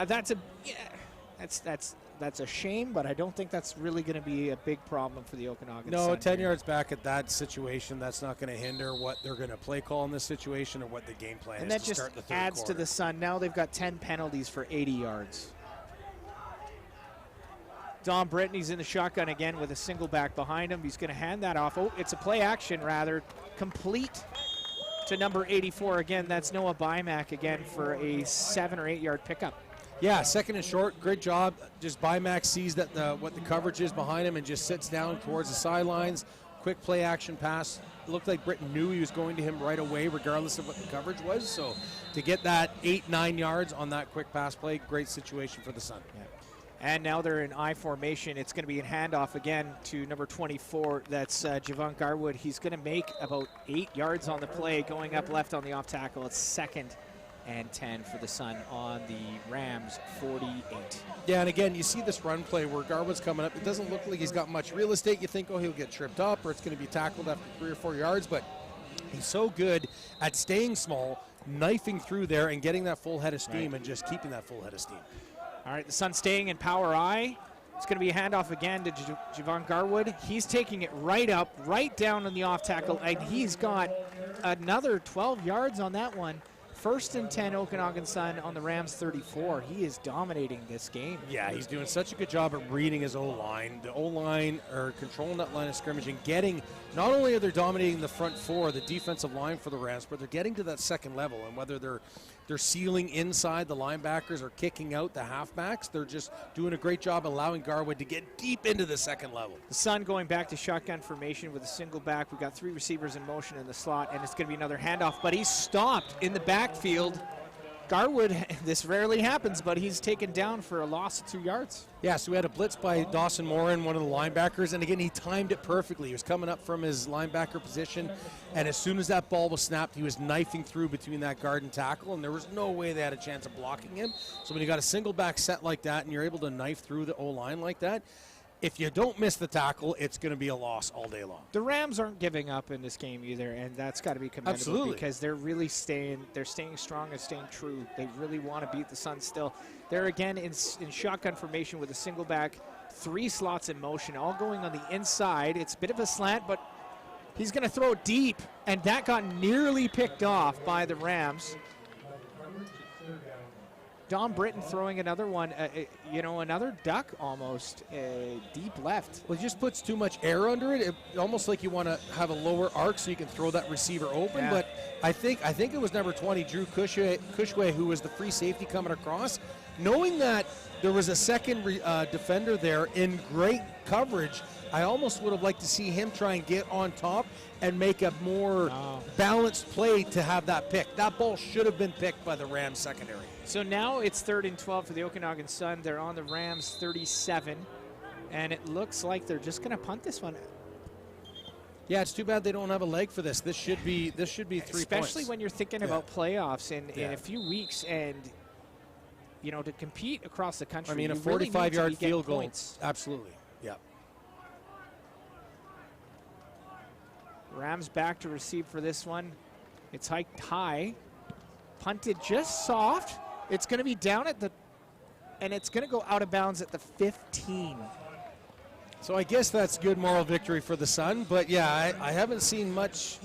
That's a shame, but I don't think that's really going to be a big problem for the Okanagan Sun. No, 10 yards back at that situation, that's not going to hinder what they're going to play call in this situation or what the game plan and is that to start the just third adds quarter. to the Sun. Now they've got 10 penalties for 80 yards. Dom Brittany's in the shotgun again with a single back behind him. He's going to hand that off. Oh, it's a play action rather. Complete to number 84 again. That's Noah Bymack again for a 7 or 8 yard pickup. Yeah, 2nd and short. Great job. Just Bymack sees that what the coverage is behind him and just sits down towards the sidelines. Quick play action pass. It looked like Britton knew he was going to him right away regardless of what the coverage was. So to get that 8-9 yards on that quick pass play, great situation for the Sun. Yeah. And now they're in I formation. It's going to be a handoff again to number 24. That's Javon Garwood. He's going to make about 8 yards on the play, going up left on the off tackle. It's 2nd and 10 for the Sun on the Rams 48. Yeah, and again, you see this run play where Garwood's coming up. It doesn't look like he's got much real estate. You think, oh, he'll get tripped up or it's going to be tackled after 3 or 4 yards, but he's so good at staying small, knifing through there and getting that full head of steam and just keeping that full head of steam. All right, the Sun staying in power I. It's going to be a handoff again to Javon Garwood. He's taking it right up, right down on the off tackle, and he's got another 12 yards on that one. 1st and 10 Okanagan Sun on the Rams 34. He is dominating this game. Yeah, he's doing such a good job at reading his O-line. The O-line are controlling that line of scrimmage and getting, not only are they dominating the front 4, the defensive line for the Rams, but they're getting to that 2nd level. And whether they're sealing inside the linebackers or kicking out the halfbacks, they're just doing a great job allowing Garwood to get deep into the 2nd level. The Sun going back to shotgun formation with a single back. We've got 3 receivers in motion in the slot, and it's going to be another handoff, but he's stopped in the backfield. Garwood, this rarely happens, but he's taken down for a loss of 2 yards. Yeah, so we had a blitz by Dawson Morin, one of the linebackers, and again, he timed it perfectly. He was coming up from his linebacker position, and as soon as that ball was snapped, he was knifing through between that guard and tackle, and there was no way they had a chance of blocking him. So when you got a single back set like that, and you're able to knife through the O-line like that, if you don't miss the tackle, it's going to be a loss all day long. The Rams aren't giving up in this game either, and that's got to be commendable. Absolutely. Because they're really staying strong and staying true. They really want to beat the Sun still. They're again in shotgun formation with a single back, 3 slots in motion, all going on the inside. It's a bit of a slant, but he's going to throw it deep, and that got nearly picked off by the Rams. Dom Britton throwing another one, another duck almost, deep left. Well, it just puts too much air under it. Almost like you want to have a lower arc so you can throw that receiver open. Yeah. But I think it was number 20, Drew Cushway, who was the free safety coming across. Knowing that there was a second defender there in great coverage, I almost would have liked to see him try and get on top and make a more balanced play to have that pick. That ball should have been picked by the Rams secondary. So now it's 3rd and 12 for the Okanagan Sun. They're on the Rams 37, and it looks like they're just going to punt this one. Yeah, it's too bad they don't have a leg for this. This should be 3 points. Especially when you're thinking about playoffs in a few weeks, and to compete across the country. I mean, a you really 45-yard need to be field goal. points. Absolutely. Yeah. Rams back to receive for this one. It's hiked high, punted just soft. It's going to be down and it's going to go out of bounds at the 15. So I guess that's good moral victory for the Sun. But yeah, I haven't seen much,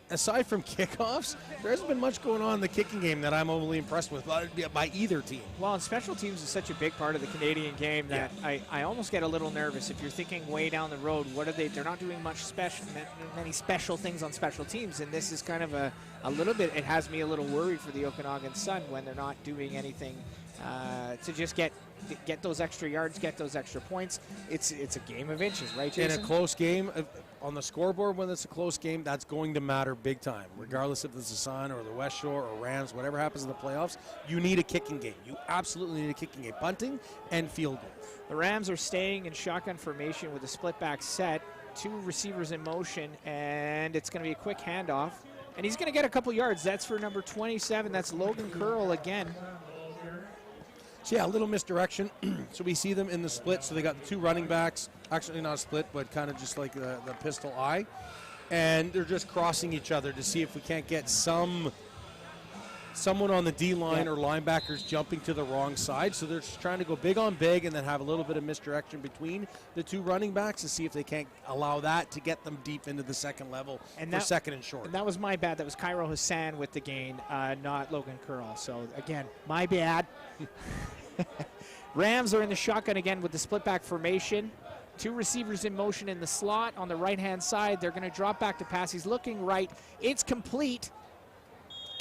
aside from kickoffs, there hasn't been much going on in the kicking game that I'm overly impressed with by either team. Well, and special teams is such a big part of the Canadian game that I almost get a little nervous. If you're thinking way down the road, what are they? They're not doing many special things on special teams, and this is kind of a little bit, it has me a little worried for the Okanagan Sun when they're not doing anything to just get those extra yards, get those extra points. It's a game of inches, right, Jason? In a close game, on the scoreboard when it's a close game, that's going to matter big time. Regardless if it's the Sun or the West Shore or Rams, whatever happens in the playoffs, you need a kicking game. You absolutely need a kicking game, punting and field goal. The Rams are staying in shotgun formation with a split back set, 2 receivers in motion, and it's going to be a quick handoff. And he's going to get a couple yards. That's for number 27. That's Logan Curl again. So yeah, a little misdirection. So we see them in the split. So they got the 2 running backs, actually not a split, but kind of just like the pistol eye. And they're just crossing each other to see if we can't get someone on the D-line or linebackers jumping to the wrong side. So they're just trying to go big on big and then have a little bit of misdirection between the 2 running backs to see if they can't allow that to get them deep into the second level for second and short. And that was my bad. That was Cairo Hassan with the gain, not Logan Curl. So, again, my bad. Rams are in the shotgun again with the split back formation. 2 receivers in motion in the slot on the right-hand side. They're going to drop back to pass. He's looking right. It's complete.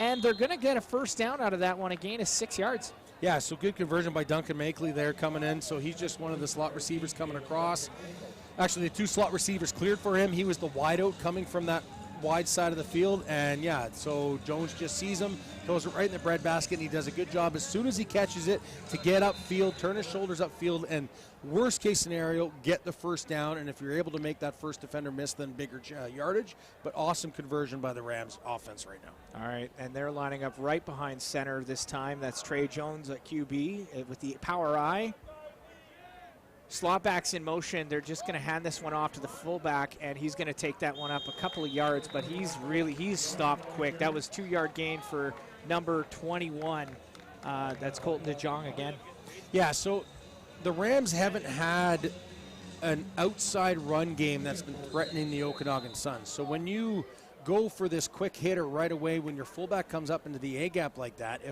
And they're going to get a first down out of that one, a gain of 6 yards. Yeah, so good conversion by Duncan Makeley there coming in. So he's just one of the slot receivers coming across. Actually, the 2 slot receivers cleared for him. He was the wideout coming from that wide side of the field. And, yeah, so Jones just sees him, throws it right in the breadbasket, and he does a good job as soon as he catches it to get upfield, turn his shoulders upfield, and worst case scenario, get the first down. And if you're able to make that first defender miss, then bigger yardage. But awesome conversion by the Rams offense right now. All right, and they're lining up right behind center this time. That's Trey Jones at QB with the power eye. Slot backs in motion. They're just going to hand this one off to the fullback, and he's going to take that one up a couple of yards, but he's stopped quick. That was 2-yard gain for number 21. That's Colton DeJong again. Yeah, so the Rams haven't had an outside run game that's been threatening the Okanagan Sun. So when you go for this quick hitter right away when your fullback comes up into the A-gap like that,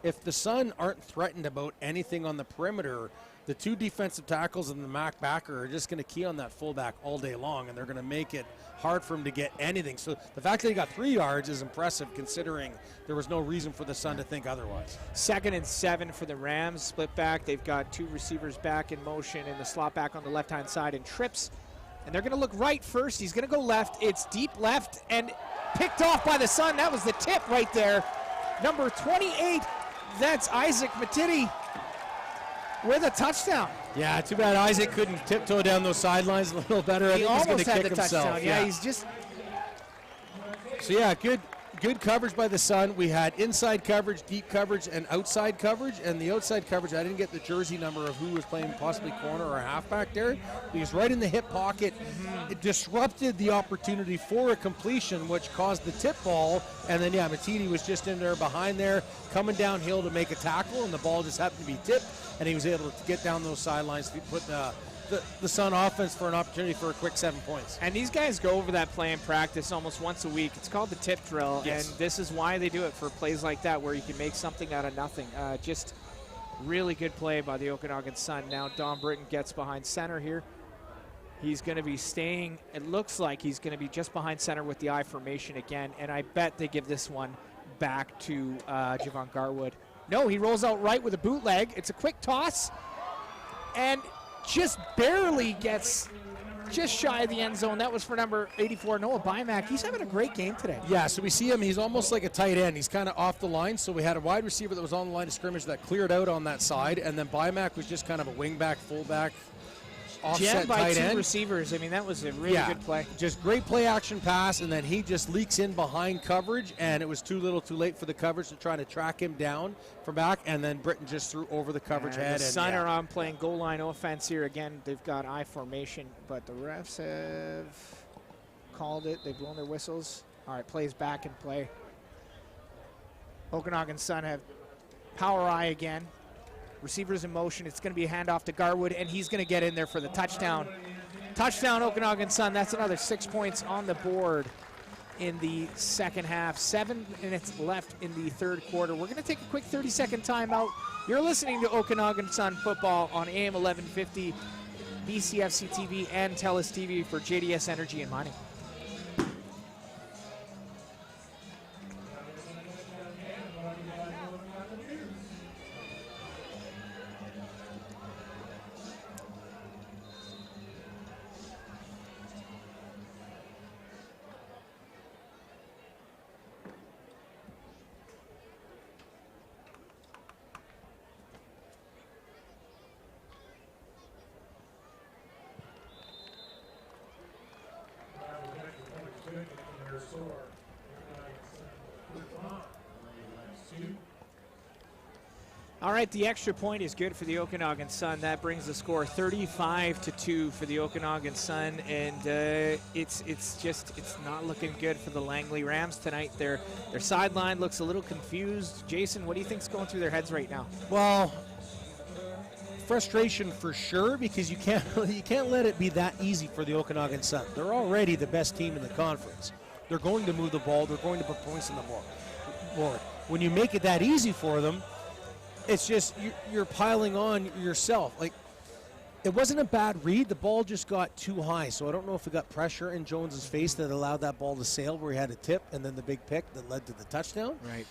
if the Sun aren't threatened about anything on the perimeter, the 2 defensive tackles and the Mac backer are just going to key on that fullback all day long, and they're going to make it hard for him to get anything. So the fact that he got 3 yards is impressive considering there was no reason for the Sun to think otherwise. 2nd and 7 for the Rams, split back. They've got 2 receivers back in motion and the slot back on the left-hand side and trips. And they're going to look right first. He's going to go left. It's deep left and picked off by the Sun. That was the tip right there. Number 28, that's Isaac Matiti with a touchdown. Yeah, too bad Isaac couldn't tiptoe down those sidelines a little better. He almost had the touchdown. Yeah, he's just... So, yeah, good coverage by the Sun. We had inside coverage, deep coverage, and outside coverage. And the outside coverage, I didn't get the jersey number of who was playing possibly corner or halfback there. He was right in the hip pocket. It disrupted the opportunity for a completion, which caused the tip ball. And then, yeah, Matiti was just in there behind there, coming downhill to make a tackle, and the ball just happened to be tipped. And he was able to get down those sidelines to put the the Sun offense for an opportunity for a quick 7 points. And these guys go over that play in practice almost once a week. It's called the tip drill, Yes. and this is why they do it, for plays like that where you can make something out of nothing. Just really good play by the Okanagan Sun. Now Don Britton gets behind center here. He's going to be staying, it looks like he's going to be just behind center with the I formation again, and I bet they give this one back to Javon Garwood. No, he rolls out right with a bootleg. It's a quick toss, and just barely gets just shy of the end zone. That was for number 84, Noah Bymack. He's having a great game today. Yeah, so we see him. He's almost like a tight end. He's kind of off the line. So we had a wide receiver that was on the line of scrimmage that cleared out on that side, and then Bymack was just kind of a wingback, fullback, offset Jammed by tight two end. receivers. I mean, that was a really good play. Just great play action pass, and then he just leaks in behind coverage, and it was too little too late for the coverage to try to track him down from back, and then Britton just threw over the coverage head. The Sun are on playing goal line offense here. Again, they've got I formation, but the refs have called it. They've blown their whistles. All right, plays back in play. Okanagan Sun have power I again. Receivers in motion. It's going to be a handoff to Garwood, and he's going to get in there for the touchdown. Touchdown, Okanagan Sun. That's another 6 points on the board in the second half. 7 minutes left in the third quarter. We're going to take a quick 30-second timeout. You're listening to Okanagan Sun football on AM 1150, BCFC TV, and TELUS TV for JDS Energy and Mining. All right, the extra point is good for the Okanagan Sun. That brings the score 35-2 for the Okanagan Sun, and it's not looking good for the Langley Rams tonight. Their sideline looks a little confused. Jason, what do you think's going through their heads right now? Well, frustration for sure, because you can't let it be that easy for the Okanagan Sun. They're already the best team in the conference. They're going to move the ball. They're going to put points on the board. When you make it that easy for them, it's just you're piling on yourself. Like, it wasn't a bad read. The ball just got too high. So I don't know if it got pressure in Jones's face that allowed that ball to sail where he had a tip, and then the big pick that led to the touchdown. Right.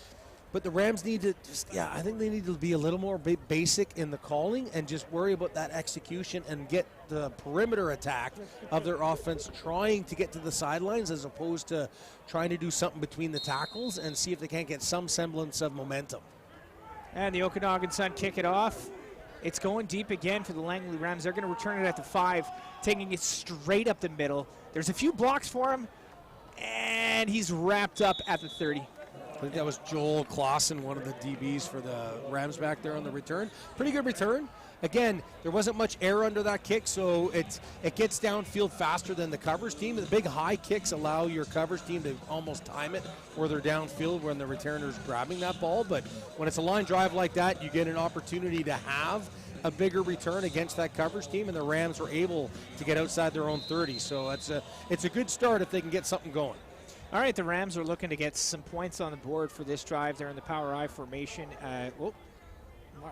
But the Rams need to I think they need to be a little more basic in the calling and just worry about that execution and get the perimeter attack of their offense trying to get to the sidelines as opposed to trying to do something between the tackles and see if they can't get some semblance of momentum. And the Okanagan Sun kick it off. It's going deep again for the Langley Rams. They're going to return it at the 5, taking it straight up the middle. There's a few blocks for him, and he's wrapped up at the 30. I think that was Joel Clausen, one of the DBs for the Rams back there on the return. Pretty good return. Again, there wasn't much air under that kick, so it gets downfield faster than the coverage team. The big high kicks allow your coverage team to almost time it where they're downfield when the returner's grabbing that ball. But when it's a line drive like that, you get an opportunity to have a bigger return against that coverage team, and the Rams were able to get outside their own 30. So it's a good start if they can get something going. All right, the Rams are looking to get some points on the board for this drive. They're in the power I formation.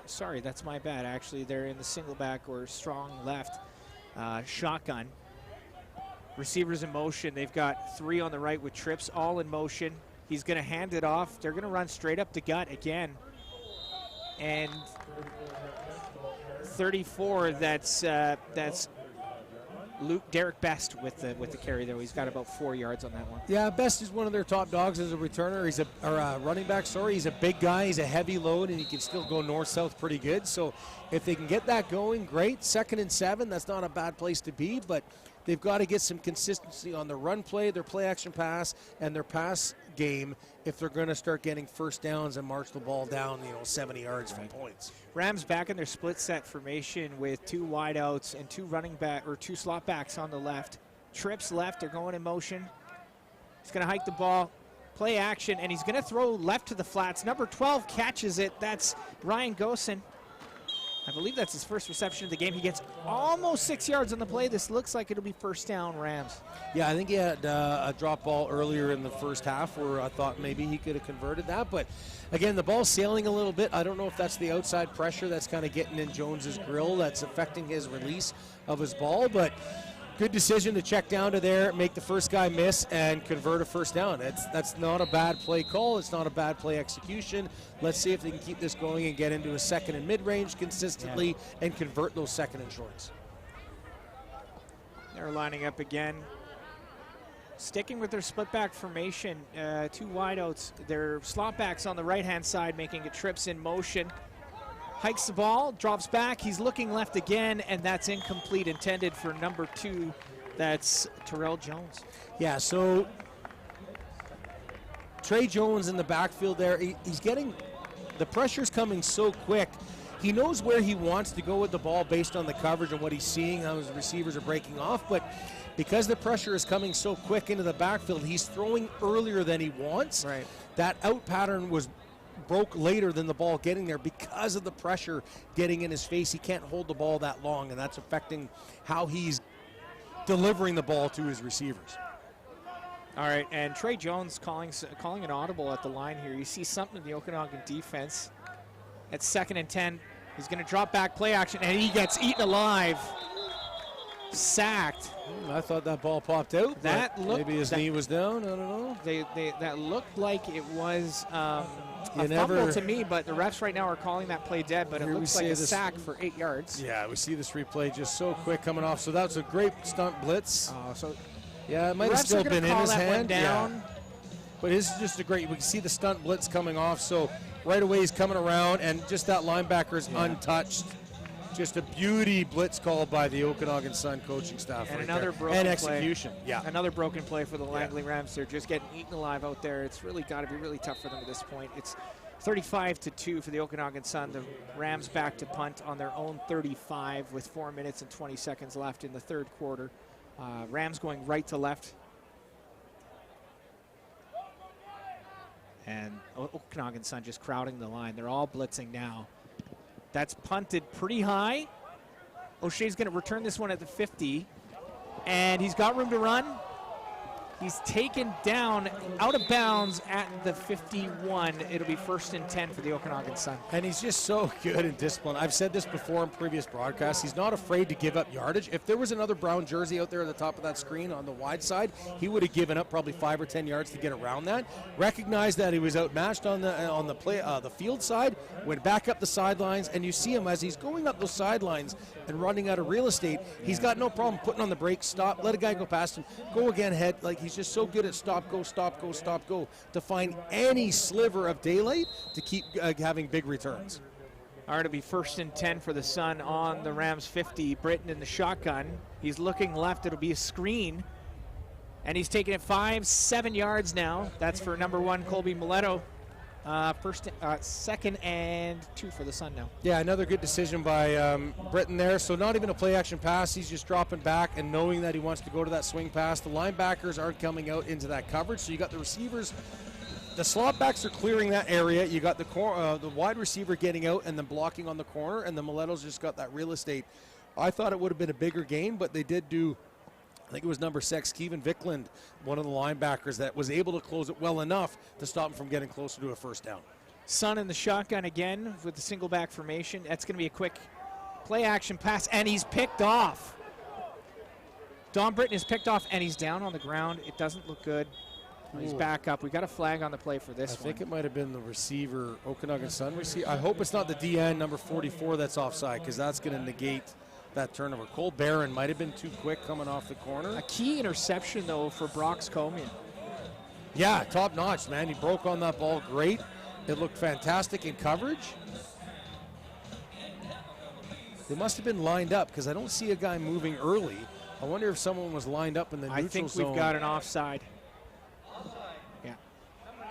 Sorry, that's my bad. Actually, they're in the single back or strong left shotgun. Receivers in motion. They've got 3 on the right with trips, all in motion. He's going to hand it off. They're going to run straight up the gut again. And 34, that's Derek Best with the carry, though. He's got about 4 yards on that one. Yeah, Best is one of their top dogs as a returner. He's a running back. Sorry, he's a big guy. He's a heavy load, and he can still go north-south pretty good. So if they can get that going, great. 2nd and 7, that's not a bad place to be, but they've got to get some consistency on their run play, their play action pass, and their pass game if they're going to start getting first downs and march the ball down, 70 yards for points. Rams back in their split set formation with 2 wideouts and 2 slot backs on the left. Trips left, they're going in motion. He's going to hike the ball, play action, and he's going to throw left to the flats. Number 12 catches it. That's Ryan Gosen. I believe that's his first reception of the game. He gets almost 6 yards on the play. This looks like it'll be first down Rams. Yeah, I think he had a drop ball earlier in the first half where I thought maybe he could have converted that. But, again, the ball's sailing a little bit. I don't know if that's the outside pressure that's kind of getting in Jones's grill that's affecting his release of his ball. But good decision to check down to there, make the first guy miss, and convert a first down. That's not a bad play call. It's not a bad play execution. Let's see if they can keep this going and get into a second and mid-range consistently and convert those second and shorts. They're lining up again. Sticking with their split back formation, two wideouts. Their slot backs on the right-hand side making trips in motion. Hikes the ball, drops back. He's looking left again, and that's incomplete, intended for number 2. That's Terrell Jones. Yeah, so Trey Jones in the backfield there, he's getting, the pressure's coming so quick. He knows where he wants to go with the ball based on the coverage and what he's seeing, how his receivers are breaking off, but because the pressure is coming so quick into the backfield, he's throwing earlier than he wants. Right. That out pattern broke later than the ball getting there because of the pressure getting in his face. He can't hold the ball that long, and that's affecting how he's delivering the ball to his receivers. All right, and Trey Jones calling an audible at the line here. You see something in the Okanagan defense. At 2nd and 10, he's going to drop back, play action, and he gets eaten alive. Sacked. I thought that ball popped out. That looked, maybe his knee was down. I don't know. That looked like it was a fumble to me, but the refs right now are calling that play dead. But it looks like a sack for 8 yards. Yeah, we see this replay just so quick coming off. So that's a great stunt blitz. Yeah, it might have still been in his hand. Yeah. But this is just a great. We can see the stunt blitz coming off. So right away he's coming around, and just that linebacker is untouched. Just a beauty blitz called by the Okanagan Sun coaching staff. And right another there. broken and execution. Play. Yeah. Another broken play for the Langley Rams. They're just getting eaten alive out there. It's really got to be really tough for them at this point. It's 35-2 for the Okanagan Sun. The Rams back to punt on their own 35 with 4 minutes and 20 seconds left in the third quarter. Rams going right to left. And Okanagan Sun just crowding the line. They're all blitzing now. That's punted pretty high. O'Shea's going to return this one at the 50. And he's got room to run. He's taken down out of bounds at the 51. It'll be 1st and 10 for the Okanagan Sun. And he's just so good and disciplined. I've said this before in previous broadcasts. He's not afraid to give up yardage. If there was another brown jersey out there at the top of that screen on the wide side, he would have given up probably 5 or 10 yards to get around that. Recognized that he was outmatched on the field side, went back up the sidelines, and you see him as he's going up those sidelines and running out of real estate. He's got no problem putting on the brakes, stop, let a guy go past him, go again ahead. Like, he's just so good at stop, go, stop, go, stop, go to find any sliver of daylight to keep having big returns. All right, it'll be 1st and 10 for the Sun on the Rams 50. Britton in the shotgun. He's looking left. It'll be a screen. And he's taking it 5-7 yards now. That's for number 1, Colby Mileto. 2nd and 2 for the Sun now. Yeah, another good decision by Britton there. So not even a play action pass. He's just dropping back and knowing that he wants to go to that swing pass. The linebackers aren't coming out into that coverage. So you got the receivers. The slot backs are clearing that area. You got the wide receiver getting out and then blocking on the corner, and the Mileto's just got that real estate. I thought it would have been a bigger game, but they did do, I think it was number 6, Kevin Vickland, one of the linebackers that was able to close it well enough to stop him from getting closer to a first down. Sun in the shotgun again with the single back formation. That's going to be a quick play action pass, and he's picked off. Don Britton is picked off, and he's down on the ground. It doesn't look good. He's back up. We got a flag on the play for this one. I think it might have been the receiver, Okanagan Sun receiver. I hope it's not the DN, number 44, that's offside, because that's going to negate that turnover. Cole Barron might have been too quick coming off the corner. A key interception, though, for Brox Comian. Yeah, top notch, man. He broke on that ball great. It looked fantastic in coverage. They must have been lined up, because I don't see a guy moving early. I wonder if someone was lined up in the neutral zone. I think we've got an offside. Yeah.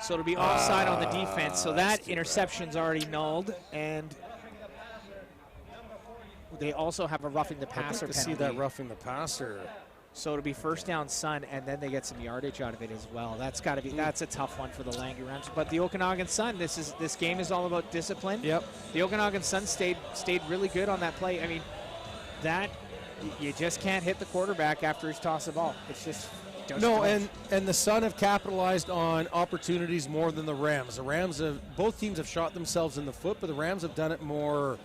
So it'll be offside on the defense. So that interception's already nulled, and they also have a roughing the passer I'd like to penalty. see that roughing the passer. So it'll be first down Sun, and then they get some yardage out of it as well. That's got to be that's a tough one for the Langley Rams. But the Okanagan Sun, this game is all about discipline. Yep. The Okanagan Sun stayed really good on that play. I mean, that you just can't hit the quarterback after he's tossed the ball. It's just no, and the Sun have capitalized on opportunities more than the Rams. The Rams both teams have shot themselves in the foot, but the Rams have done it more,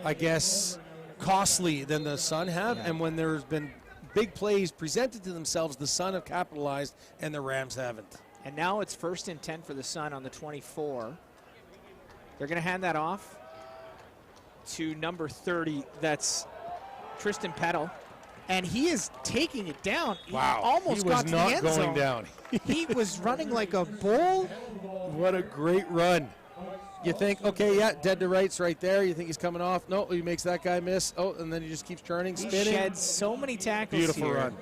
I guess, costly than the Sun have. Yeah. And when there's been big plays presented to themselves, the Sun have capitalized and the Rams haven't. And now it's 1st and 10 for the Sun on the 24. They're going to hand that off to number 30. That's Tristan Peddle. And he is taking it down. Wow. He almost got to the end not zone. going down. He was running like a bull. What a great run. You think, okay, yeah, dead to rights right there. You think he's coming off. No, he makes that guy miss. Oh, and then he just keeps turning, He spinning. sheds so many tackles Beautiful here. run.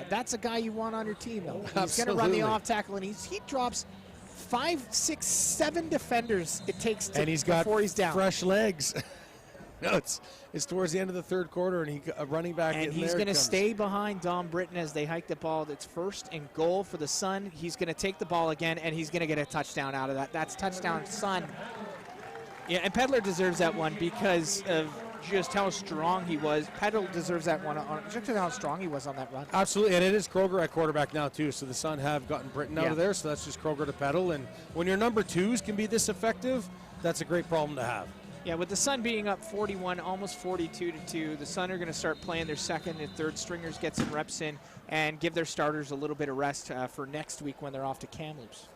That's a guy you want on your team, though. He's going to Absolutely. run the off tackle, and he drops 5, 6, 7 defenders it takes to And he's got before he's down. fresh legs. No, it's towards the end of the third quarter, and a running back. And he's going to stay behind Dom Britton as they hike the ball. That's 1st and goal for the Sun. He's going to take the ball again, and he's going to get a touchdown out of that. That's touchdown Sun. Yeah, and Pedler deserves that one because of just how strong he was. Pedler deserves that one just how strong he was on that run. Absolutely, and it is Kroger at quarterback now, too. So the Sun have gotten Britton out of there, so that's just Kroger to Peddle. And when your number twos can be this effective, that's a great problem to have. Yeah, with the Sun being up 41, almost 42-2, the Sun are going to start playing their second and third stringers, get some reps in, and give their starters a little bit of rest for next week when th're off to Kamloops.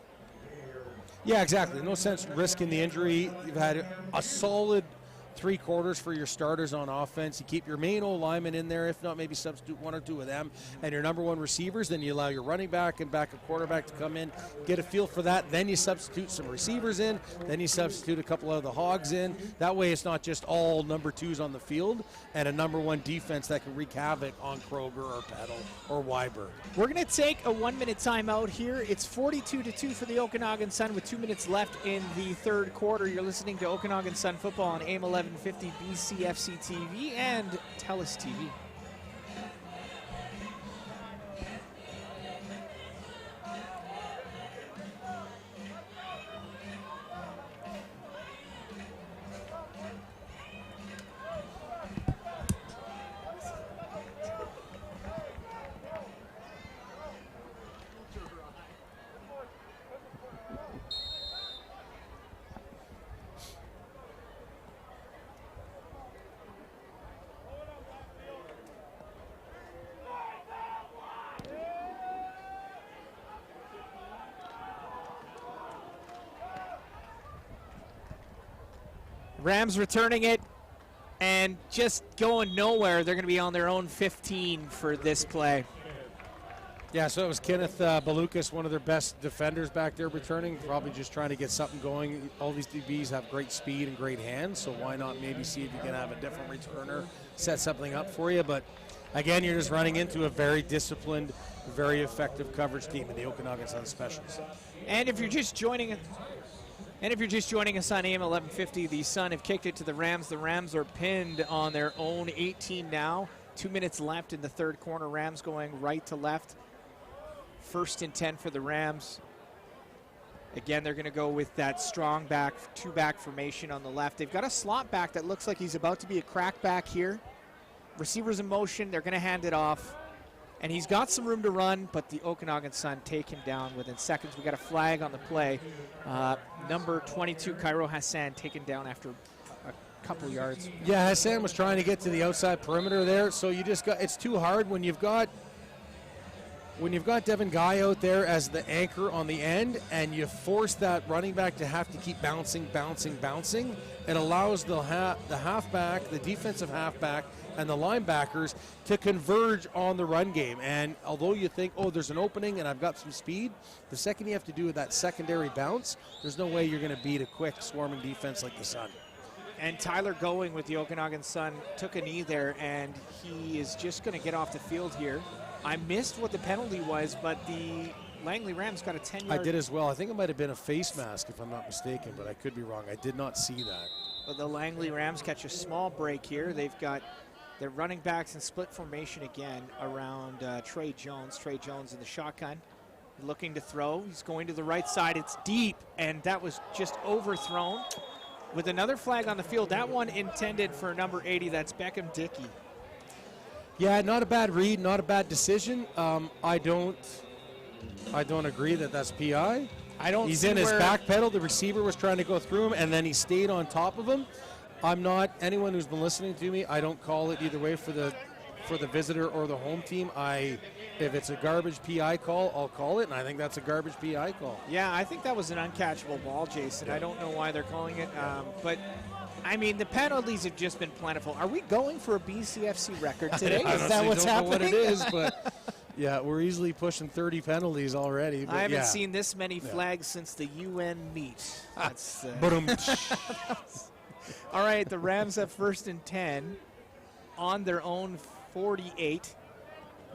Yeah, exactly. No sense risking the injury. You've had a solid 3 quarters for your starters on offense. You keep your main old linemen in there, if not maybe substitute 1 or 2 of them, and your number 1 receivers. Then you allow your running back and backup quarterback to come in, get a feel for that. Then you substitute some receivers in. Then you substitute a couple of the hogs in. That way it's not just all number 2s on the field and a number 1 defense that can wreak havoc on Kroger or Peddle or Weiberg. We're going to take a 1-minute timeout here. It's 42-2 for the Okanagan Sun with 2 minutes left in the third quarter. You're listening to Okanagan Sun football on AM 1150 BCFC TV and TELUS TV. Rams returning it and just going nowhere. They're going to be on their own 15 for this play. Yeah, so it was Kenneth Balukas, one of their best defenders back there returning, probably just trying to get something going. All these DBs have great speed and great hands, so why not maybe see if you can have a different returner set something up for you. But again, you're just running into a very disciplined, very effective coverage team in the Okanagan Sun Specials. And if you're just joining us, on AM 1150, the Sun have kicked it to the Rams. The Rams are pinned on their own 18 now. 2 minutes left in the third corner. Rams going right to left. 1st and 10 for the Rams. Again, they're going to go with that strong back, 2-back formation on the left. They've got a slot back that looks like he's about to be a crack back here. Receivers in motion. They're going to hand it off. And he's got some room to run, but the Okanagan Sun take him down within seconds. We got a flag on the play. Number 22, Cairo Hassan, taken down after a couple yards. Yeah, Hassan was trying to get to the outside perimeter there, so you just got, it's too hard when you've got Devin Guy out there as the anchor on the end, and you force that running back to have to keep bouncing. It allows the halfback, the defensive halfback, and the linebackers to converge on the run game. And although you think, oh, there's an opening and I've got some speed, the second you have to do that secondary bounce, there's no way you're going to beat a quick swarming defense like the Sun. And Tyler Going with the Okanagan Sun took a knee there, and he is just going to get off the field here. I missed what the penalty was, but the Langley Rams got a 10-yard. I did as well. I think it might have been a face mask, if I'm not mistaken, but I could be wrong. I did not see that. But the Langley Rams catch a small break here. They've got They're running backs in split formation again around Trey Jones. Trey Jones in the shotgun, looking to throw. He's going to the right side. It's deep, and that was just overthrown. With another flag on the field, that one intended for number 80. That's Beckham Dickey. Yeah, not a bad read, not a bad decision. I don't agree that that's PI. I don't. He's see in his where- back pedal. The receiver was trying to go through him, and then he stayed on top of him. I'm not anyone who's been listening to me. I don't call it either way for the visitor or the home team. If it's a garbage PI call, I'll call it, and I think that's a garbage PI call. Yeah, I think that was an uncatchable ball, Jason. I don't know why they're calling it, but I mean the penalties have just been plentiful. Are we going for a BCFC record today? I Is that what's don't know happening? what it is, but yeah, we're easily pushing 30 penalties already. But I haven't yeah. seen this many flags since the UN meet. That's Boom. all right. The Rams have 1st and 10 on their own 48.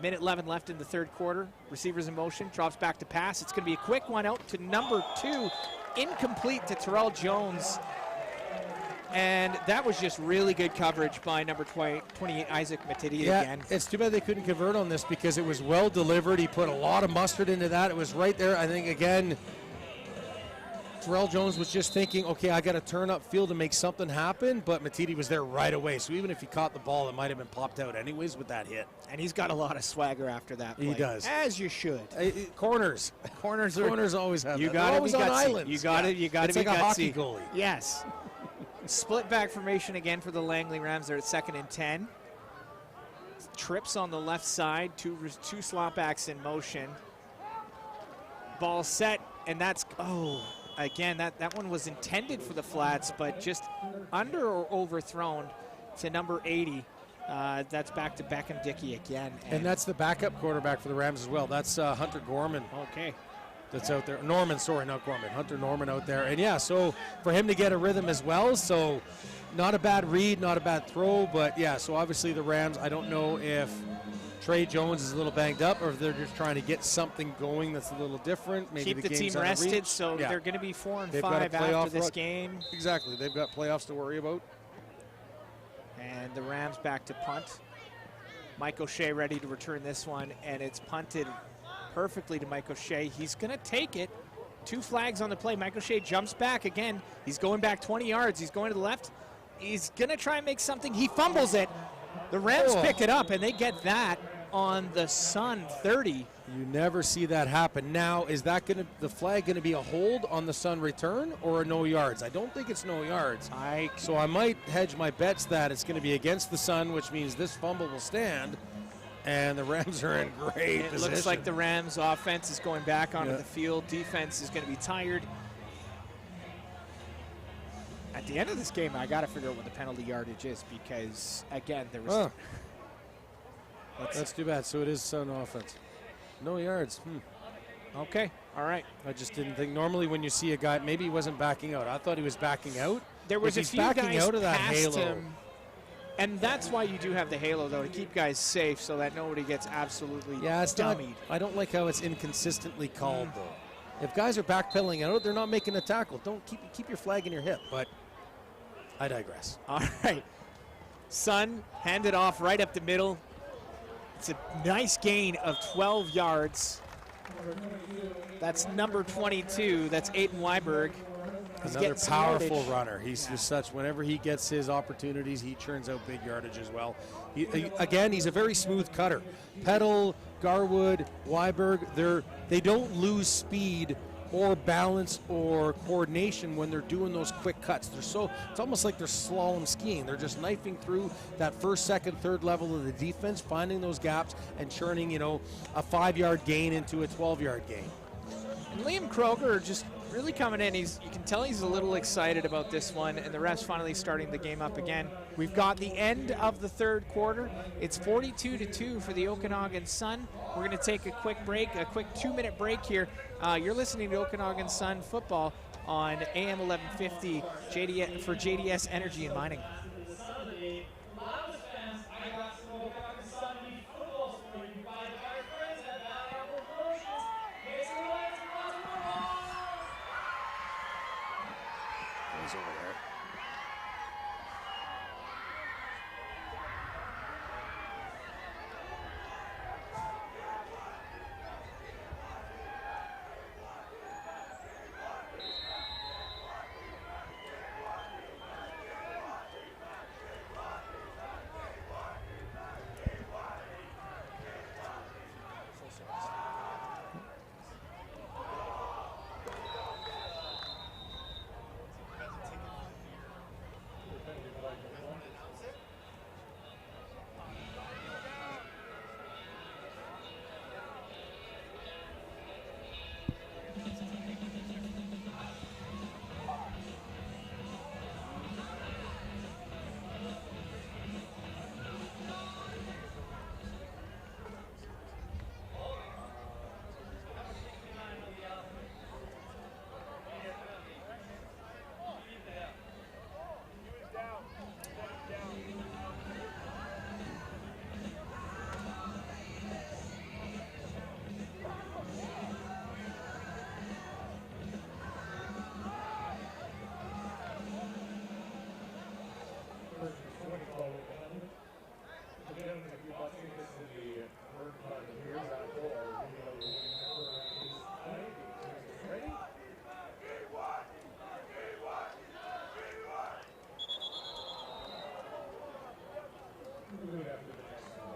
Minute 11 left in the third quarter. Receivers in motion, drops back to pass. It's going to be a quick one out to number 2. Incomplete to Terrell Jones. And that was just really good coverage by number 28, Isaac Matidi again. It's too bad they couldn't convert on this because it was well delivered. He put a lot of mustard into that. It was right there. I think, again, Terrell Jones was just thinking, okay, I got to turn up field to make something happen, but Matidi was there right away. So even if he caught the ball, it might have been popped out anyways with that hit. And he's got a lot of swagger after that play. He does. As you should. Corners. Corners always have You that. got to They're be always on gutsy. islands. You got to be It's like gutsy. a hockey goalie. Yes. Split back formation again for the Langley Rams. They're at 2nd and 10. Trips on the left side. Two slot backs in motion. Ball set, and that's again that one was intended for the flats, but just under or overthrown to number 80. That's back to Beckham Dickey again. And that's the backup quarterback for the Rams as well. That's Hunter Gorman. Okay. That's out there. Norman, sorry, not Gorman. Hunter Norman out there. And yeah, so for him to get a rhythm as well, so not a bad read, not a bad throw, but yeah, so obviously the Rams, I don't know if Trey Jones is a little banged up or if they're just trying to get something going that's a little different. Maybe Keep the game's team out of rested, reach. so Yeah. they're going to be 4 and They've got a 5 after playoff this run. game. Exactly. They've got playoffs to worry about. And the Rams back to punt. Mike O'Shea ready to return this one, and it's punted perfectly to Mike O'Shea. He's going to take it. 2 flags on the play. Mike O'Shea jumps back again. He's going back 20 yards. He's going to the left. He's going to try and make something. He fumbles it. The Rams pick it up, and they get that on the Sun 30. You never see that happen. Now, is that the flag going to be a hold on the Sun return or a no yards? I don't think it's no yards. So I might hedge my bets that it's going to be against the Sun, which means this fumble will stand, and the Rams are in great It position. looks like the Rams offense is going back onto the field. Defense is going to be tired. At the end of this game, I got to figure out what the penalty yardage is because, again, there was... That's too bad. So it is Sun offense. No yards. Okay, all right. I just didn't think. Normally when you see a guy, maybe he wasn't backing out. I thought he was backing out. There was if a he's few backing guys out of that past halo. him, and that's why you do have the halo, though, to keep guys safe so that nobody gets absolutely It's not. dummied. I don't like how it's inconsistently called, though. If guys are backpedaling out, they're not making a tackle. Don't keep your flag in your hip. But I digress. All right. Sun handed off right up the middle. It's a nice gain of 12 yards. That's number 22. That's Aiden Weiberg. He's Another getting some powerful yardage. runner. He's just such. Whenever he gets his opportunities, he churns out big yardage as well. Again, he's a very smooth cutter. Peddle, Garwood, Weiberg, they don't lose speed or balance or coordination when they're doing those quick cuts. It's almost like they're slalom skiing. They're just knifing through that first, second, third level of the defense, finding those gaps and churning, a 5-yard gain into a 12-yard gain. And Liam Kroger just really coming in. You can tell he's a little excited about this one, and the refs finally starting the game up again. We've got the end of the third quarter. It's 42-2 for the Okanagan Sun. We're going to take a quick break, a quick 2-minute break here. You're listening to Okanagan Sun football on AM 1150 for JDS Energy and Mining. We'll do it after the next one.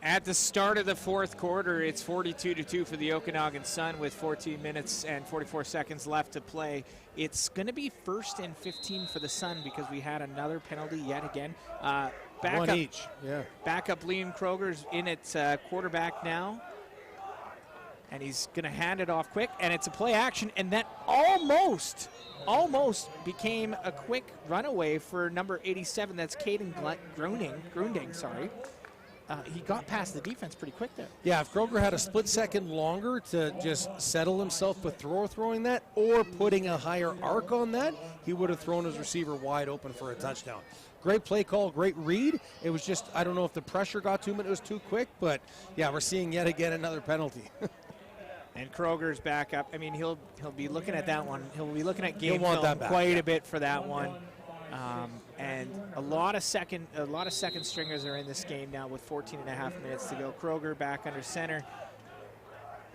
At the start of the fourth quarter, it's 42-2 for the Okanagan Sun with 14 minutes and 44 seconds left to play. It's going to be 1st and 15 for the Sun because we had another penalty yet again. One each, yeah. Backup Liam Kroger's in at quarterback now. And he's going to hand it off quick, and it's a play action, and that almost became a quick runaway for number 87. That's Caden Grunding, sorry. He got past the defense pretty quick there. Yeah, if Kroger had a split second longer to just settle himself with throwing that or putting a higher arc on that, he would have thrown his receiver wide open for a touchdown. Great play call, great read. It was just, I don't know if the pressure got to him and it was too quick, but yeah, we're seeing yet again another penalty. And Kroger's back up. I mean, he'll be looking at that one. He'll be looking at game want film that back, quite yeah. a bit for that one. And a lot of second stringers are in this game now with 14 and a half minutes to go. Kroger back under center.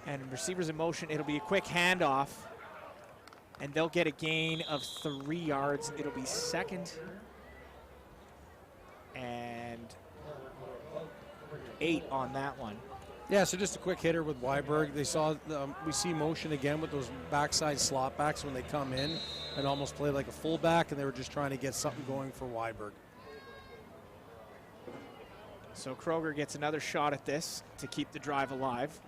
And receivers in motion. It'll be a quick handoff. And they'll get a gain of 3 yards. It'll be 2nd and 8 on that one. Yeah, so just a quick hitter with Weiberg. They saw we see motion again with those backside slot backs when they come in and almost play like a fullback, and they were just trying to get something going for Weiberg. So Kroger gets another shot at this to keep the drive alive.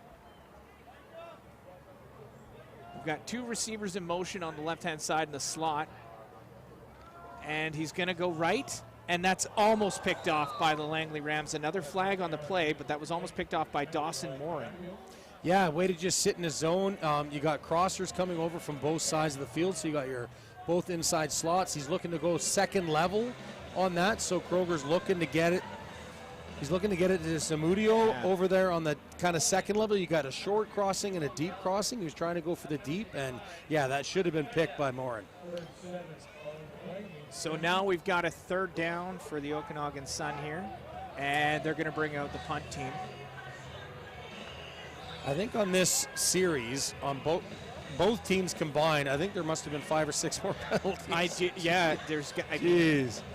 We've got 2 receivers in motion on the left-hand side in the slot. And he's going to go right. And that's almost picked off by the Langley Rams. Another flag on the play, but that was almost picked off by Dawson Morin. Yeah, way to just sit in his zone. You got crossers coming over from both sides of the field, so you got your both inside slots. He's looking to go second level on that, so Kroger's looking to get it. He's looking to get it to Samudio over there on the kind of second level. You got a short crossing and a deep crossing. He was trying to go for the deep, and yeah, that should have been picked by Morin. So now we've got a 3rd down for the Okanagan Sun here, and they're going to bring out the punt team. I think on this series, on both teams combined, I think there must have been 5 or 6 more penalties.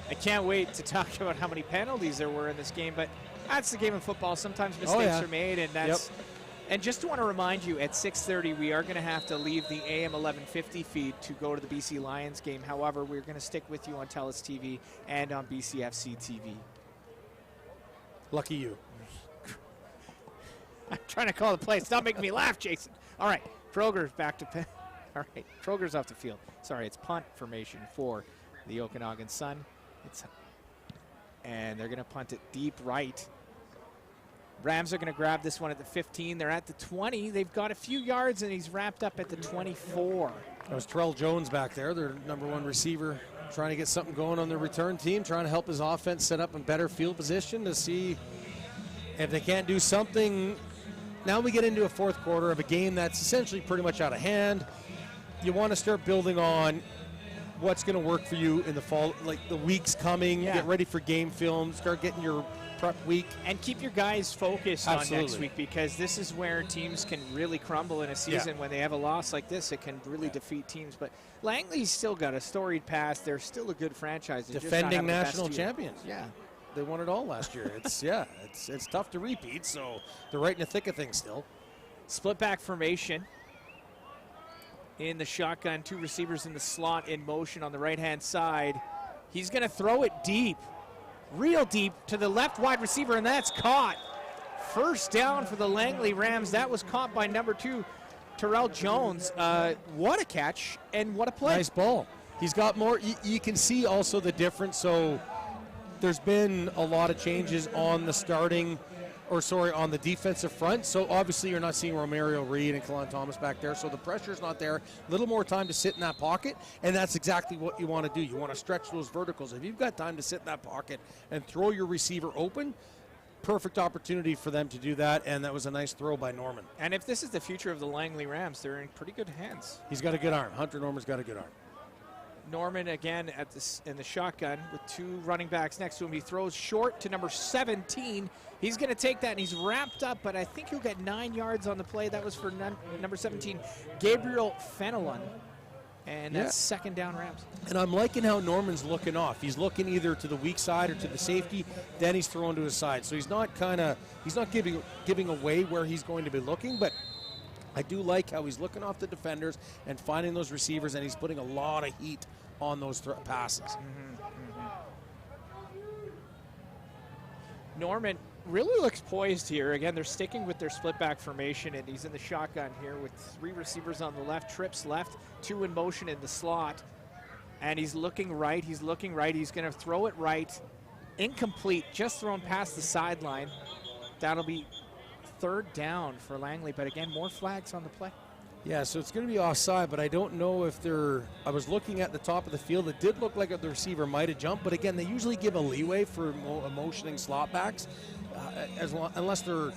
I can't wait to talk about how many penalties there were in this game, but that's the game of football. Sometimes mistakes are made, and that's. And just want to remind you, at 6:30, we are going to have to leave the AM 1150 feed to go to the BC Lions game. However, we're going to stick with you on TELUS TV and on BCFC TV. Lucky you. I'm trying to call the play. Stop making me laugh, Jason. All right, Kroger's back to all right, Kroger's off the field. Sorry, it's punt formation for the Okanagan Sun. And they're going to punt it deep right. Rams are going to grab this one at the 15. They're at the 20. They've got a few yards, and he's wrapped up at the 24. That was Terrell Jones back there, their #1 receiver, trying to get something going on their return team, trying to help his offense set up in better field position to see if they can't do something. Now we get into a fourth quarter of a game that's essentially pretty much out of hand. You want to start building on what's going to work for you in the fall, like the weeks coming, get ready for game film, start getting your prep week. And keep your guys focused on next week, because this is where teams can really crumble in a season. When they have a loss like this, it can really defeat teams. But Langley's still got a storied past. They're still a good franchise. They're defending national champions. Yeah. They won it all last year. It's tough to repeat, so they're right in the thick of things still. Split back formation. In the shotgun, 2 receivers in the slot in motion on the right-hand side. He's going to throw it deep. Real deep to the left wide receiver, and that's caught. First down for the Langley Rams. That was caught by number 2, Terrell Jones. What a catch and what a play. Nice ball. He's got more. You can see also the difference. So there's been a lot of changes on the defensive front. So obviously you're not seeing Romario Reed and Kalon Thomas back there. So the pressure's not there. A little more time to sit in that pocket, and that's exactly what you want to do. You want to stretch those verticals. If you've got time to sit in that pocket and throw your receiver open, perfect opportunity for them to do that, and that was a nice throw by Norman. And if this is the future of the Langley Rams, they're in pretty good hands. He's got a good arm. Hunter Norman's got a good arm. Norman again in the shotgun with 2 running backs next to him. He throws short to number 17. He's going to take that, and he's wrapped up, but I think he'll get 9 yards on the play. That was for number 17, Gabriel Fenelon. And that's second down Rams. And I'm liking how Norman's looking off. He's looking either to the weak side or to the safety, then he's throwing to his side. So he's not giving away where he's going to be looking, but I do like how he's looking off the defenders and finding those receivers, and he's putting a lot of heat on those passes. Norman really looks poised here. Again, they're sticking with their split back formation, and he's in the shotgun here with 3 receivers on the left, trips left, 2 in motion in the slot. And he's looking right. He's looking right. He's going to throw it right. Incomplete, just thrown past the sideline. That'll be third down for Langley, but again, more flags on the play. Yeah, so it's going to be offside, but I don't know if they're – I was looking at the top of the field. It did look like the receiver might have jumped, but again, they usually give a leeway for motioning slot backs unless they're,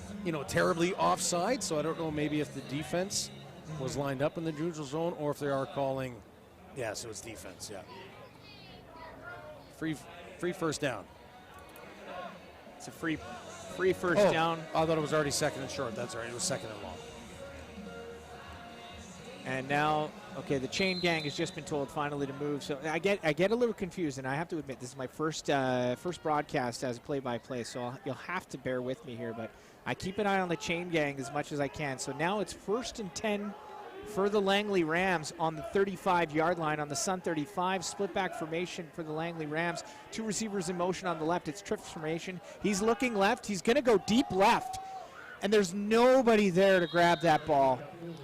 terribly offside. So I don't know maybe if the defense was lined up in the neutral zone or if they are calling – yeah, so it's defense, yeah. Free first down. It's a free first down. I thought it was already second and short. That's right. It was second and long. And now, okay, the chain gang has just been told finally to move. So I get a little confused, and I have to admit this is my first broadcast as a play-by-play, so you'll have to bear with me here. But I keep an eye on the chain gang as much as I can. So now it's 1st and 10 for the Langley Rams on the 35-yard line on the Sun 35. Split back formation for the Langley Rams. 2 receivers in motion on the left. It's trips formation. He's looking left. He's going to go deep left. And there's nobody there to grab that ball.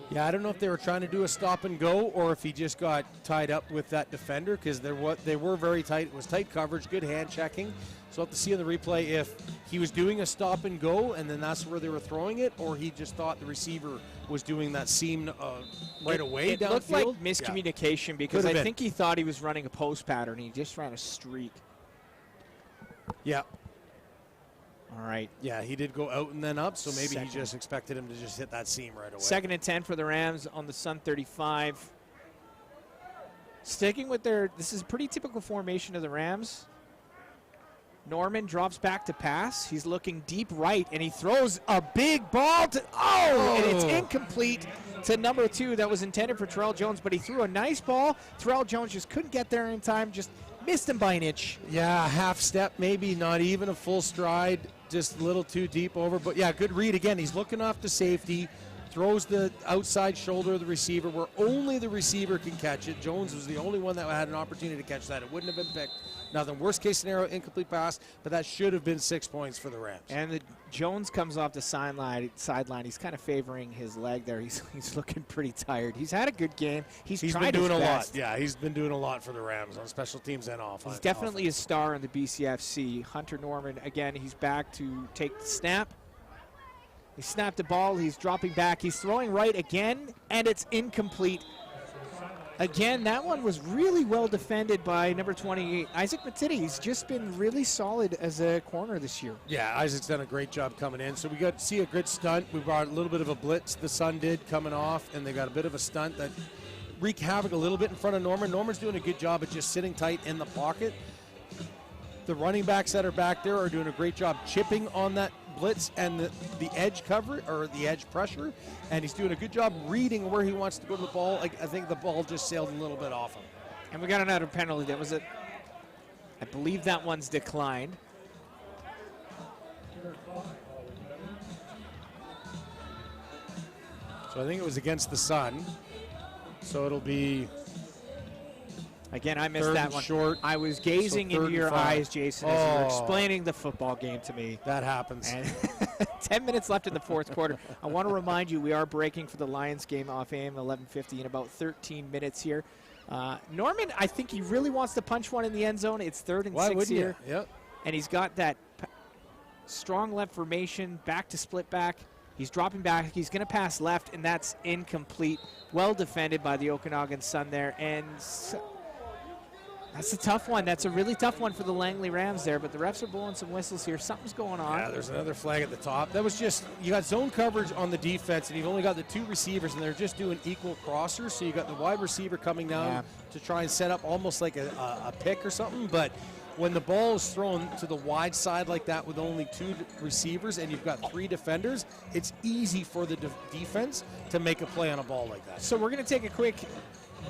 Yeah, I don't know if they were trying to do a stop and go or if he just got tied up with that defender because they were very tight. It was tight coverage, good hand checking. So we'll have to see in the replay if he was doing a stop and go and then that's where they were throwing it, or he just thought the receiver was doing that seam right away downfield. It looked like miscommunication because I think he thought he was running a post pattern. He just ran a streak. Yeah. All right. Yeah, he did go out and then up, so maybe he just expected him to just hit that seam right away. 2nd and 10 for the Rams on the Sun 35. Sticking with this is a pretty typical formation of the Rams. Norman drops back to pass. He's looking deep right, and he throws a big ball to, and it's incomplete to number 2 that was intended for Terrell Jones, but he threw a nice ball. Terrell Jones just couldn't get there in time, just missed him by an inch. Yeah, half step, maybe not even a full stride, just a little too deep over. But, yeah, good read. Again, he's looking off to safety, throws the outside shoulder of the receiver where only the receiver can catch it. Jones was the only one that had an opportunity to catch that. It wouldn't have been picked. Nothing. Worst case scenario, incomplete pass, but that should have been 6 points for the Rams. And Jones comes off the sideline. He's kind of favoring his leg there. He's looking pretty tired. He's had a good game. He's tried been doing his a best. lot. Yeah, he's been doing a lot for the Rams on special teams and offense. He's definitely a star in the BCFC. Hunter Norman, again, he's back to take the snap. He snapped the ball. He's dropping back. He's throwing right again, and it's incomplete. Again, that one was really well defended by number 28, Isaac Matitti. He's just been really solid as a corner this year. Yeah, Isaac's done a great job coming in. So we got to see a good stunt. We brought a little bit of a blitz, the Sun did, coming off, and they got a bit of a stunt that wreaked havoc a little bit in front of Norman. Norman's doing a good job of just sitting tight in the pocket. The running backs that are back there are doing a great job chipping on that blitz and the edge cover or the edge pressure, and he's doing a good job reading where he wants to go to the ball. I think the ball just sailed a little bit off him. And we got another penalty. That was it. I believe that one's declined. So I think it was against the Sun. So it'll be. Again, I missed that one. Short. I was gazing into your eyes, Jason, as you were explaining the football game to me. That happens. And 10 minutes left in the fourth quarter. I want to remind you, we are breaking for the Lions game off AM 1150 in about 13 minutes here. Norman, I think he really wants to punch one in the end zone. It's 3rd and 6 here. Yep. And he's got that strong left formation, back to split back. He's dropping back. He's going to pass left, and that's incomplete. Well defended by the Okanagan Sun there. And That's a tough one. That's a really tough one for the Langley Rams there, but the refs are blowing some whistles here. Something's going on. Yeah, there's another flag at the top. That was just, you got zone coverage on the defense, and you've only got the 2 receivers, and they're just doing equal crossers. So you got the wide receiver coming down to try and set up almost like a pick or something. But when the ball is thrown to the wide side like that with only 2 receivers and you've got 3 defenders, it's easy for the defense to make a play on a ball like that. So we're going to take a quick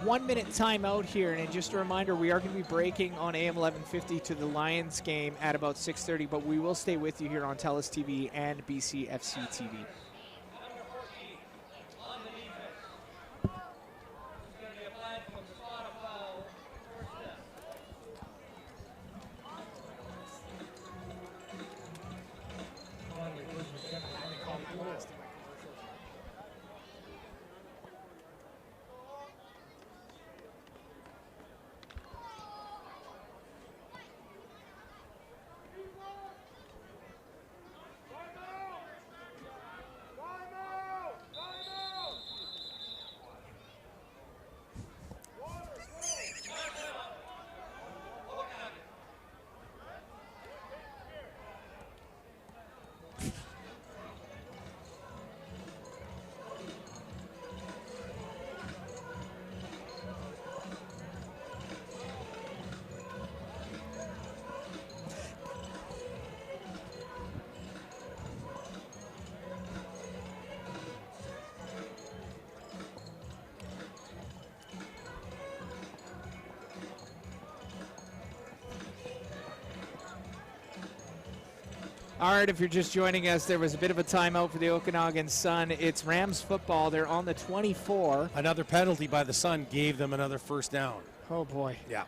1-minute timeout here, and just a reminder, we are going to be breaking on AM 1150 to the Lions game at about 6:30, but we will stay with you here on TELUS TV and BCFC TV. All right, if you're just joining us, there was a bit of a timeout for the Okanagan Sun. It's Rams football. They're on the 24. Another penalty by the Sun gave them another first down. Oh, boy. Yeah.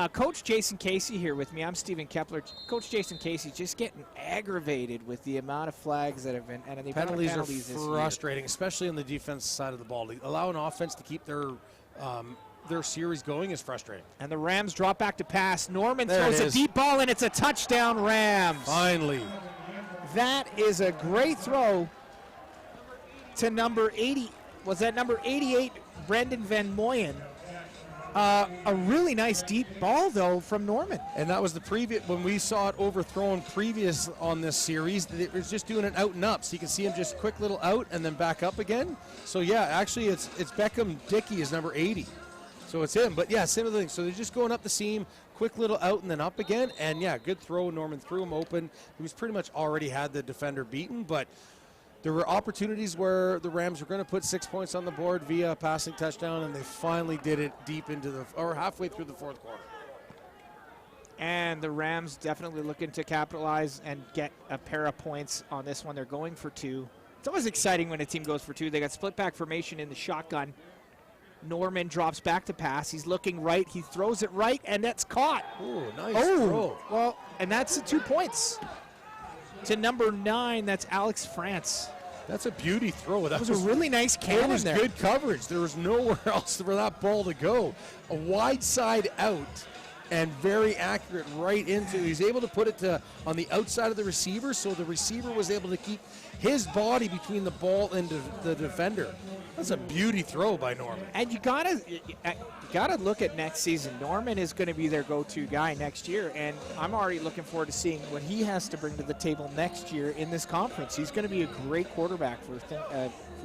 Coach Jason Casey here with me. I'm Stephen Kepler. Coach Jason Casey just getting aggravated with the amount of flags that have been, and the penalties amount of are penalties frustrating, especially on the defense side of the ball. To allow an offense to keep their series going is frustrating. And the Rams drop back to pass. Norman There throws it a is. deep ball, and it's a touchdown, Rams. Finally. That is a great throw to number 80. Was that number 88, Brendan Van Moyen? A really nice deep ball, though, from Norman. And that was the previous, when we saw it overthrown previous on this series, it was just doing an out and up. So you can see him just quick little out and then back up again. So, yeah, actually it's Beckham Dickey is number 80. So it's him. But, yeah, similar thing. So they're just going up the seam, quick little out and then up again. And, yeah, good throw. Norman threw him open. He was pretty much already had the defender beaten. But there were opportunities where the Rams were going to put 6 points on the board via a passing touchdown, and they finally did it deep into or halfway through the fourth quarter. And the Rams definitely looking to capitalize and get a pair of points on this one. They're going for 2. It's always exciting when a team goes for 2. They got split back formation in the shotgun. Norman drops back to pass. He's looking right. He throws it right, and that's caught. Ooh, nice throw. Well, and that's the 2 points. To number 9, that's Alex France. That's a beauty throw. That was a really nice cannon was there. Good coverage. There was nowhere else for that ball to go. A wide side out and very accurate right into. He's able to put it on the outside of the receiver, so the receiver was able to keep his body between the ball and the defender. That's a beauty throw by Norman. And you gotta look at next season. Norman is going to be their go-to guy next year, and I'm already looking forward to seeing what he has to bring to the table next year in this conference. He's going to be a great quarterback for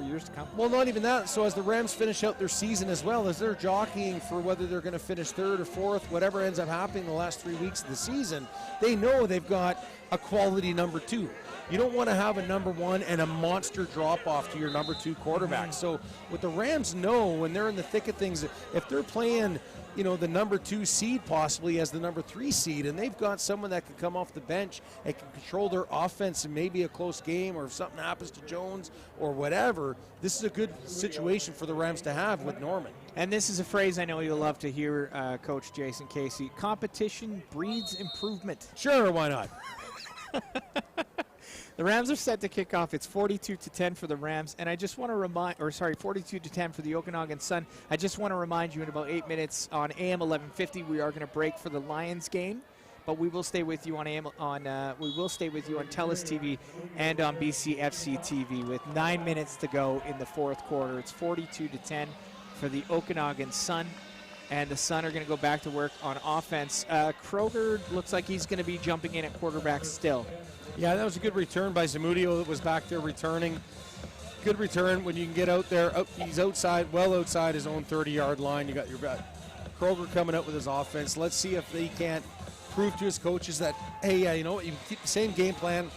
years to come. Well, not even that. So as the Rams finish out their season as well, as they're jockeying for whether they're going to finish 3rd or 4th, whatever ends up happening the last 3 weeks of the season, they know they've got a quality number 2. You don't want to have a number 1 and a monster drop-off to your number 2 quarterback. So what the Rams know when they're in the thick of things, if they're playing, the number 2 seed possibly as the number 3 seed, and they've got someone that can come off the bench and can control their offense in maybe a close game, or if something happens to Jones or whatever, this is a good situation for the Rams to have with Norman. And this is a phrase I know you'll love to hear, Coach Jason Casey. Competition breeds improvement. Sure, why not? The Rams are set to kick off. It's 42-10 for the Rams, and I just want to 42-10 for the Okanagan Sun. I just want to remind you in about 8 minutes on AM 1150 we are going to break for the Lions game, but we will stay with you on TELUS TV and on BCFC TV with 9 minutes to go in the fourth quarter. It's 42-10 for the Okanagan Sun. And the Sun are going to go back to work on offense. Kroger looks like he's going to be jumping in at quarterback still. Yeah, that was a good return by Zamudio that was back there returning. Good return when you can get out there. He's outside, well outside his own 30-yard line. You got your Kroger coming out with his offense. Let's see if he can't prove to his coaches that, hey, yeah, you know what, you can keep the same game plan.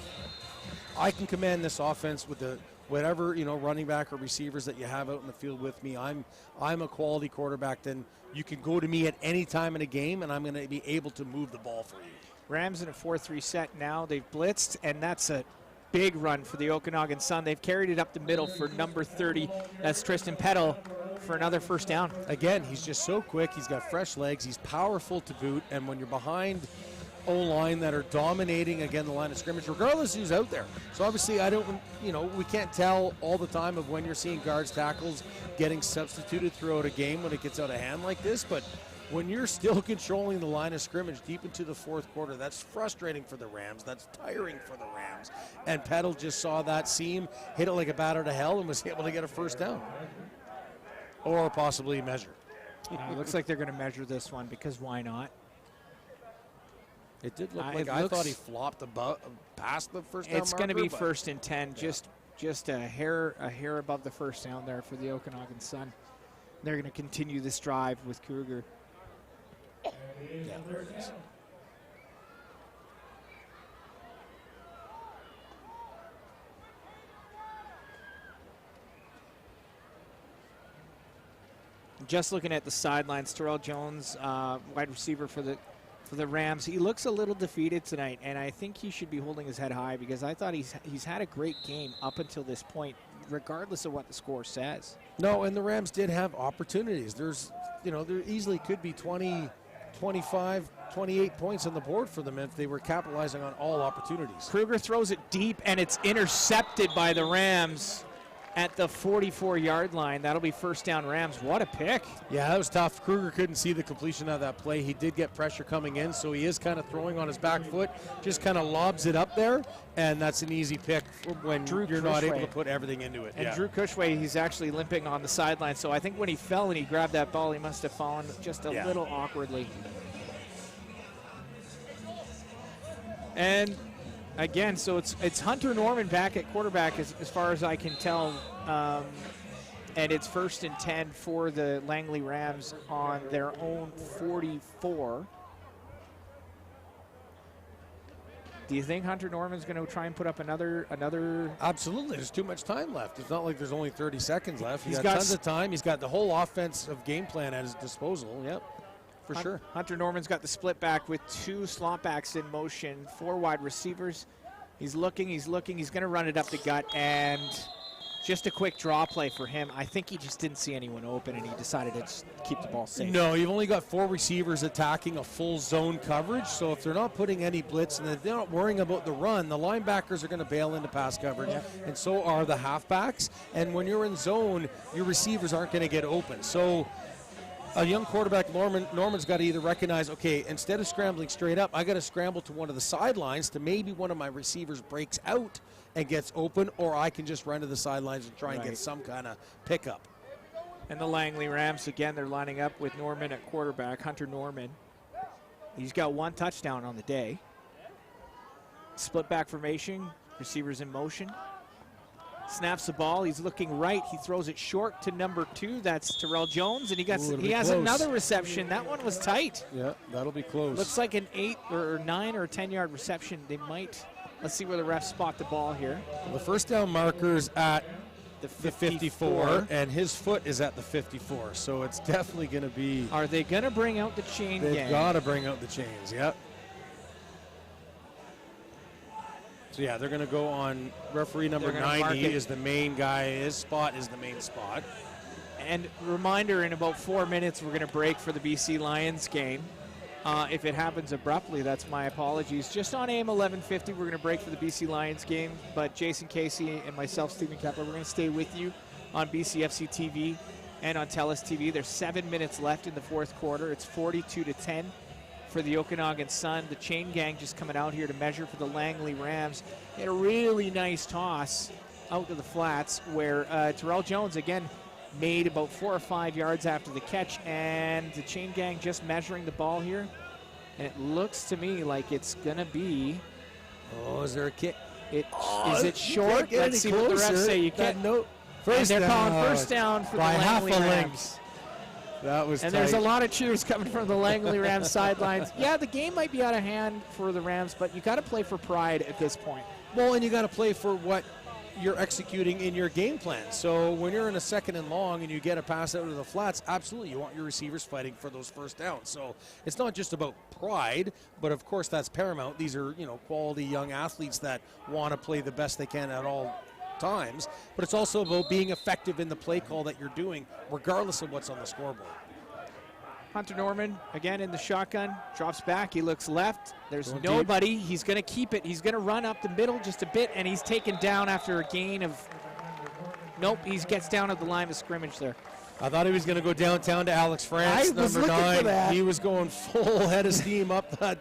I can command this offense with the whatever, you know, running back or receivers that you have out in the field with me. I'm a quality quarterback. Then you can go to me at any time in a game, and I'm going to be able to move the ball for you. Rams in a 4-3 set now. They've blitzed, and that's a big run for the Okanagan Sun. They've carried it up the middle for number 30. That's Tristan Petal for another first down. Again, he's just so quick. He's got fresh legs. He's powerful to boot. And when you're behind O-line that are dominating, again, the line of scrimmage, regardless who's out there. So obviously, we can't tell all the time of when you're seeing guards, tackles getting substituted throughout a game when it gets out of hand like this. But when you're still controlling the line of scrimmage deep into the fourth quarter, that's frustrating for the Rams. That's tiring for the Rams. And Petal just saw that seam, hit it like a bat out of hell, and was able to get a first down. Or possibly a measure. Looks like they're going to measure this one, because why not? It did look like I thought he flopped past the first down It's going to be but first and 10, just a hair above the first down there for the Okanagan Sun. They're going to continue this drive with Kruger. Yeah, there it is. Just looking at the sidelines, Terrell Jones, wide receiver for the Rams, he looks a little defeated tonight, and I think he should be holding his head high, because I thought he's had a great game up until this point, regardless of what the score says. No, and the Rams did have opportunities. There easily could be 20, 25, 28 points on the board for them if they were capitalizing on all opportunities. Kruger throws it deep, and it's intercepted by the Rams at the 44-yard line. That'll be first down Rams. What a pick. Yeah, that was tough. Kruger couldn't see the completion of that play. He did get pressure coming in, so he is kind of throwing on his back foot, just kind of lobs it up there, and that's an easy pick when you're not able to put everything into it. And Drew Cushway, he's actually limping on the sideline, so I think when he fell and he grabbed that ball, he must have fallen just a little awkwardly. And again, so it's Hunter Norman back at quarterback as far as I can tell, and it's first and 10 for the Langley Rams on their own 44. Do you think Hunter Norman's going to try and put up another? Absolutely. There's too much time left. It's not like there's only 30 seconds left. He's got tons of time. He's got the whole offensive game plan at his disposal. Yep. For sure. Hunter Norman's got the split back with two slot backs in motion, 4 wide receivers. He's looking, he's going to run it up the gut, and just a quick draw play for him. I think he just didn't see anyone open, and he decided to just keep the ball safe. No, you've only got 4 receivers attacking a full zone coverage, so if they're not putting any blitz and if they're not worrying about the run, the linebackers are going to bail into pass coverage, and so are the halfbacks. And when you're in zone, your receivers aren't going to get open. So a young quarterback, Norman's got to either recognize, okay, instead of scrambling straight up, I got to scramble to one of the sidelines to maybe one of my receivers breaks out and gets open, or I can just run to the sidelines and try and get some kind of pickup. And the Langley Rams, again, they're lining up with Norman at quarterback, Hunter Norman. He's got 1 touchdown on the day. Split back formation, receivers in motion. Snaps the ball. He's looking right. He throws it short to number 2. That's Terrell Jones, and he has another reception. That one was tight. Yeah, that'll be close. Looks like an 8 or 9 or 10-yard reception. They might. Let's see where the refs spot the ball here. The first down marker's at the 54, and his foot is at the 54. So it's definitely going to be. Are they going to bring out the chain gang? They've got to bring out the chains. Yep. So, yeah, they're going to go on referee number 90 is the main guy. His spot is the main spot. And reminder, in about 4 minutes, we're going to break for the BC Lions game. If it happens abruptly, that's my apologies. Just on AM 1150, we're going to break for the BC Lions game. But Jason Casey and myself, Stephen Kepler, we're going to stay with you on BCFC TV and on TELUS TV. There's 7 minutes left in the fourth quarter. It's 42-10. For the Okanagan Sun. The chain gang just coming out here to measure for the Langley Rams. They had a really nice toss out to the flats where Terrell Jones, again, made about 4 or 5 yards after the catch, and the chain gang just measuring the ball here. And it looks to me like it's going to be... Oh, is there a kick? Is it short? Let's see what the refs say. You can't. No. And they're calling first down for the Langley Rams. That was and tight. there's a lot of cheers coming from the Langley Rams sidelines. Yeah, the game might be out of hand for the Rams, but you got to play for pride at this point. Well, and you got to play for what you're executing in your game plan. So when you're in a 2nd and long and you get a pass out of the flats, absolutely, you want your receivers fighting for those first downs. So it's not just about pride, but of course that's paramount. These are, quality young athletes that want to play the best they can at all times, but it's also about being effective in the play call that you're doing, regardless of what's on the scoreboard. Hunter Norman, again in the shotgun, drops back, he looks left, there's Going nobody, he's going to keep it, he's going to run up the middle just a bit, and he's taken down after a gain of, nope, he gets down at the line of scrimmage there. I thought he was going to go downtown to Alex France, number 9. He was going full head of steam up that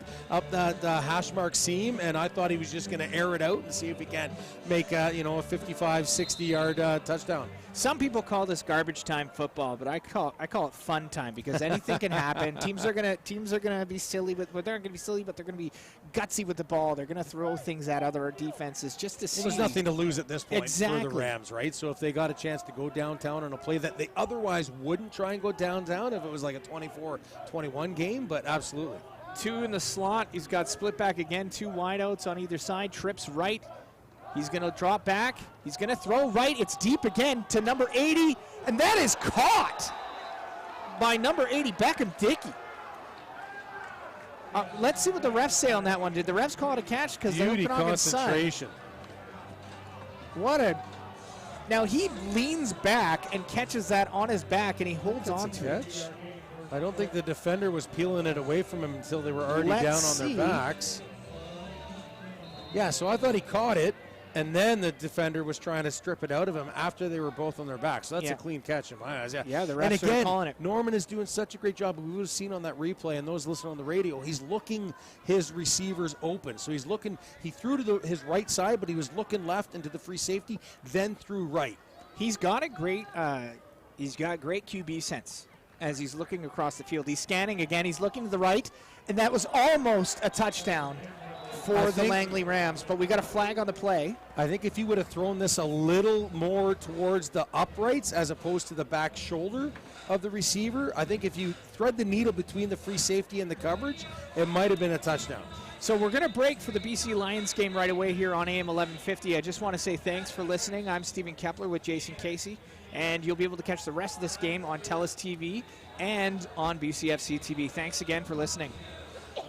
hash mark seam, and I thought he was just going to air it out and see if he can make a 55, 60-yard touchdown. Some people call this garbage time football, but I call it fun time because anything can happen. Teams are gonna be silly, but they're going to be silly, but they're going to be gutsy with the ball. They're going to throw things at other defenses just to see. Well, there's nothing to lose at this point Exactly. for the Rams, right? So if they got a chance to go downtown on a play that they otherwise wouldn't try and go downtown if it was like a 24-21 game, but absolutely. 2 in the slot. He's got split back again, 2 wideouts on either side. Trips right. He's going to drop back. He's going to throw right. It's deep again to number 80, and that is caught by number 80, Beckham Dickey. Let's see what the refs say on that one. Did the refs call it a catch? Because the Okanagan concentration. Sun. Now he leans back and catches that on his back, and he holds on to it. I don't think the defender was peeling it away from him until they were already down on their backs. Yeah, so I thought he caught it, and then the defender was trying to strip it out of him after they were both on their backs. So that's a clean catch in my eyes. Yeah, the refs are calling it. Norman is doing such a great job. We would have seen on that replay, and those listening on the radio, he's looking his receivers open. So he's looking, he threw to his right side, but he was looking left into the free safety, then threw right. He's got great QB sense as he's looking across the field. He's scanning again. He's looking to the right, and that was almost a touchdown for the Langley Rams, but we got a flag on the play. I think if he would have thrown this a little more towards the uprights as opposed to the back shoulder of the receiver, I think if you thread the needle between the free safety and the coverage, it might have been a touchdown. So we're going to break for the BC Lions game right away here on AM 1150. I just want to say thanks for listening. I'm Stephen Kepler with Jason Casey, and you'll be able to catch the rest of this game on TELUS TV and on BCFC TV. Thanks again for listening.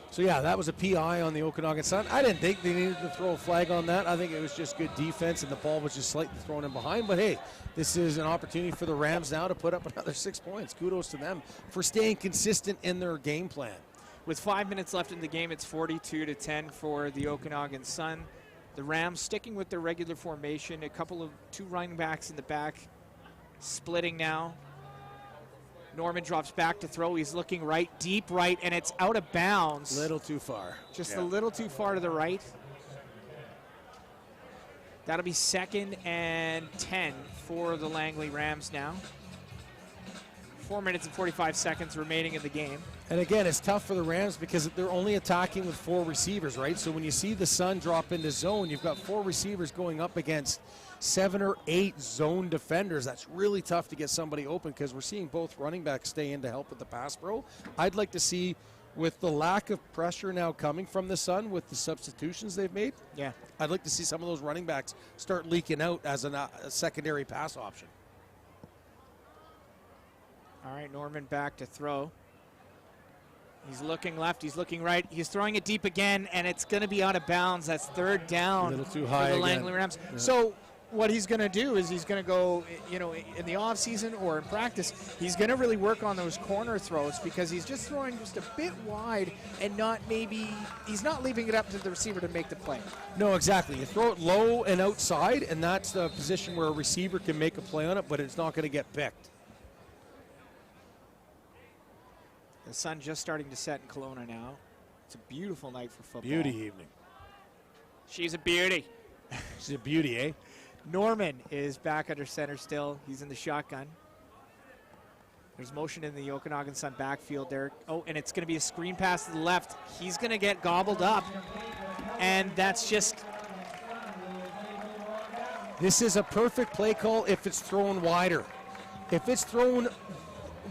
So, yeah, that was a PI on the Okanagan Sun. I didn't think they needed to throw a flag on that. I think it was just good defense, and the ball was just slightly thrown in behind. But, hey, this is an opportunity for the Rams now to put up another 6 points. Kudos to them for staying consistent in their game plan. With 5 minutes left in the game, it's 42-10 for the Okanagan Sun. The Rams sticking with their regular formation. Two running backs in the back, splitting now. Norman drops back to throw. He's looking right, deep right, and it's out of bounds. Little too far. Just a little too far to the right. That'll be 2nd and 10 for the Langley Rams now. 4 minutes and 45 seconds remaining in the game. And again, it's tough for the Rams because they're only attacking with 4 receivers, right? So when you see the Sun drop into zone, you've got 4 receivers going up against 7 or 8 zone defenders. That's really tough to get somebody open because we're seeing both running backs stay in to help with the pass pro. I'd like to see, with the lack of pressure now coming from the Sun with the substitutions they've made, I'd like to see some of those running backs start leaking out as a secondary pass option. All right, Norman back to throw. He's looking left, he's looking right. He's throwing it deep again, and it's going to be out of bounds. That's 3rd down a little too high for the again. Langley Rams. Yeah. So what he's going to do is he's going to go, in the offseason or in practice, he's going to really work on those corner throws because he's just throwing just a bit wide and he's not leaving it up to the receiver to make the play. No, exactly. You throw it low and outside, and that's the position where a receiver can make a play on it, but it's not going to get picked. The sun just starting to set in Kelowna now. It's a beautiful night for football. Beauty evening. She's a beauty. She's a beauty, eh? Norman is back under center still. He's in the shotgun. There's motion in the Okanagan Sun backfield there. Oh, and it's going to be a screen pass to the left. He's going to get gobbled up. And that's just... This is a perfect play call if it's thrown wider. If it's thrown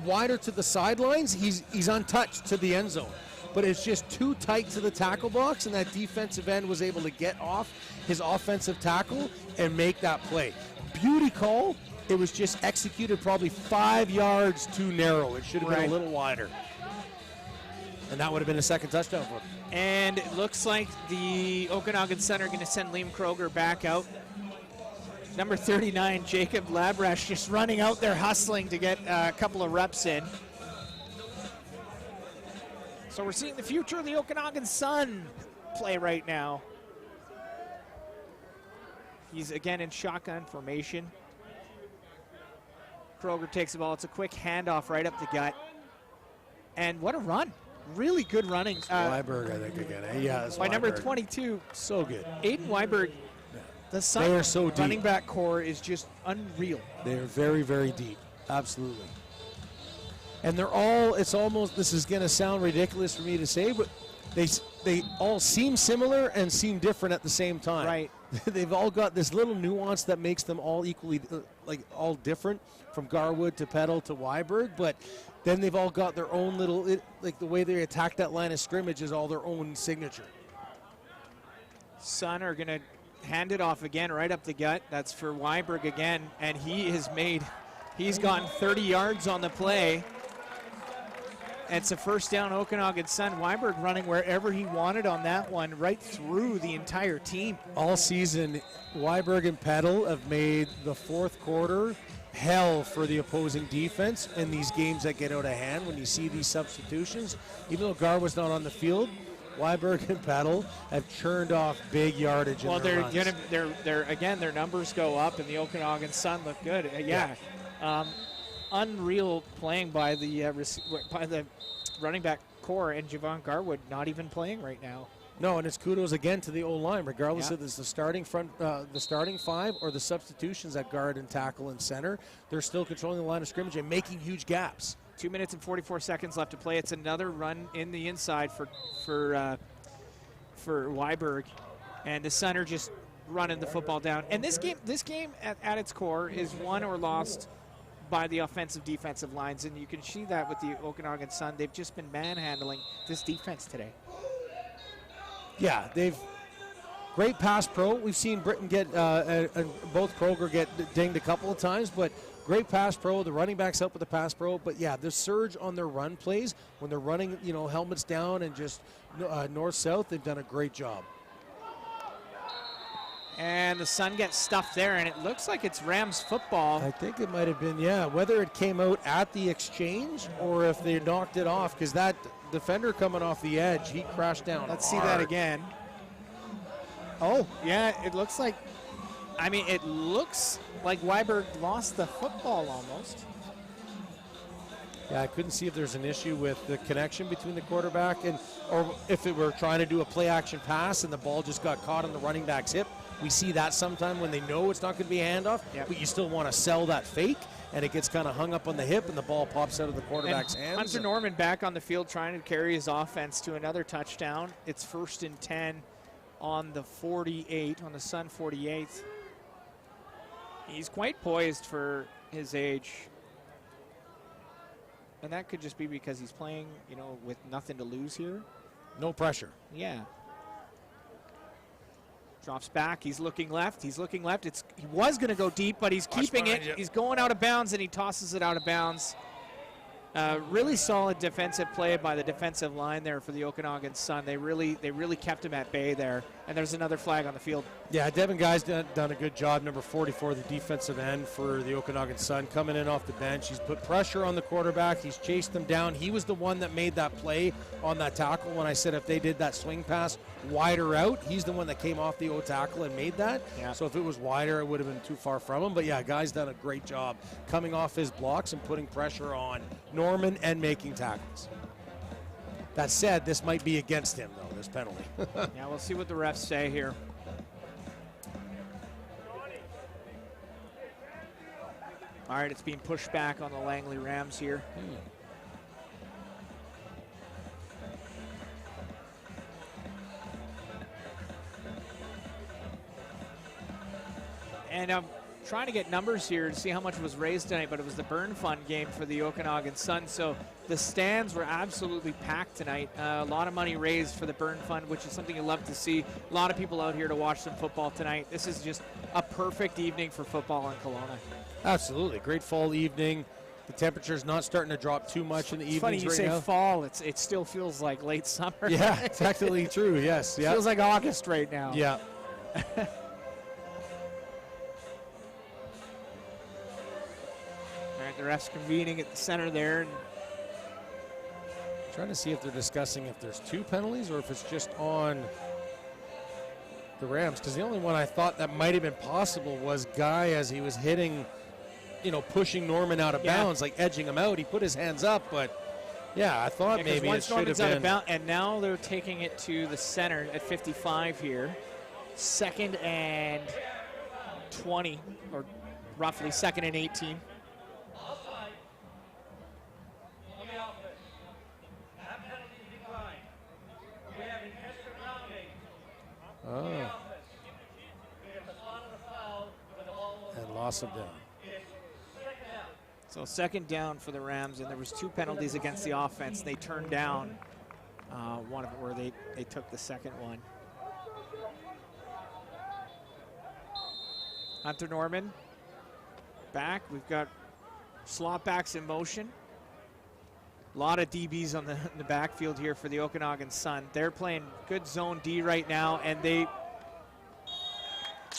wider to the sidelines, he's untouched to the end zone. But it's just too tight to the tackle box, and that defensive end was able to get off his offensive tackle and make that play. Beauty call. It was just executed probably 5 yards too narrow. It should have been a little wider. And that would have been a second touchdown for him. And it looks like the Okanagan Sun are going to send Liam Kroger back out. Number 39, Jacob Labrash, just running out there hustling to get a couple of reps in. So we're seeing the future of the Okanagan Sun play right now. He's again in shotgun formation. Kroger takes the ball. It's a quick handoff right up the gut. And what a run. Really good running. Weiberg, I think, again. Yeah, it's by Weiberg. number 22. So good. Aiden Weiberg. The Sun They are so deep. running back core is just unreal. They're very, very deep. Absolutely. And they're all, it's almost, this is going to sound ridiculous for me to say, but they all seem similar and seem different at the same time. Right. They've all got this little nuance that makes them all equally, like all different, from Garwood to Petal to Weiberg, but then they've all got their own little, like the way they attack that line of scrimmage is all their own signature. Sun are going to hand it off again right up the gut. That's for Weiberg again, and he's gotten 30 yards on the play. It's a first down, Okanagan Sun. Weiberg running wherever he wanted on that one, right through the entire team. All season, Weiberg and Petal have made the fourth quarter hell for the opposing defense in these games that get out of hand. When you see these substitutions, even though Gar was not on the field, Weiberg and Petal have churned off big yardage. Well, in their runs. they're again, their numbers go up, and the Okanagan Sun look good. Unreal playing by the running back core, and Javon Garwood not even playing right now. No, and it's kudos again to the O-line, regardless if it's the starting five or the substitutions at guard and tackle and center. They're still controlling the line of scrimmage and making huge gaps. 2 minutes and 44 seconds left to play. It's another run in the inside for Weiberg, and the Sun are just running the football down. And this game at its core is won or lost by the defensive lines, and you can see that with the Okanagan Sun. They've just been manhandling this defense today. Yeah, they've great pass pro. We've seen Britton get both Kroger get dinged a couple of times, but great pass pro. The running backs help with the pass pro, but yeah, the surge on their run plays when they're running, helmets down and just north-south, they've done a great job. And the Sun gets stuffed there, and it looks like it's Rams football. I think it might have been, whether it came out at the exchange or if they knocked it off, because that defender coming off the edge, he crashed down. Let's see that again. Oh, yeah, it looks like, it looks like Weiberg lost the football almost. Yeah, I couldn't see if there's an issue with the connection between the quarterback or if it were trying to do a play-action pass and the ball just got caught on the running back's hip. We see that sometime when they know it's not going to be a handoff, but you still want to sell that fake, and it gets kind of hung up on the hip, and the ball pops out of the quarterback's hands. Hunter Norman back on the field trying to carry his offense to another touchdown. It's 1st and 10 on the 48, on the Sun 48th. He's quite poised for his age. And that could just be because he's playing, with nothing to lose here. No pressure. Yeah. Drops back. He's looking left. He was going to go deep, but he's keeping it. He's going out of bounds, and he tosses it out of bounds. Really solid defensive play by the defensive line there for the Okanagan Sun. They really kept him at bay there. And there's another flag on the field. Yeah, Devin Guy's done a good job. Number 44, the defensive end for the Okanagan Sun, coming in off the bench. He's put pressure on the quarterback. He's chased them down. He was the one that made that play on that tackle when I said if they did that swing pass wider out, he's the one that came off the O tackle and made that. Yeah. So if it was wider, it would have been too far from him. But yeah, Guy's done a great job coming off his blocks and putting pressure on Norman and making tackles. That said, this might be against him, though, this penalty. Yeah, we'll see what the refs say here. All right, it's being pushed back on the Langley Rams here. And I'm trying to get numbers here to see how much was raised tonight, but it was the Burn Fund game for the Okanagan Sun. So the stands were absolutely packed tonight. A lot of money raised for the Burn Fund, which is something you love to see. A lot of people out here to watch some football tonight. This is just a perfect evening for football in Kelowna. Absolutely. Great fall evening. The temperature's not starting to drop too much in the evenings Funny you right say now. fall. It still feels like late summer. Yeah, technically true. Yes. Yeah. Feels like August right now. Yeah. All right, the refs convening at the center there. And Trying to see if they're discussing if there's 2 penalties or if it's just on the Rams. Because the only one I thought that might have been possible was Guy, as he was hitting, pushing Norman out of bounds, like edging him out. He put his hands up, but yeah, I thought maybe it should have been. And now they're taking it to the center at 55 here. 2nd and 20, or roughly 2nd and 18. And loss of down. So 2nd down for the Rams, and there was 2 penalties against the offense. They turned down one of it where they took the 2nd one. Hunter Norman back. We've got slot backs in motion. A lot of DBs on in the backfield here for the Okanagan Sun. They're playing good zone D right now, and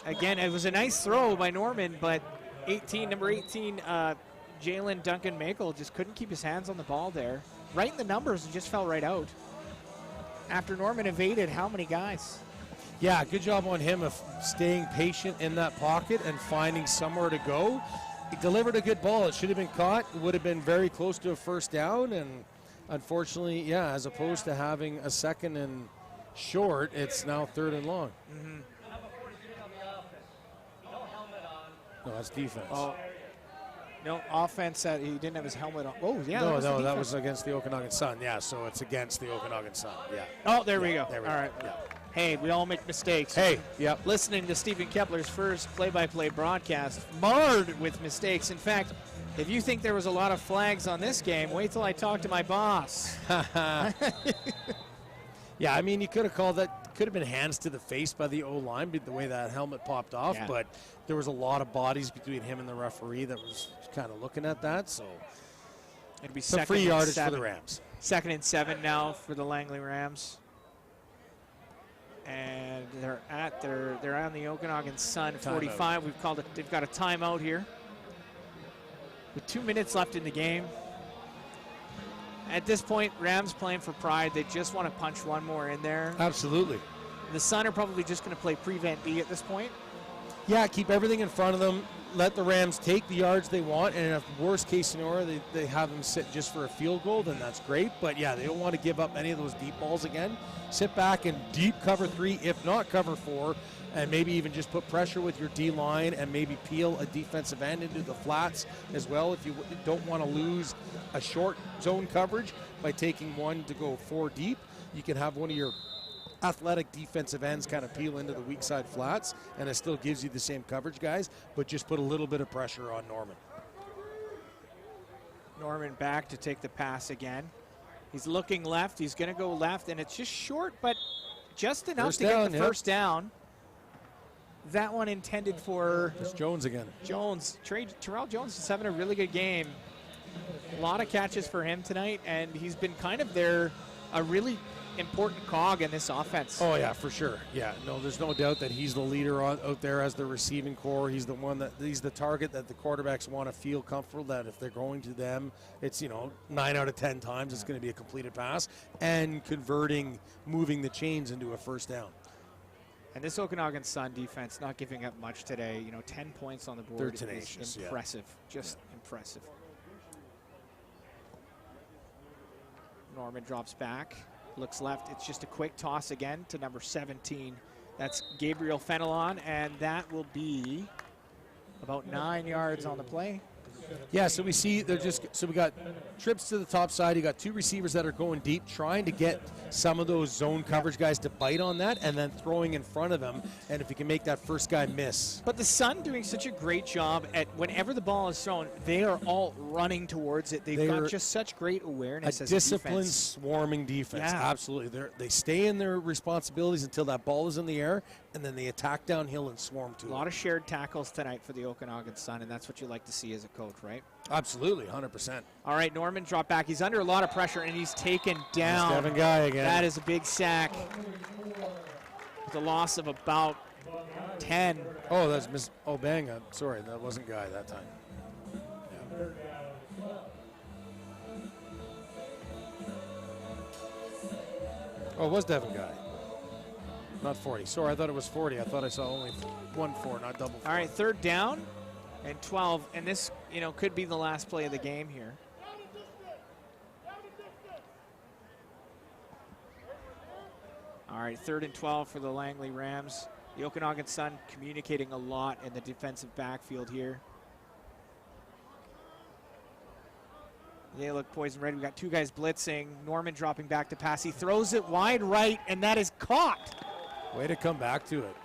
again, it was a nice throw by Norman, but number 18, Jalen Duncan Makel just couldn't keep his hands on the ball there. Right in the numbers and just fell right out. After Norman evaded how many guys? Yeah, good job on him of staying patient in that pocket and finding somewhere to go. He delivered a good ball. It should have been caught. It would have been very close to a 1st down, and unfortunately, yeah, as opposed to having a 2nd and short, it's now 3rd and long. Mm-hmm. No, that's defense. Oh, no, offense. He didn't have his helmet on. Oh, yeah. No, that was against the Okanagan Sun. Yeah, so it's against the Okanagan Sun. Yeah. Oh, there we go. There we all go. right. Yeah. Hey, we all make mistakes. Hey, yep. Listening to Stephen Kepler's first play-by-play broadcast, marred with mistakes. In fact, if you think there was a lot of flags on this game, wait till I talk to my boss. Yeah, I mean, you could have called that, could have been hands to the face by the O-line, the way that helmet popped off, but there was a lot of bodies between him and the referee that was kind of looking at that, so it'd be some free yardage for the Rams. 2nd and 7 now for the Langley Rams. And they're on the Okanagan Sun 45. They've got a timeout here. With 2 minutes left in the game. At this point, Rams playing for pride. They just want to punch one more in there. Absolutely. The Sun are probably just going to play prevent B at this point. Yeah, keep everything in front of them. Let the Rams take the yards they want, and if worst case scenario, they have them sit just for a field goal, then that's great. But yeah, they don't want to give up any of those deep balls again. Sit back and deep cover 3, if not cover 4, and maybe even just put pressure with your D-line and maybe peel a defensive end into the flats as well if you don't want to lose a short zone coverage by taking one to go 4 deep. You can have one of your athletic defensive ends kind of peel into the weak side flats, and it still gives you the same coverage, guys, but just put a little bit of pressure on Norman. Norman back to take the pass again. He's looking left. He's going to go left, and it's just short, but just enough to get the first down. That one intended for... It's Jones again. Jones. Terrell Jones is having a really good game. A lot of catches for him tonight, and he's been kind of a really important cog in this offense. Oh, yeah, for sure. Yeah, no, there's no doubt that he's the leader out there as the receiving core. He's the one he's the target that the quarterbacks want to feel comfortable that if they're going to them, it's, 9 out of 10 times it's going to be a completed pass, and moving the chains into a first down. And this Okanagan Sun defense not giving up much today. 10 points on the board. They're tenacious. Is impressive. Just impressive. Norman drops back. Looks left. It's just a quick toss again to number 17. That's Gabriel Fenelon, and that will be about 9 yards on the play. Yeah, so we see we got trips to the top side. You got two receivers that are going deep, trying to get some of those zone coverage guys to bite on that, and then throwing in front of them. And if you can make that first guy miss. But the Sun doing such a great job at whenever the ball is thrown, they are all running towards it. They've got just such great awareness. A as disciplined, defense. swarming defense. Yeah. Absolutely. They stay in their responsibilities until that ball is in the air, and then they attack downhill and swarm to it. A lot of shared tackles tonight for the Okanagan Sun, and that's what you like to see as a coach, right? Absolutely, 100%. All right, Norman dropped back. He's under a lot of pressure, and he's taken down. Devin Guy again. That is a big sack. With a loss of about 10. Oh, that's Miss Obanga. Sorry, that wasn't Guy that time. Yeah. Oh, it was Devin Guy. Not 40. Sorry, I thought it was 40. I thought I saw only 1-4, not double 4. All right, third down and 12, and this, could be the last play of the game here. All right, 3rd and 12 for the Langley Rams. The Okanagan Sun communicating a lot in the defensive backfield here. They look poison red. We got two guys blitzing. Norman dropping back to pass. He throws it wide right, and that is caught. Way to come back to it.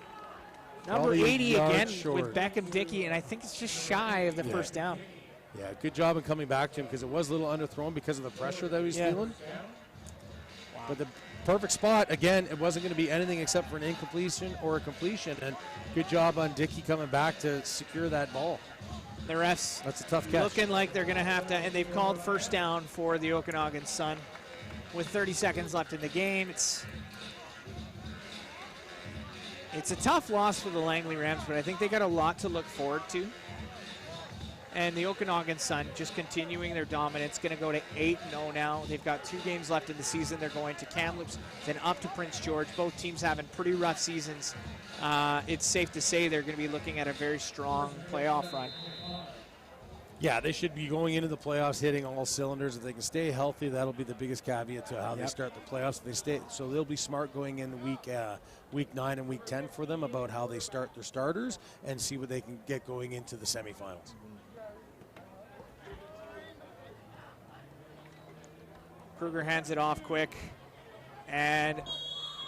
Number Probably 80 again short. with Beckham Dickey, and I think it's just shy of the first down. Yeah, good job in coming back to him because it was a little underthrown because of the pressure that he was feeling. Wow. But the perfect spot, again, it wasn't going to be anything except for an incompletion or a completion, and good job on Dickey coming back to secure that ball. The refs, that's a tough catch. Looking like they're going to have to, and they've called first down for the Okanagan Sun with 30 seconds left in the game. It's a tough loss for the Langley Rams, but I think they got a lot to look forward to. And the Okanagan Sun just continuing their dominance, going to go to 8-0 now. They've got 2 games left in the season. They're going to Kamloops, then up to Prince George. Both teams having pretty rough seasons. It's safe to say they're going to be looking at a very strong playoff run. Yeah, they should be going into the playoffs hitting all cylinders. If they can stay healthy, that'll be the biggest caveat to how they start the playoffs. If they stay, so they'll be smart going in week 9 and week 10 for them about how they start their starters and see what they can get going into the semifinals. Kruger hands it off quick, and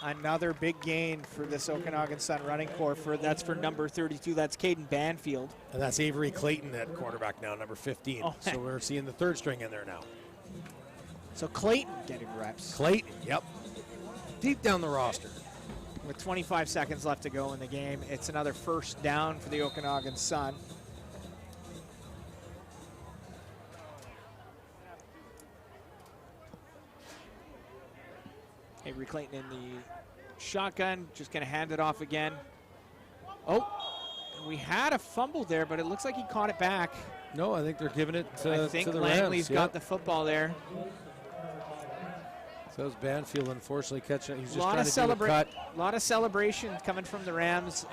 another big gain for this Okanagan Sun running core. That's for number 32. That's Caden Banfield. And that's Avery Clayton at quarterback now, number 15. Oh, so we're seeing the third string in there now. So Clayton getting reps. Clayton, yep. Deep down the roster. With 25 seconds left to go in the game, it's another first down for the Okanagan Sun. Avery Clayton in the shotgun, just going to hand it off again. Oh, we had a fumble there, but it looks like he caught it back. No, I think they're giving it to the Rams. I think Langley's got the football there. So it's Banfield, unfortunately, catching it. He's just trying to do a cut. A lot of celebration coming from the Rams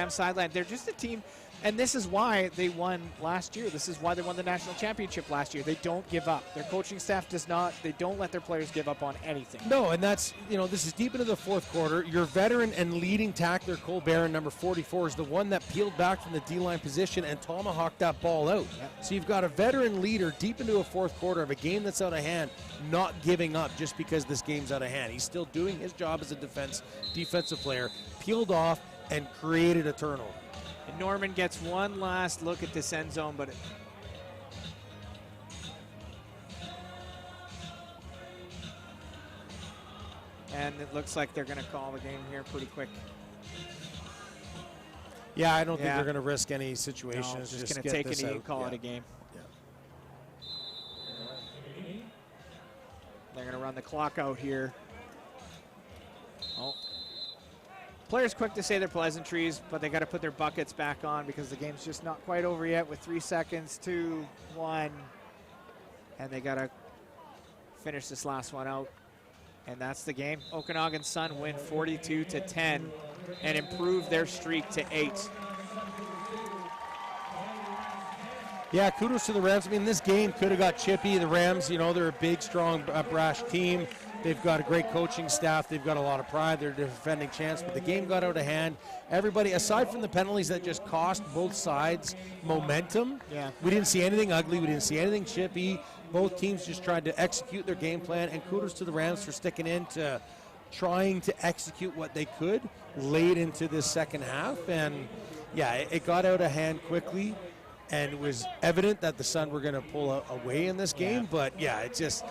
sideline. They're just a team, and this is why they won last year. This is why they won the national championship last year. They don't give up. Their coaching staff does not. They don't let their players give up on anything. No, and that's, this is deep into the fourth quarter. Your veteran and leading tackler, Cole Barron, number 44, is the one that peeled back from the D-line position and tomahawked that ball out. Yep. So you've got a veteran leader deep into a fourth quarter of a game that's out of hand, not giving up just because this game's out of hand. He's still doing his job as a defensive player, peeled off and created a turnover. And Norman gets one last look at this end zone, but and it looks like they're going to call the game here pretty quick. Yeah, I don't think they're going to risk any situations. No, just going to take a knee and call it a game. They're going to run the clock out here. Oh. Players quick to say their pleasantries, but they got to put their buckets back on because the game's just not quite over yet with 3 seconds, 2, 1. And they got to finish this last one out. And that's the game. Okanagan Sun win 42-10 and improve their streak to 8. Yeah, kudos to the Rams. I mean, this game could have got chippy. The Rams, they're a big, strong, brash team. They've got a great coaching staff. They've got a lot of pride. They're defending champs, but the game got out of hand. Everybody, aside from the penalties that just cost both sides momentum, we didn't see anything ugly. We didn't see anything chippy. Both teams just tried to execute their game plan, and kudos to the Rams for sticking in to trying to execute what they could late into this second half. And, yeah, it got out of hand quickly, and it was evident that the Sun were going to pull away in this game. But, yeah, it's just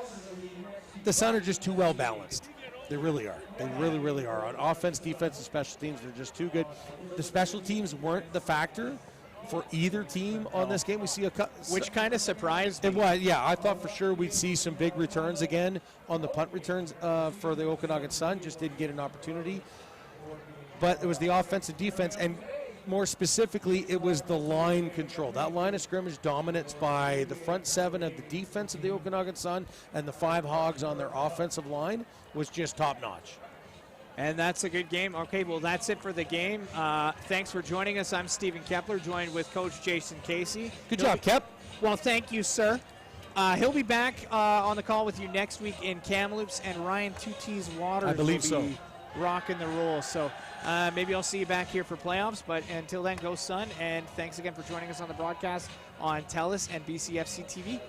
the Sun are just too well balanced. They really are. They really, really are. On offense, defense, and special teams, they're just too good. The special teams weren't the factor for either team on this game. We see which kind of surprised me. It was, yeah. I thought for sure we'd see some big returns again on the punt returns for the Okanagan Sun. Just didn't get an opportunity. But it was the offense and defense, and more specifically, it was the line control. That line of scrimmage dominance by the front seven of the defense of the Okanagan Sun and the 5 Hogs on their offensive line was just top-notch. And that's a good game. Okay, well, that's it for the game. Thanks for joining us. I'm Stephen Kepler, joined with Coach Jason Casey. Good job, Kep. Well, thank you, sir. He'll be back on the call with you next week in Kamloops, and Ryan 2T's Waters I believe will be rocking the roll. So maybe I'll see you back here for playoffs, but until then, go Sun, and thanks again for joining us on the broadcast on TELUS and BCFC TV.